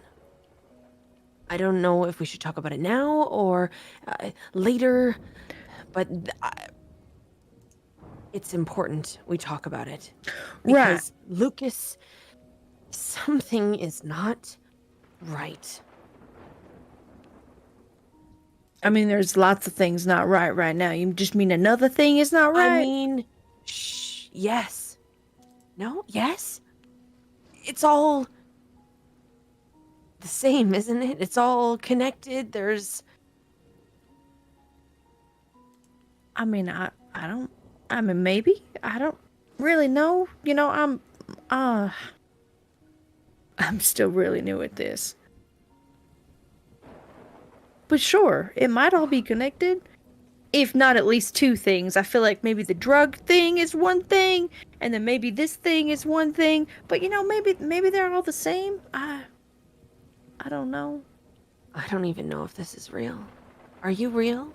C: I don't know if we should talk about it now or later, but it's important we talk about it.
E: Right.
C: Because Lucas, something is not right.
E: I mean, there's lots of things not right now. You just mean another thing is not right?
C: I mean, yes. No, yes? It's all the same, isn't it? It's all connected. There's...
E: I mean, maybe. I don't really know. You know, I'm still really new at this. But sure, it might all be connected. If not at least two things. I feel like maybe the drug thing is one thing, and then maybe this thing is one thing. But you know, maybe they're all the same. I don't know.
C: I don't even know if this is real. Are you real?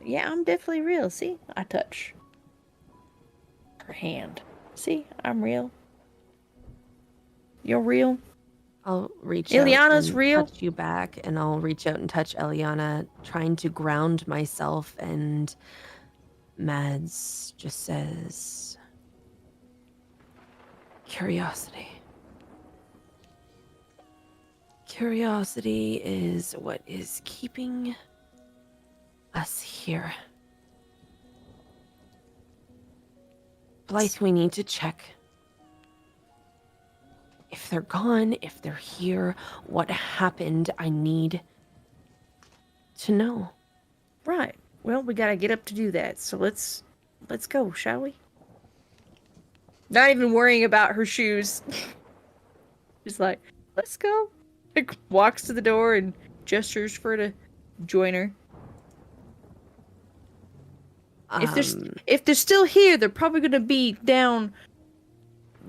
E: Yeah, I'm definitely real. See, I touch her hand. See, I'm real. You're real.
C: I'll reach
E: Ileana's
C: out and
E: real.
C: touch you back, and I'll reach out and touch Eliana, trying to ground myself, and Mads just says, curiosity. Curiosity is what is keeping us here. Blythe, we need to check. If they're gone, if they're here, what happened, I need to know.
E: Right. Well, we gotta get up to do that. So let's go, shall we? Not even worrying about her shoes. Just like, let's go. Like, walks to the door and gestures for her to join her. If they're still here, they're probably gonna be down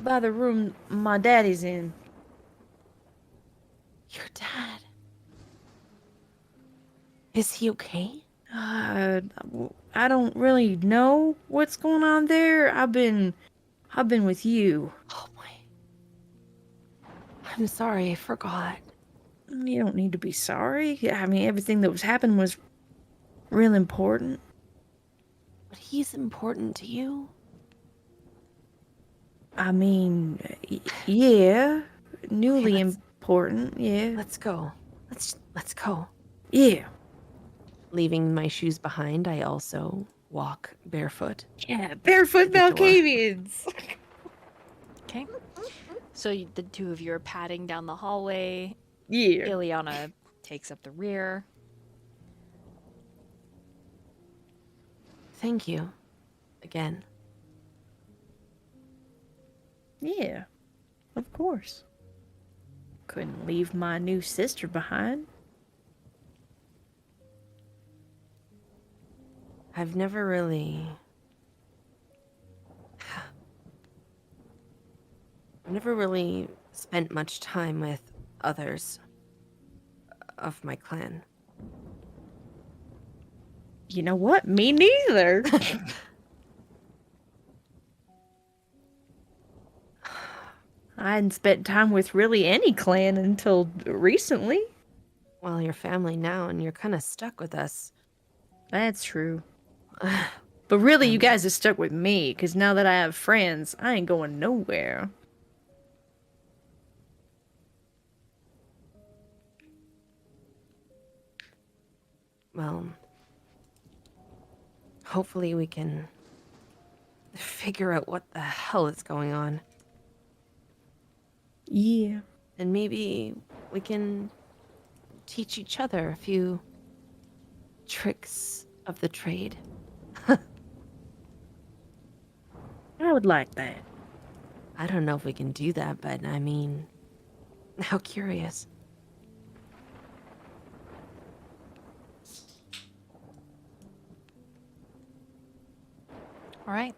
E: by the room my daddy's in.
C: Your dad. Is he okay?
E: I don't really know what's going on there. I've been with you.
C: Oh my. I'm sorry, I forgot.
E: You don't need to be sorry. I mean, everything that was happening was real important.
C: But he's important to you.
E: I mean, yeah, newly
C: Okay,
E: important. Yeah.
C: Let's go. Let's go.
E: Yeah.
C: Leaving my shoes behind, I also walk barefoot.
E: Yeah, barefoot
C: The door.
E: Malkavians.
I: Okay. So the two of you are padding down the hallway.
E: Yeah.
I: Ileana takes up the rear.
C: Thank you. Again.
E: Yeah. Of course. Couldn't leave my new sister behind.
C: I've never really spent much time with others of my clan.
E: You know what? Me neither. I hadn't spent time with really any clan until recently.
C: Well, you're family now, and you're kind of stuck with us.
E: That's true. But really, you guys are stuck with me, because now that I have friends, I ain't going nowhere.
C: Well, hopefully we can figure out what the hell is going on.
E: Yeah.
C: And maybe we can teach each other a few tricks of the trade.
E: I would like that.
C: I don't know if we can do that, but I mean, How curious.
I: All right.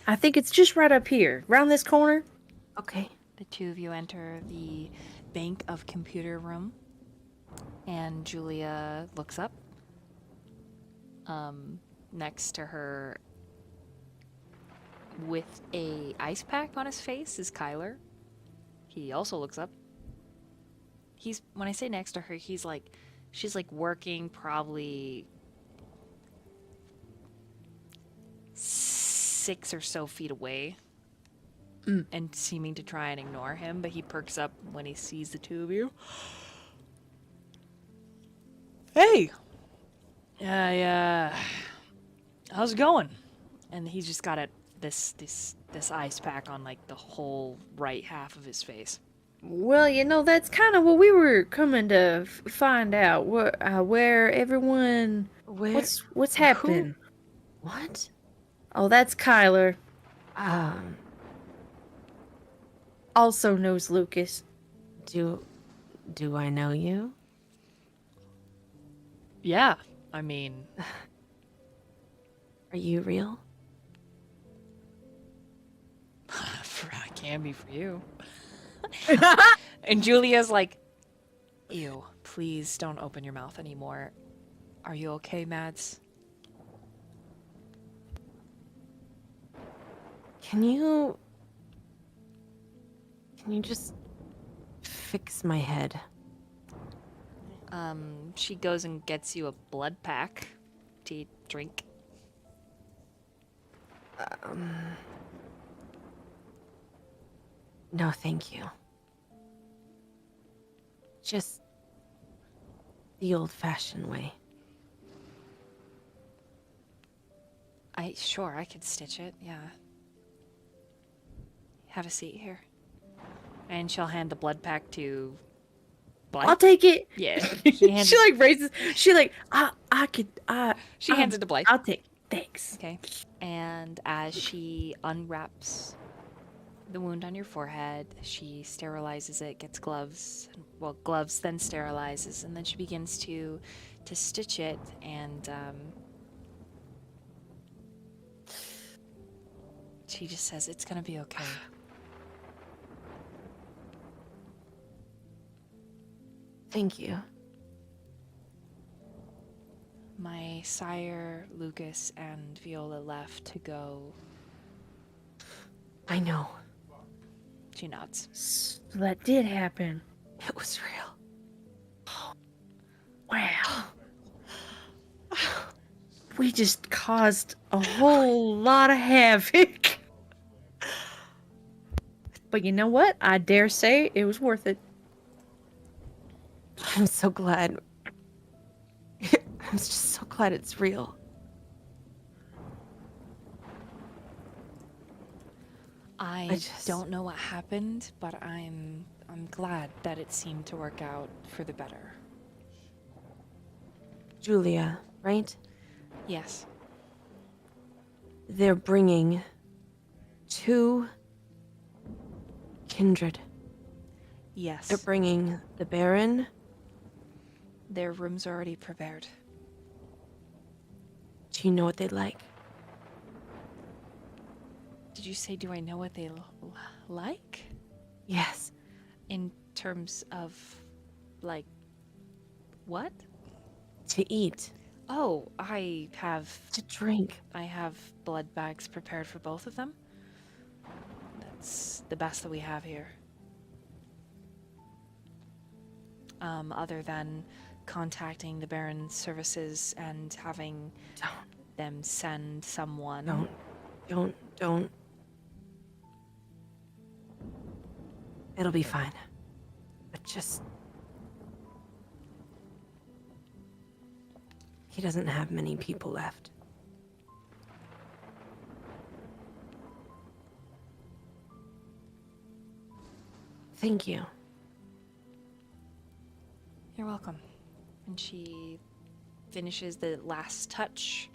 E: I think it's just right up here, round this corner.
C: Okay.
I: The two of you enter the bank of computer room, and Julia looks up. Next to her, with a ice pack on his face, is Kyler. He also looks up. When I say next to her, she's like working probably 6 or so feet away. And seeming to try and ignore him, but he perks up when he sees the two of you. Hey! How's it going? And he's just got this ice pack on like the whole right half of his face.
E: Well, that's kind of what we were coming to find out. Where everyone...
C: Where?
E: What's happening?
C: What?
E: Oh, that's Kyler.
C: Um,
E: Also knows Lucas.
C: do I know you?
I: Yeah, I mean,
C: Are you real?
I: I can be for you. And Julia's like, ew, please don't open your mouth anymore. Are you okay, Mads?
C: Can you just fix my head?
I: She goes and gets you a blood pack to drink.
C: No, thank you. Just the old-fashioned way.
I: Sure, I could stitch it, yeah. Have a seat here. And she'll hand the blood pack to Blythe.
E: I'll take it.
I: Yeah.
E: She like raises. She like
I: She hands it to Blythe.
E: I'll take. Thanks.
I: Okay. And as she unwraps the wound on your forehead, she sterilizes it, gets gloves. Well, gloves, then sterilizes, and then she begins to stitch it. And she just says, "It's gonna be okay."
C: Thank you.
I: My sire, Lukas, and Viola left to go.
C: I know.
I: She nods.
E: So that did happen.
C: It was real.
E: Wow. We just caused a whole lot of havoc. But you know what? I dare say it was worth it.
C: I'm so glad. I'm just so glad it's real.
I: I don't know what happened, but I'm glad that it seemed to work out for the better.
C: Julia, right?
I: Yes.
C: They're bringing 2 kindred.
I: Yes.
C: They're bringing the Baron.
I: Their room's already prepared.
C: Do you know what they'd like?
I: Did you say, do I know what they like?
C: Yes.
I: In terms of, like, what?
C: To eat.
I: Oh, I have
C: To drink.
I: blood bags prepared for both of them. That's the best that we have here. Other than contacting the Baron's services and having them send someone.
C: Don't. It'll be fine. But just... He doesn't have many people left. Thank you.
I: You're welcome. And she finishes the last touch,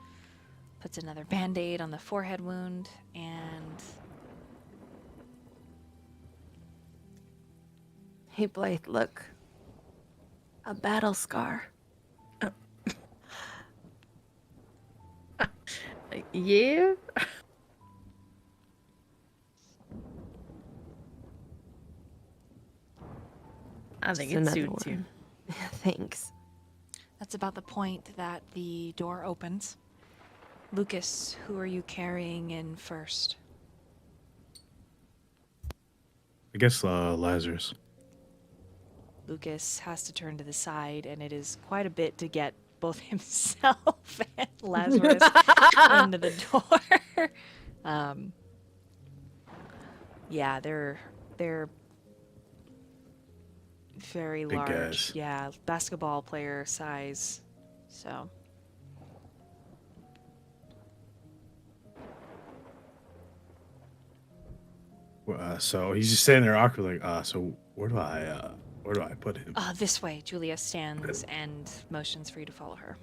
I: puts another band-aid on the forehead wound, and...
C: Hey, Blythe, look. A battle scar.
E: Yeah. I think
C: Just
E: it
C: another
E: suits you.
C: one. Thanks.
I: That's about the point that the door opens. Lucas, who are you carrying in first?
D: I guess Lazarus.
I: Lucas has to turn to the side, and it is quite a bit to get both himself and Lazarus into the door. Yeah, they're very
D: Big
I: large.
D: guys.
I: Yeah, basketball player size. So.
D: So he's just standing there awkwardly. So where do I put him?
I: This way. Julia stands and motions for you to follow her.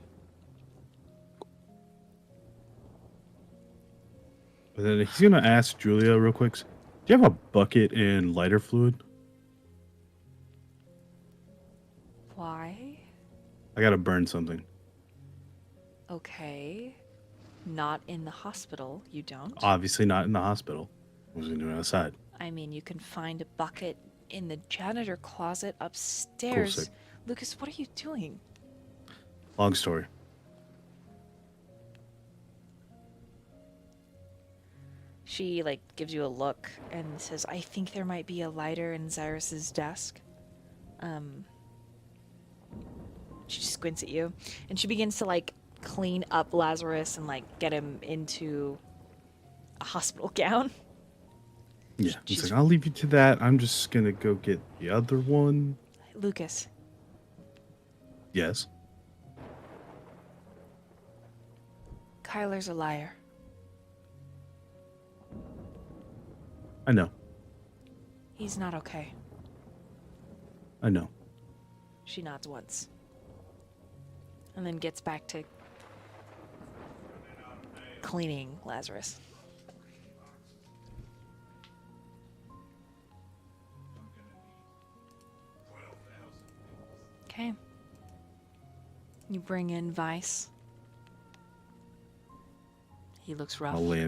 D: And then he's gonna ask Julia real quick. Do you have a bucket and lighter fluid?
I: Why?
D: I gotta burn something.
I: Okay. Not in the hospital, you don't.
D: Obviously not in the hospital. I was gonna do it outside.
I: I mean, you can find a bucket in the janitor closet upstairs.
D: sick.
I: Lucas, what are you doing?
D: Long story.
I: She, like, gives you a look and says, I think there might be a lighter in Xirus's desk. She squints at you, and she begins to, like, clean up Lazarus and, like, get him into a hospital gown.
D: Yeah. He's
I: She's-
D: like, I'll leave you to that. I'm just gonna go get the other one.
I: Lucas,
D: Yes.
I: Kyler's a liar.
D: I know.
I: He's not okay.
D: I know.
I: She nods once. And then gets back to cleaning Lazarus. Okay. You bring in Vice. He looks rough.
D: I'll lay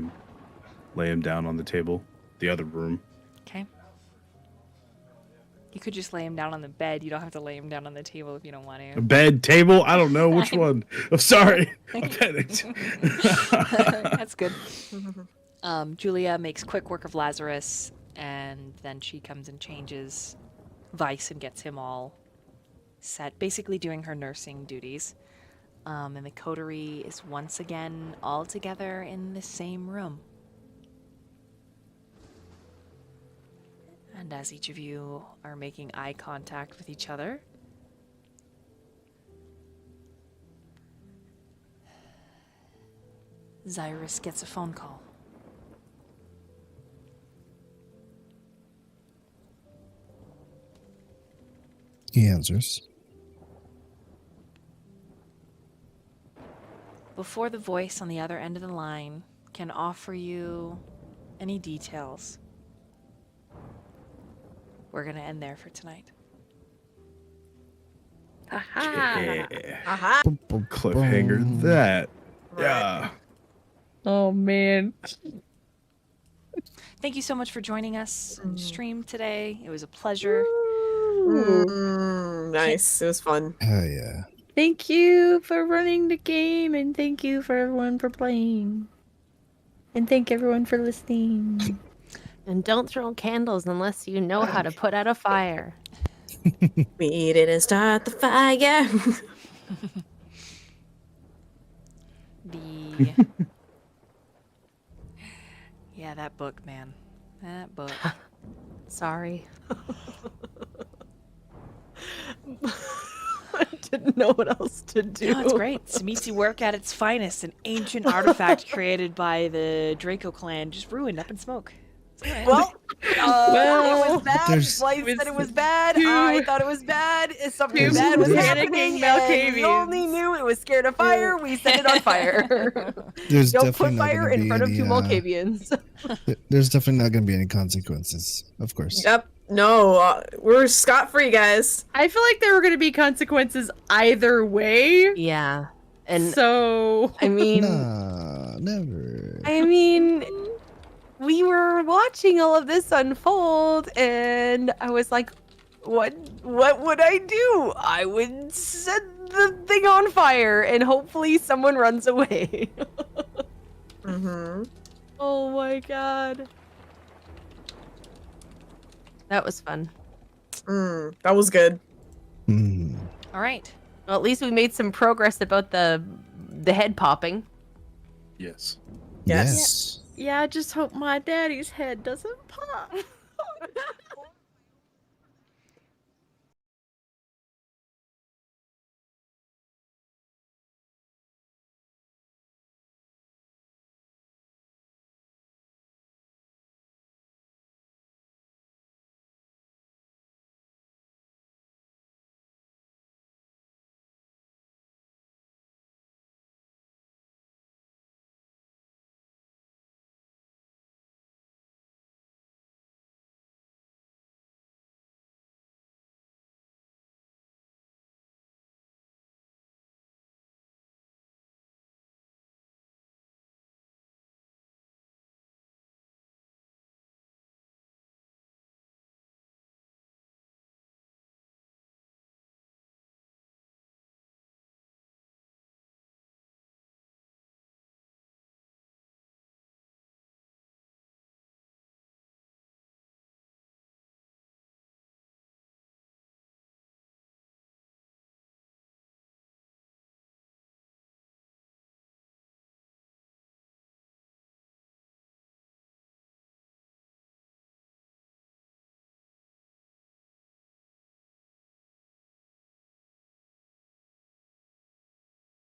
D: him down on the table, the other room.
I: Okay. You could just lay him down on the bed. You don't have to lay him down on the table if you don't want
D: A
I: to.
D: bed, table? I don't know which one. I'm sorry. I panicked.
I: That's good. Julia makes quick work of Lazarus, and then she comes and changes Vice and gets him all set, basically doing her nursing duties. And the coterie is once again all together in the same room. And as each of you are making eye contact with each other, Xirus gets a phone call.
B: He answers.
I: Before the voice on the other end of the line can offer you any details, we're going to end there for tonight.
D: Yeah.
F: Aha.
D: Cliffhanger that. Yeah.
E: Oh man.
I: Thank you so much for joining us on stream today. It was a pleasure.
F: Nice. It was fun.
B: Hell yeah.
E: Thank you for running the game, and thank you for everyone for playing. And thank everyone for listening.
C: And don't throw candles unless you know how to put out a fire.
F: We didn't start the fire.
I: Yeah, that book, man. That book.
C: Sorry. I didn't know what else to do.
I: No, it's great. Samisi work at its finest. An ancient artifact created by the Draco clan just ruined up in smoke. It's all right.
F: Well,
E: Well,
F: it was bad.
B: there's-
F: Blythe said it was bad.
E: Two-
F: I thought it was bad. Something
B: There's-
F: bad was
B: there's-
F: happening.
E: Panicking
F: And we only
E: Malkavians.
F: knew it was scared of fire. We set it on fire.
B: There's
F: Don't
B: definitely
F: put
B: not
F: fire
B: gonna
F: in
B: be
F: front of
B: any,
F: two Malkavians.
B: There's definitely not going to be any consequences, of course.
F: Yep. No, we're scot-free, guys.
E: I feel like there were going to be consequences either way.
C: Yeah. And
E: So
C: I mean,
B: Nah, never.
C: I mean, we were watching all of this unfold, and I was like, what would I do? I would set the thing on fire, and hopefully someone runs away.
F: Mm-hmm.
C: Oh my god. That was fun.
F: That was good.
B: Hmm.
I: All right.
C: Well, at least we made some progress about the head popping.
D: Yes.
F: Yes.
E: yeah, I just hope my daddy's head doesn't pop.